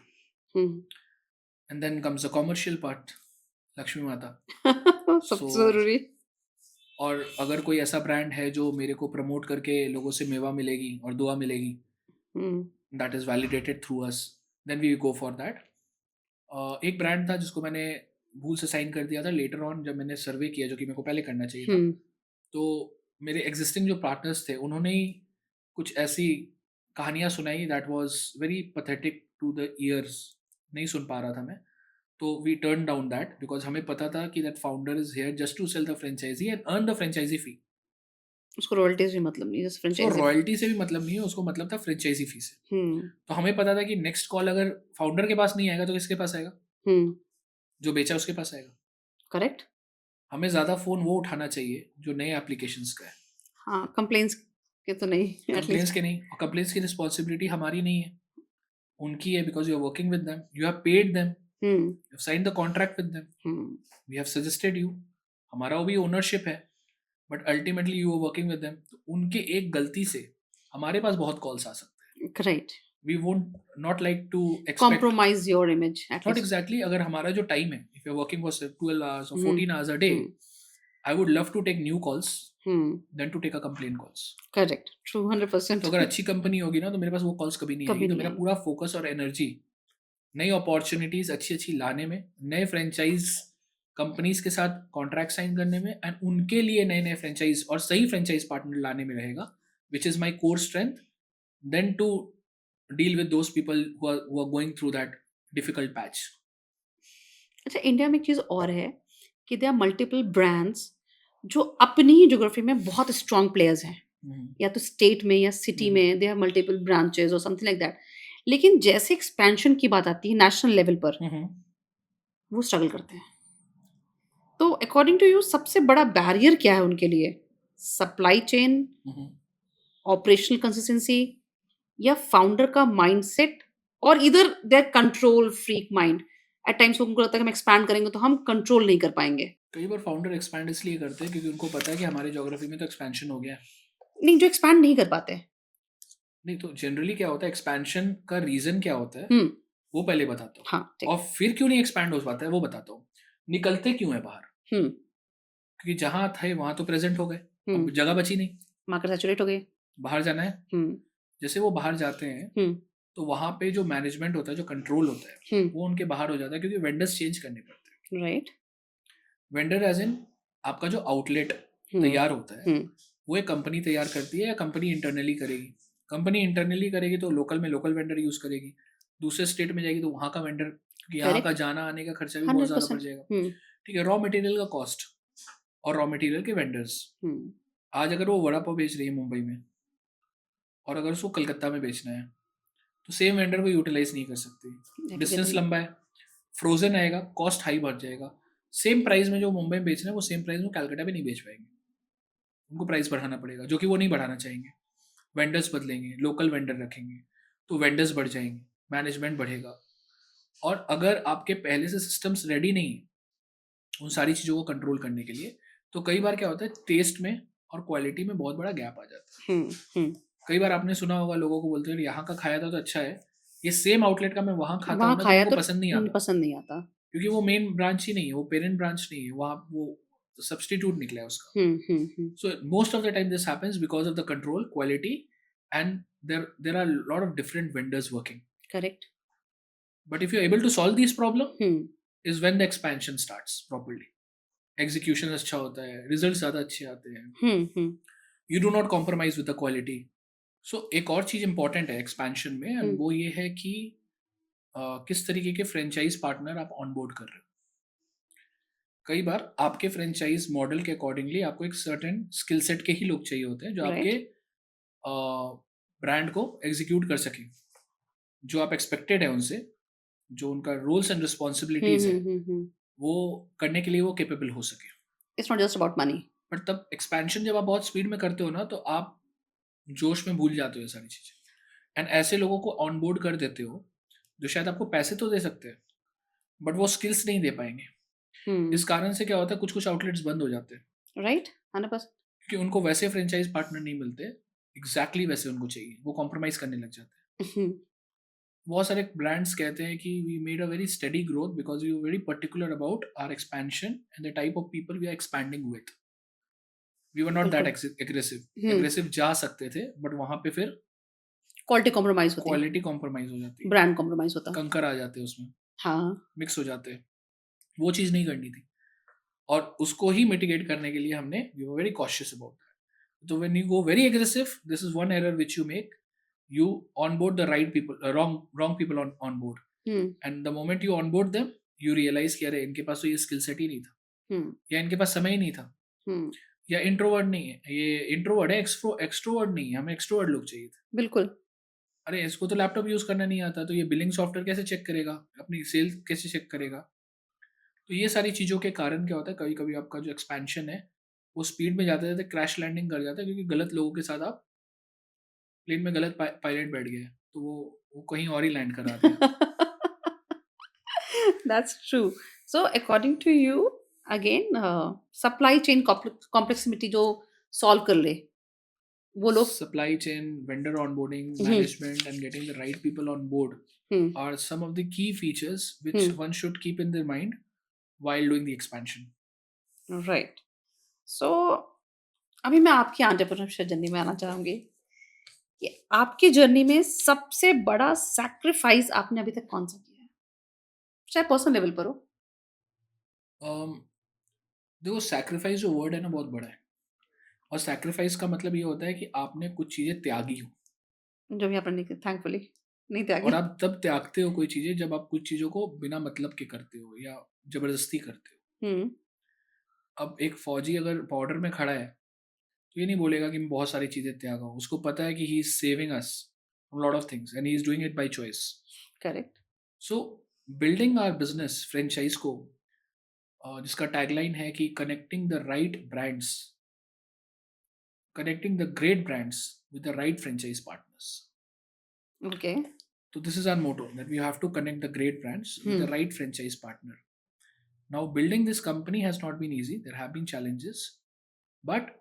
And then comes the commercial part, Lakshmi माता. सबसे जरूरी. और अगर कोई ऐसा ब्रांड है जो मेरे को प्रमोट करके लोगों से मेवा मिलेगी और दुआ मिलेगी, that is validated through us, then we go for that. एक ब्रांड था जिसको मैंने भूल से साइन कर दिया था लेटर ऑन जब मैंने सर्वे किया, जो कि मेरे को पहले करना चाहिए था. तो मेरे एग्जिस्टिंग जो पार्टनर्स थे उन्होंने ही कुछ ऐसी कहानियाँ सुनाई that was very pathetic to the years. नहीं सुन पा रहा था मैं. तो we turn down that because हमें पता था कि that founder is here just to sell the franchisee and earn the franchisee fee. उसको रॉयल्टीज भी मतलब नहीं है, तो फ्रेंचाइजी. रॉयल्टी से भी मतलब नहीं है, उसको मतलब था फ्रेंचाइजी फी से. तो हमें पता था कि नेक्स्ट कॉल अगर फाउंडर के पास नहीं आएगा तो किसके पास आएगा? जो बेचा उसके पास आएगा. करेक्ट. हमें ज्यादा फोन वो उठाना चाहिए जो नए एप्लीकेशंस का है. हाँ, कंप्लेंट्स के तो नहीं. कंप्लेंट्स के नहीं. और कंप्लेंट्स की रिस्पॉन्सिबिलिटी हमारी नहीं है, उनकी है, because you are working with them, you have paid them, you have signed the contract with them, we have suggested you. हमारा वो भी ओनरशिप है, but ultimately you are working with them. तो उनके एक गलती से हमारे पास बहुत कॉल्स आ सकते हैं. Correct. We won't not like to expect compromise your image at not least. exactly. अगर हमारा जो टाइम है, if you're working for 12 hours or 14 hours a day, I would love to take new calls than to take a complaint calls. Correct. True. 100%. तो अगर अच्छी कंपनी होगी ना तो मेरे पास वो कॉल्स कभी नहीं आएगी. तो मेरा पूरा फोकस और एनर्जी नई अपॉर्चुनिटीज अच्छी अच्छी लाने में, नए फ्रेंचाइज कंपनीज के साथ कॉन्ट्रैक्ट साइन करने में, एंड उनके लिए नए नए फ्रेंचाइज और सही फ्रेंचाइज पार्टनर लाने में रहेगा, which is my core strength, then to deal with those people who are going through that difficult patch. अच्छा, इंडिया में एक चीज और है कि there are multiple brands जो अपनी ही ज्योग्राफी में बहुत स्ट्रॉन्ग प्लेयर्स हैं. या तो स्टेट में या सिटी में दे हैव मल्टीपल ब्रांचेस और समथिंग लाइक दैट. लेकिन जैसे एक्सपेंशन की बात आती है नेशनल लेवल पर, वो स्ट्रगल करते हैं. तो अकॉर्डिंग टू यू सबसे बड़ा बैरियर क्या है उनके लिए? सप्लाई चेन, ऑपरेशनल कंसिस्टेंसी, या फाउंडर का माइंडसेट, और इधर there control freak mind. At times उनको लगता है कि हम एक्सपैंड करेंगे तो हम कंट्रोल नहीं कर पाएंगे. कई बार फाउंडर एक्सपैंड इसलिए करते हैं क्योंकि उनको पता है कि हमारे ज्योग्राफी में तो एक्सपेंशन हो गया. नहीं, जो एक्सपैंड नहीं कर पाते. नहीं, तो जनरली क्या होता है, एक्सपेंशन का रीजन क्या होता है वो पहले बताता हूँ. हाँ, और फिर क्यों नहीं एक्सपैंड हो पाता है वो बताता हूँ. निकलते क्यों है बाहर? क्योंकि जहाँ थे वहां तो प्रेजेंट हो गए, जगह बची नहीं, मार्केट सैचुरेट हो गई, बाहर जाना है. जैसे वो बाहर जाते हैं तो वहां पे जो मैनेजमेंट होता है, जो कंट्रोल होता है, वो उनके बाहर हो जाता है क्योंकि वेंडर्स चेंज करने पड़ते हैं. राइट. वेंडर एज इन आपका जो आउटलेट तैयार होता है वो एक कंपनी तैयार करती है या कंपनी इंटरनली करेगी. कंपनी इंटरनली करेगी तो लोकल में लोकल वेंडर यूज करेगी, दूसरे स्टेट में जाएगी तो वहाँ का वेंडर, यहाँ का जाना आने का खर्चा भी बहुत ज्यादा पड़ जाएगा. ठीक है, रॉ मटेरियल का कॉस्ट और रॉ मटेरियल के वेंडर्स. आज अगर वो वड़ा पाव बेच रही है मुंबई में और अगर उसको कलकत्ता में बेचना है तो सेम वेंडर को यूटिलाइज नहीं कर सकती, डिस्टेंस एग्जैक्टली। लंबा है, फ्रोजन आएगा, कॉस्ट हाई बढ़ जाएगा। सेम प्राइस में जो मुंबई में बेच रहे हैं वो सेम प्राइस में कलकत्ता में नहीं बेच पाएंगे, उनको प्राइस बढ़ाना पड़ेगा, जो कि वो नहीं बढ़ाना चाहेंगे। वेंडर्स बदलेंगे, लोकल वेंडर रखेंगे, तो वेंडर्स बढ़ जाएंगे, मैनेजमेंट बढ़ेगा। और अगर आपके पहले से सिस्टम्स रेडी नहीं है उन सारी चीज़ों को कंट्रोल करने के लिए, तो कई बार क्या होता है टेस्ट में और क्वालिटी में बहुत बड़ा गैप आ जाता है। हम्म। कई बार आपने सुना होगा लोगों को बोलते हैं यहाँ का खाया था तो अच्छा है, ये सेम आउटलेट का मैं वहाँ खाता वहाँ हूँ ना तो खाया उनको तो पसंद नहीं आता, पसंद नहीं आता। क्योंकि वो मेन ब्रांच ही नहीं है, वो पेरेंट ब्रांच नहीं है, वहाँ वो सब्सटीट्यूट निकला है उसका। हम्म। So most of the time this happens because of the control, quality, and there are a lot of different vendors working. Correct. But if you're able to solve these problem, hmm is when the expansion starts properly. Execution अच्छा होता है, results ज़्यादा अच्छे आते हैं. हम्म। You do not compromise with the quality. So एक और चीज़ important है expansion में, and वो ये है कि किस तरीके के franchise partner आप onboard कर रहे हो। कई बार आपके फ्रेंचाइज मॉडल के अकॉर्डिंगली आपको एक सर्टेन स्किल सेट के ही लोग चाहिए होते हैं जो आपके राइट। ब्रांड को एग्जीक्यूट कर सकें, जो आप एक्सपेक्टेड है उनसे, जो उनका रोल्स एंड रिस्पॉन्सिबिलिटीज है वो करने के लिए वो केपेबल हो सके। It's not just about money. पर तब एक्सपेंशन जब आप बहुत स्पीड में करते हो ना तो आप जोश में भूल जाते हो ये सारी चीज़ें, एंड ऐसे लोगों को ऑनबोर्ड कर देते हो जो शायद आपको पैसे तो दे सकते हैं बट वो स्किल्स नहीं दे पाएंगे। इस कारण से क्या होता है कुछ कुछ आउटलेट्स बंद हो जाते हैं राइट 100%। क्योंकि उनको वैसे फ्रेंचाइज पार्टनर नहीं मिलते एग्जैक्टली वैसे उनको चाहिए, वो कॉम्प्रोमाइज करने लग जाते हैं। बहुत सारे ब्रांड्स कहते हैं कि we made a very steady growth because we very particular about our expansion and the type of people we are expanding with. We were not that बिल्कुल। एग्रेसिव, एग्रेसिव जा सकते थे बट वहां पे फिर क्वालिटी कॉम्प्रोमाइज होती है, क्वालिटी कॉम्प्रोमाइज हो जाती है, ब्रांड कॉम्प्रोमाइज होता। कंकर आ जाते हैं उसमें, हाँ। मिक्स हो जाते हैं। वो चीज़ नहीं करनी थी और उसको ही मिटिगेट करने के लिए हमने we were very cautious about that. तो when you go very aggressive this is one error which you make, you onboard the right people, wrong people on board, and the moment you onboard them you realize कि अरे इनके पास तो ये स्किल सेट ही नहीं था, या इनके पास समय ही नहीं था, या इंट्रोवर्ड नहीं है, ये इंट्रोवर्ड है, एक्सट्रोवर्ड नहीं है, हमें एक्सट्रोवर्ड लोग चाहिए थे। बिल्कुल। अरे इसको तो लैपटॉप यूज करना नहीं आता तो ये बिलिंग सॉफ्टवेयर कैसे चेक करेगा, अपनी सेल कैसे चेक करेगा। तो ये सारी चीज़ों के कारण क्या होता है कभी कभी आपका जो एक्सपेंशन है वो स्पीड में जाते जाते क्रैश लैंडिंग कर जाता है क्योंकि गलत लोगों के साथ आप प्लेन में गलत पायलट बैठ गए तो वो कहीं और ही लैंड करा दिया। That's true. So according to you, again, supply chain complexity जो solve कर ले वो लोग। Supply chain, vendor onboarding, hmm management, and getting the right people on board hmm are some of the key features which hmm one should keep in their mind while doing the expansion. Right. So अभी मैं आपकी एंटरप्रेन्योरशिप जर्नी में आना चाहूंगी कि आपकी जर्नी में सबसे बड़ा सैक्रिफाइस आपने अभी तक कौन सा किया है, चाहे पर्सनल लेवल पर हो। Um, देखो सैक्रिफाइस जो वर्ड है ना बहुत बड़ा है, और सैक्रिफाइस का मतलब ये होता है कि आपने कुछ चीज़ें त्यागी हो, जो भी आपने नहीं थैंकफुली नहीं और त्यागी। आप तब त्यागते हो कोई चीज़ें जब आप कुछ चीज़ों को बिना मतलब के करते हो या जबरदस्ती करते हो। हम्म अब एक फौजी अगर बॉर्डर में खड़ा है तो ये नहीं बोलेगा कि मैं बहुत सारी चीज़ें त्यागा हूँ, उसको पता है कि he is saving us lot of things and he is doing it by choice. Correct. So building our business franchise को जिसका टैगलाइन है कि connecting the right brands, connecting the great brands with the right franchise partners. Okay. So this is our motto that we have to connect the great brands with the right franchise partner. Now building this company has not been easy. There have been challenges, but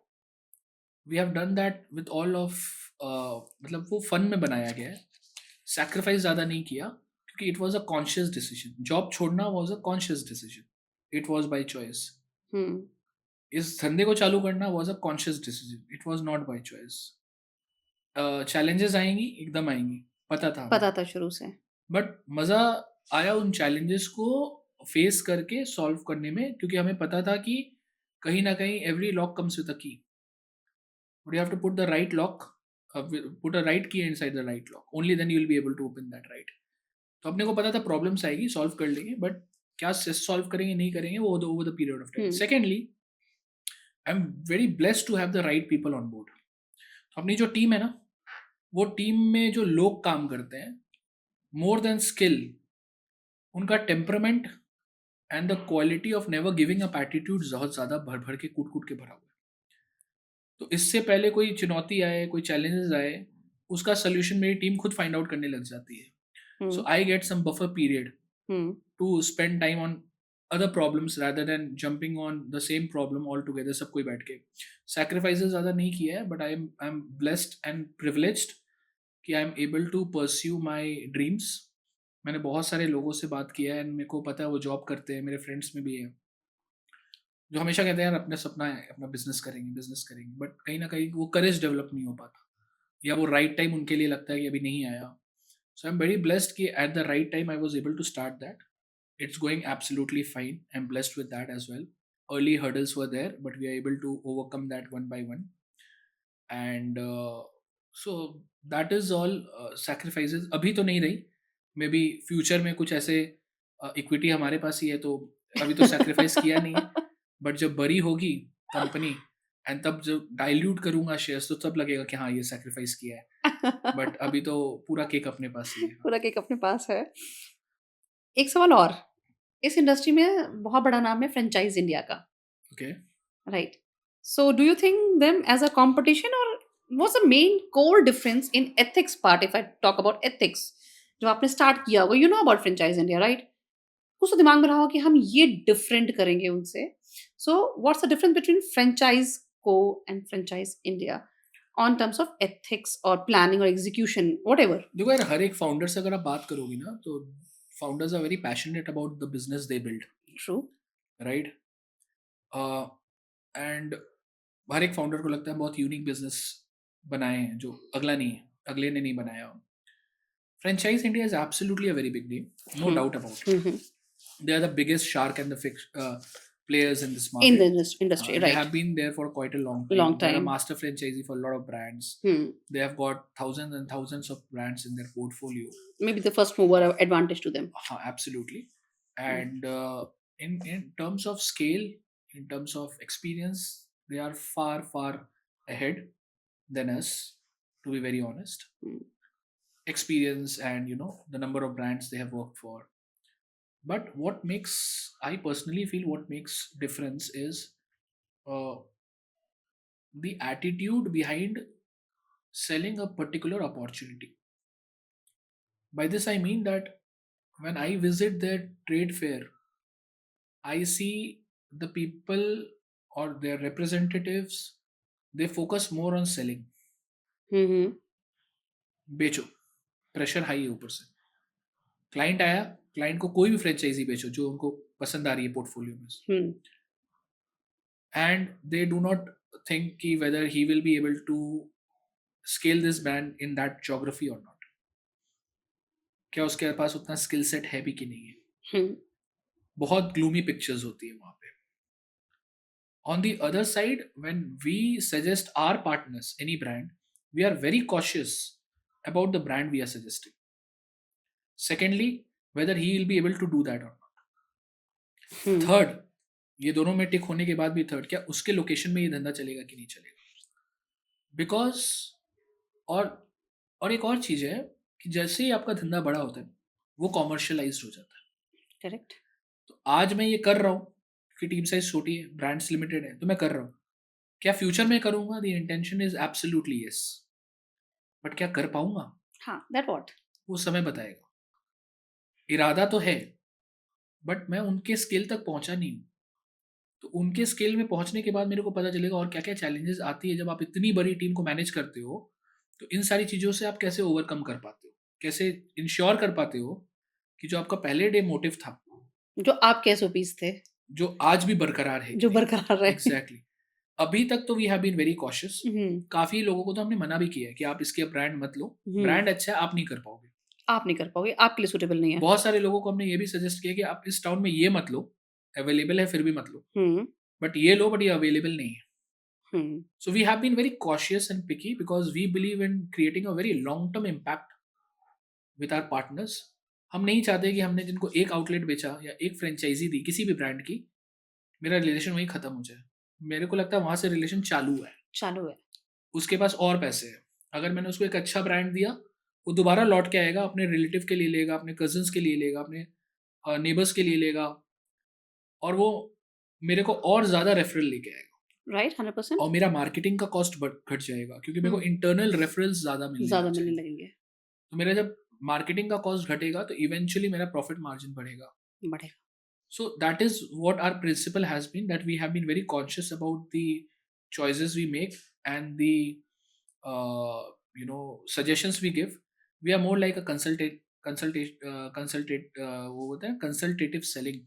we have done that with all of मतलब वो फन में बनाया गया है, सैक्रिफाइस ज़्यादा नहीं किया क्योंकि it was a conscious decision. Job छोड़ना was a conscious decision, it was by choice. इस धंधे को चालू करना was a conscious decision, it was not by choice. Challenges आएंगी, एकदम आएंगी, पता था हमें, पता था शुरू से। बट मज़ा आया उन चैलेंजेस को फेस करके सॉल्व करने में क्योंकि हमें पता था कि कहीं ना कहीं every lock comes with a key, but you have to put the right lock, put a right key inside the right lock, only then you will be able to open that right। तो अपने को पता था प्रॉब्लम्स आएगी, सॉल्व कर लेंगे, बट क्या सॉल्व करेंगे नहीं करेंगे वो over the period of time. Secondly I am very blessed to have the right people on board. तो अपनी जो टीम है ना, वो टीम में जो लोग काम करते हैं, मोर देन स्किल, उनका temperament and the quality of never giving up attitude बहुत ज़्यादा भर भर के कूट कूट के भरा हुआ है. तो इससे पहले कोई चुनौती आए, कोई चैलेंजेस आए, उसका सोल्यूशन मेरी टीम खुद फाइंड आउट करने लग जाती है. So hmm. I get some buffer period hmm. to spend time on other problems rather than jumping on the same problem altogether. सब कोई बैठ के sacrifices ज़्यादा नहीं किया है, but I'm blessed and privileged कि I'm able to pursue my dreams. मैंने बहुत सारे लोगों से बात किया है, मेरे को पता है वो जॉब करते हैं, मेरे फ्रेंड्स में भी है, जो हमेशा कहते हैं यार अपना सपना है, अपना बिजनेस करेंगे, बट कहीं ना कहीं वो करेज डेवलप नहीं हो पाता, या वो राइट टाइम उनके लिए लगता है कि अभी नहीं आया. So I'm very blessed कि at the right time I was able to start that. It's going absolutely fine. I'm blessed with that as well. Early hurdles were there, but we are able to overcome that one by one. And so that is all sacrifices. अभी तो नहीं रही. Maybe future में कुछ ऐसे इक्विटी हमारे पास ही है, तो अभी तो sacrifice किया नहीं है. But जब बड़ी होगी कंपनी एंड तब जब डाइल्यूट करूंगा शेयर्स, तो तब लगेगा कि हाँ ये sacrifice किया है. बट अभी तो पूरा केक अपने पास ही है. पूरा केक अपने पास है. एक सवाल और, इस इंडस्ट्री में बहुत बड़ा नाम है फ्रेंचाइज इंडिया का, Okay. Right? So do you think them as a competition, और what's the main core difference in ethics part? If I talk about ethics, जो आपने स्टार्ट किया होगा, you know about Franchise India, right? कुछ तो दिमाग में रहा हो कि हम ये डिफरेंट करेंगे उनसे. So what's the difference between Franchise को and Franchise India on terms of ethics और प्लानिंग और एग्जीक्यूशन, व्हाटएवर? देखो यार, हर एक फाउंडर से अगर आप बात करोगी ना, तो founders are very passionate about the business they build, true. Right? And हर एक फाउंडर को लगता है बहुत यूनिक बिजनेस बनाए हैं जो अगले ने नहीं बनाया. Franchise India is absolutely a very big name, no doubt about it. They are the biggest shark and the players in this market. In the industry, They right? have been there for quite a long time. Long They're a time. master franchisee for a lot of brands. They have got thousands and thousands of brands in their portfolio. Maybe the first mover advantage to them. Absolutely. And in terms of scale, in terms of experience, they are far, far ahead than us, to be very honest. Experience and, the number of brands they have worked for. But I personally feel what makes difference is the attitude behind selling a particular opportunity. By this I mean that when I visit their trade fair, I see the people or their representatives, they focus more on selling. बेचो, प्रेशर हाई है ऊपर से. क्लाइंट आया, क्लाइंट को कोई भी फ्रेंचाइजी बेचो जो उनको पसंद आ रही है पोर्टफोलियो में, and they do not think कि whether he will be able to scale this brand in that geography और नॉट. क्या उसके पास उतना स्किल सेट है भी कि नहीं है. बहुत ग्लूमी पिक्चर्स होती है वहां पे. On the other side, when we suggest our partners any brand, we are very cautious about the brand we are suggesting. Secondly, whether he will be able to do that or not. Third, ये दोनों में टिक होने के बाद भी थर्ड, क्या उसके लोकेशन में ये धंधा चलेगा कि नहीं चलेगा. बिकॉज और एक और चीज है कि जैसे ही आपका धंधा बड़ा होता है, वो कॉमर्शियलाइज्ड हो जाता है. करेक्ट. तो आज मैं ये कर रहा हूँ क्योंकि टीम साइज छोटी है, ब्रांड्स लिमिटेड है, तो मैं कर रहा हूँ. क्या फ्यूचर में करूंगा? The intention is absolutely yes, but क्या कर पाऊंगा? हाँ, दैट व्हाट वो समय बताएगा. इरादा तो है, बट मैं उनके स्केल तक पहुंचा नहीं हूँ. तो उनके स्केल में पहुंचने के बाद मेरे को पता चलेगा और क्या क्या चैलेंजेस आती है. जब आप इतनी बड़ी टीम को मैनेज करते हो, तो इन सारी चीज़ों से आप कैसे ओवरकम कर पाते हो, कैसे इंश्योर कर पाते हो कि जो आपका पहले डे मोटिव था, जो आपके एसओपीज थे, जो आज भी बरकरार है, जो बरकरार रहे. एग्जैक्टली. अभी तक तो we have been very cautious. काफी लोगों को तो हमने मना भी किया है कि आप इसके ब्रांड मत लो, ब्रांड अच्छा है, आप नहीं कर पाओगे, आपके लिए सूटेबल नहीं है. बहुत सारे लोगों को हमने ये भी सजेस्ट किया कि आप इस टाउन में ये मत लो, अवेलेबल है फिर भी मत लो, बट ये लो, बट ये अवेलेबल नहीं है. So we have been very cautious and picky because we believe in creating a very long term impact with our partners. हम नहीं चाहते कि हमने जिनको एक आउटलेट बेचा या एक फ्रेंचाइजी दी किसी भी ब्रांड की, मेरा रिलेशन वहीं खत्म हो जाए. मेरे को लगता है वहाँ से रिलेशन चालू है। चालू है। उसके पास और पैसे हैं, अगर मैंने उसको एक अच्छा ब्रांड दिया, वो दोबारा लौट के आएगा, अपने रिलेटिव के लिए लेगा, अपने कजन्स के लिए लेगा, अपने नेबर्स के लिए लेगा, और वो मेरे को और ज़्यादा रेफरल लेके आएगा, राइट, 100%। और मेरा मार्केटिंग का कॉस्ट घट जाएगा, क्योंकि मेरे को इंटरनल रेफरल्स ज़्यादा मिलने ज़्यादा लग मिलने जाएंगे। लगेंगे। तो मेरा जब मार्केटिंग का कॉस्ट घटेगा तो इवेंचुअली मेरा प्रॉफिट मार्जिन बढ़ेगा। बढ़ेगा। So that is what our principle has been, that we have been very conscious about the choices we make and the suggestions we give. We are more like a वो होता है consultative selling।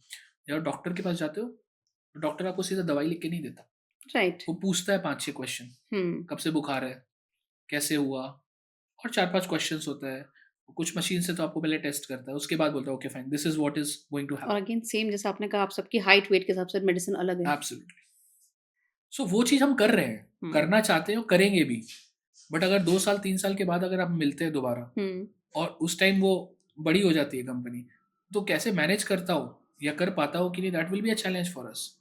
जब डॉक्टर के पास जाते हो तो डॉक्टर आपको सीधा दवाई लिख के नहीं देता, राइट। वो पूछता है 5-6 क्वेश्चन, कब से बुखार है, कैसे हुआ, और 4-5 क्वेश्चंस होता है। कुछ मशीन से तो आपको पहले टेस्ट करता है, उसके बाद बोलता है okay fine, this is what is going to और हैपन। अगेन सेम जैसा आपने कहा, आप सबकी हाइट वेट के हिसाब से मेडिसिन अलग है। एब्सोल्युटली। सो वो चीज़ हम कर रहे हैं, करना चाहते हैं और करेंगे भी। बट अगर 2 साल 3 साल के बाद अगर आप मिलते हैं दोबारा और उस टाइम वो बड़ी हो जाती है कंपनी, तो कैसे मैनेज करता हो या कर पाता हो कि नहीं, that will be a challenge for us.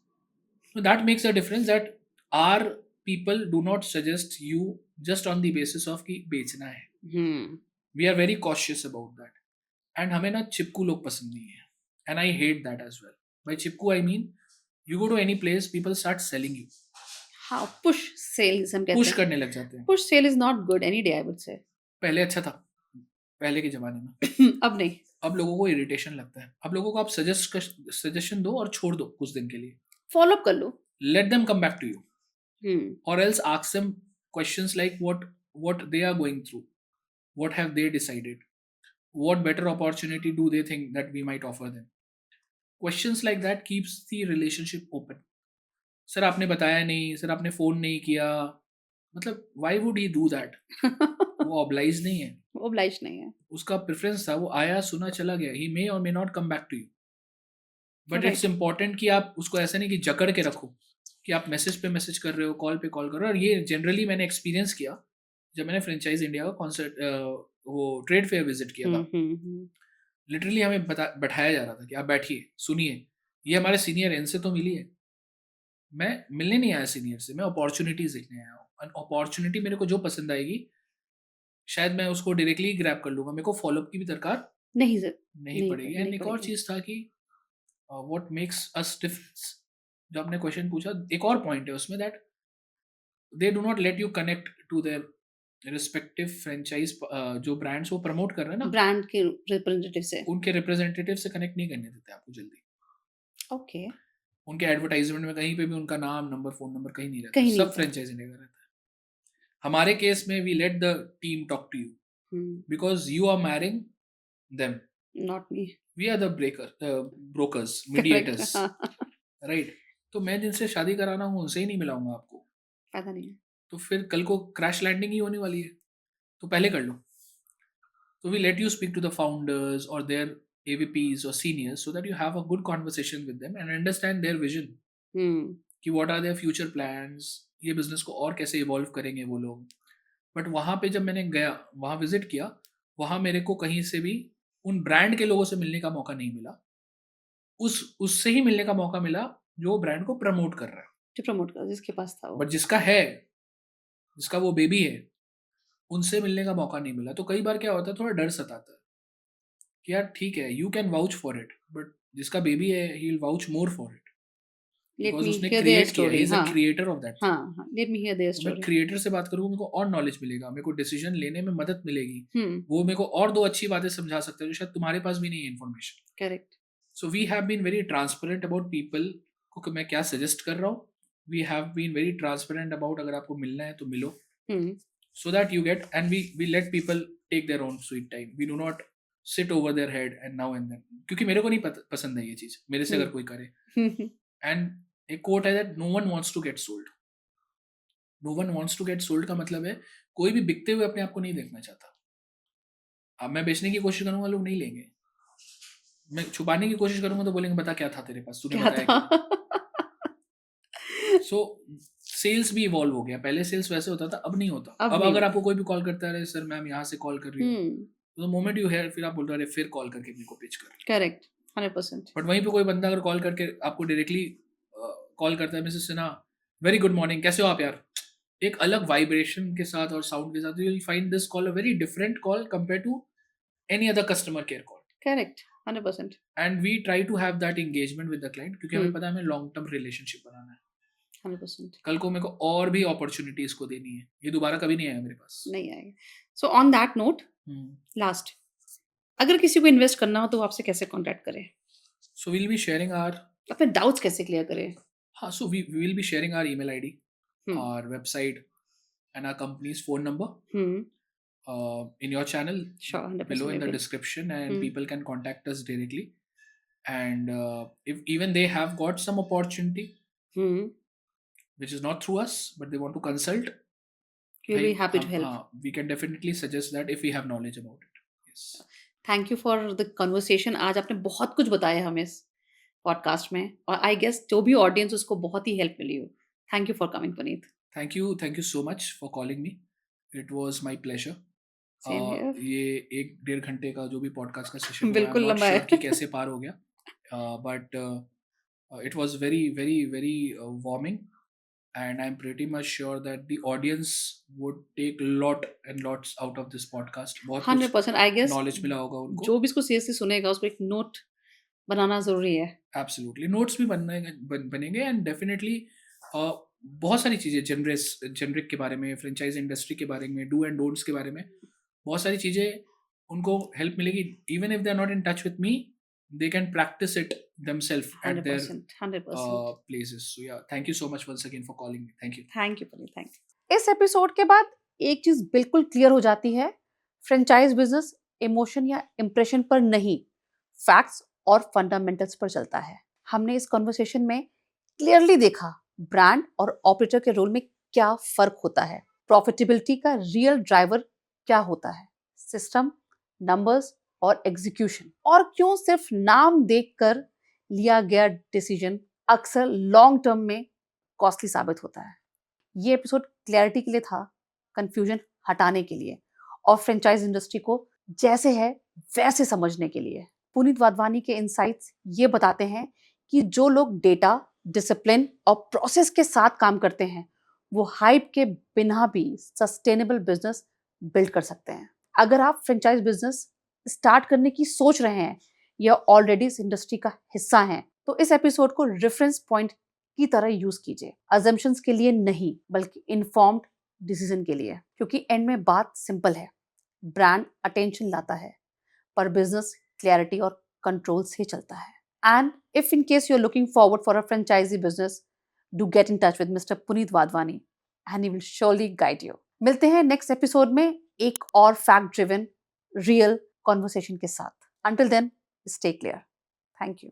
So that makes a difference, that our people do not suggest you just on the basis of कि बेचना है। We are very cautious about that. And हमें ना चिपकू लोग पसंद नहीं है, and I hate that as well. By Chipko I mean you go to any place, people start selling you, हाँ, पुश सेल्स हम कहते पुश हैं। करने लग जाते हैं। Push sale is not good any day, I would say. पहले अच्छा था, पहले के ज़माने में। अब नहीं। अब लोगों को इरिटेशन लगता है। अब लोगों को आप सजेशन दो और छोड़ दो कुछ दिन के लिए। फॉलो अप कर लो। Let them come back to you, or else ask them questions like what they are going through, what have they decided, what better opportunity do they think that we might offer them. Questions like that keeps the relationship open. Sir आपने बताया नहीं, सर आपने फ़ोन नहीं किया, मतलब why would he do that? वो obliged नहीं है, वो obliged नहीं है। उसका प्रेफरेंस था, वो आया, सुना, चला गया। he may or may not come back to you, but it's Right. important कि आप उसको ऐसा नहीं कि जकड़ के रखो, कि आप मैसेज पे मैसेज कर रहे हो, कॉल पे कॉल कर रहे हो। और ये जनरली मैंने एक्सपीरियंस किया जब मैंने फ्रेंचाइज इंडिया का कॉन्सर्ट वो ट्रेड फेयर विजिट किया था। लिटरली हमें बैठाया जा रहा था कि आप बैठिए, सुनिए, ये हमारे सीनियर हैं, इनसे तो मिलिए। मैं मिलने नहीं आया सीनियर से, मैं अपॉर्चुनिटीज देखने आया हूँ। अपॉर्चुनिटी मेरे को जो पसंद आएगी, शायद मैं उसको डायरेक्टली ग्रैब कर लूंगा, मेरे को फॉलोअप की भी दरकार नहीं सर, नहीं पड़ेगी। एंड एक और चीज़ था कि व्हाट मेक्स अस डिफरेंस, जो आपने क्वेश्चन पूछा, एक और पॉइंट है उसमें, that they do not let you connect to their respective franchise. जो ब्रांड्स वो प्रमोट कर रहे हैं ना, ब्रांड के रिप्रेजेंटेटिव से, उनके रिप्रेजेंटेटिव से कनेक्ट नहीं करने देते आपको जल्दी। ओके। उनके एडवर्टाइजमेंट में कहीं पे भी उनका नाम, नंबर, फोन नंबर कहीं नहीं रहता, कहीं नहीं सब होता। फ्रेंचाइजी का रहता है। हमारे केस में we let the team talk to you because you are marrying them, not me. We are the brokers, mediators, right. तो मैं जिनसे शादी कराना हूँ उनसे ही नहीं मिलाऊंगा आपको, फायदा नहीं है। तो फिर कल को क्रैश लैंडिंग ही होने वाली है, तो पहले कर लो। तो we let you speak to the founders और their AVPs or seniors so that you have a good conversation with them and understand their vision, कि what are their future plans, ये बिजनेस को और कैसे इवॉल्व करेंगे वो लोग। बट वहाँ पे जब मैंने गया, वहाँ विजिट किया, वहाँ मेरे को कहीं से भी उन ब्रांड के लोगों से मिलने का मौका नहीं मिला, उससे ही मिलने का मौका मिला जो ब्रांड को प्रमोट कर रहा है, जो प्रमोट कर, जिसके पास था वो। बट जिसका है, जिसका वो बेबी है, उनसे मिलने का मौका नहीं मिला। तो कई बार क्या होता है, थोड़ा डर सताता है कि यार ठीक है, you can vouch for it, but जिसका बेबी है, he will vouch more for it, because उसने क्रिएट किया, he is a creator of that. हाँ, लेट मी हियर देयर मैं स्टोरी। क्रिएटर से बात करूँ, मेरे को और नॉलेज मिलेगा, मेरे को डिसीजन लेने में मदद मिलेगी, वो मेरे को और 2 अच्छी बातें समझा सकते हैं जो शायद तुम्हारे पास भी नहीं है information. Correct. So we have been very transparent about people को कि मैं क्या सजेस्ट कर रहा हूँ। We have been very transparent about अगर आपको मिलना है तो मिलो, so that you get, and we let people take their own sweet time, we do not sit over their head and now and then, क्योंकि मेरे को नहीं पसंद है ये चीज, मेरे से अगर कोई करे। एंड एक कोट है that no one wants to get sold, no one wants to get sold का मतलब है कोई भी बिकते हुए अपने आप को नहीं देखना चाहता। अब मैं बेचने की कोशिश करूंगा, लोग नहीं लेंगे, मैं छुपाने की कोशिश करूंगा तो बोलेंगे बता क्या था तेरे पास, तूने बताया क्या। सो सेल्स भी इवॉल्व हो गया, पहले सेल्स वैसे होता था, अब नहीं होता। अब अगर आपको कोई भी कॉल करता है, सर मैम यहाँ से कॉल कर रही हूँ, तो मोमेंट यू हेयर, फिर आप बोलते हो फिर कॉल करके मेरे को पिच कर। करेक्ट, 100%। बट वहीं पे कोई बंदा अगर कॉल करके आपको डायरेक्टली कॉल करता है, Mrs Sinha very good morning, कैसे हो आप यार? एक अलग वाइब्रेशन के साथ और साउंड के साथ you will find this call a very different call compare to any other customer care call. Correct, 100%। And we try to have that engagement with the client, क्योंकि हमें हम्म, पता है हमें लॉन्ग टर्म रिलेशनशिप बनाना है। 100%। कल को मेरे को और भी अपॉर्चुनिटी इसको देनी है, ये दोबारा कभी नहीं आएगा मेरे पास। नहीं आएगा। So on that note, hmm. Last, अगर किसी को इन्वेस्ट करना हो तो वो आपसे कैसे कांटेक्ट करे? So will be sharing our अपने डाउट्स कैसे क्लियर करे? हाँ, so we will be sharing our email ID, hmm, our website, and our company's phone number hmm, in your channel sure, below 100% in we the will. description, and hmm, people can contact us directly. And if even they have got some opportunity hmm, which is not through us, but they want to consult, we will भाई बी हैप्पी टू हम हेल्प। हाँ, we can definitely suggest that if we have knowledge about it. Yes. Thank you for the conversation. आज आपने बहुत कुछ बताया हमें इस पॉडकास्ट में, और आई गेस जो भी ऑडियंस उसको बहुत ही हेल्प मिली हो। Thank you for coming, Puneet. Thank you so much for calling me. It was my pleasure. Same ये हियर। 1-1.5 घंटे का जो भी पॉडकास्ट का सेशन हुआ, आई एम बिल्कुल नॉट लंबा श्योर कि है। कैसे पार हो गया, but it was very very very warming, and I'm pretty much sure that the audience would take lot and lots out of this podcast. बहुत कुछ 100% आई गेस knowledge मिला होगा उनको। जो भी इसको सीरियसली सुनेगा उसको एक नोट बनाना ज़रूरी है। एब्सोल्युटली नोट्स भी बनेंगे एंड डेफिनेटली बहुत सारी चीज़ें जेनरिक के बारे में, फ्रेंचाइज इंडस्ट्री के बारे में, डू एंड डोंट्स के बारे में बहुत सारी चीज़ें उनको हेल्प मिलेगी। Even if they are not in touch with me, they can practice it themselves at their 100%, 100%। places. So yeah, thank you so much once again for calling me. Thank you. Thank you Puneet, thank you. इस एपिसोड के बाद एक चीज़ बिल्कुल क्लियर हो जाती है, फ्रेंचाइज बिज़नेस इमोशन या इम्प्रेशन पर नहीं, फैक्ट्स और फंडामेंटल्स पर चलता है। हमने इस कन्वर्सेशन में क्लियरली देखा ब्रांड और ऑपरेटर के रोल में क्या फ़र्क होता है, प्रॉफिटेबिलिटी का रियल ड्राइवर क्या होता है, सिस्टम, नंबर्स और एग्जीक्यूशन, और क्यों सिर्फ नाम देखकर लिया गया डिसीजन अक्सर लॉन्ग टर्म में कॉस्टली साबित होता है। ये एपिसोड क्लैरिटी के लिए था, कंफ्यूजन हटाने के लिए, और फ्रेंचाइज इंडस्ट्री को जैसे है वैसे समझने के लिए। पुनीत वाधवानी के इनसाइट्स ये बताते हैं कि जो लोग डेटा, डिसिप्लिन और प्रोसेस के साथ काम करते हैं, वो हाइप के बिना भी सस्टेनेबल बिजनेस बिल्ड कर सकते हैं। अगर आप फ्रेंचाइज बिजनेस स्टार्ट करने की सोच रहे हैं या ऑलरेडी इस इंडस्ट्री का हिस्सा हैं, तो इस एपिसोड को रेफरेंस पॉइंट की तरह यूज कीजिए, अजम्पशंस के लिए नहीं बल्कि इन्फॉर्म्ड डिसीजन के लिए, क्योंकि एंड में बात सिंपल है, ब्रांड अटेंशन लाता है पर बिजनेस क्लैरिटी और कंट्रोल से चलता है। And if in case you are looking forward for a franchisee business, do get in touch with mister Puneet Wadhwani and he will surely guide you. मिलते हैं नेक्स्ट एपिसोड में एक और फैक्ट ड्रिवन रियल कॉन्वर्सेशन के साथ। Until then, stay clear. Thank you.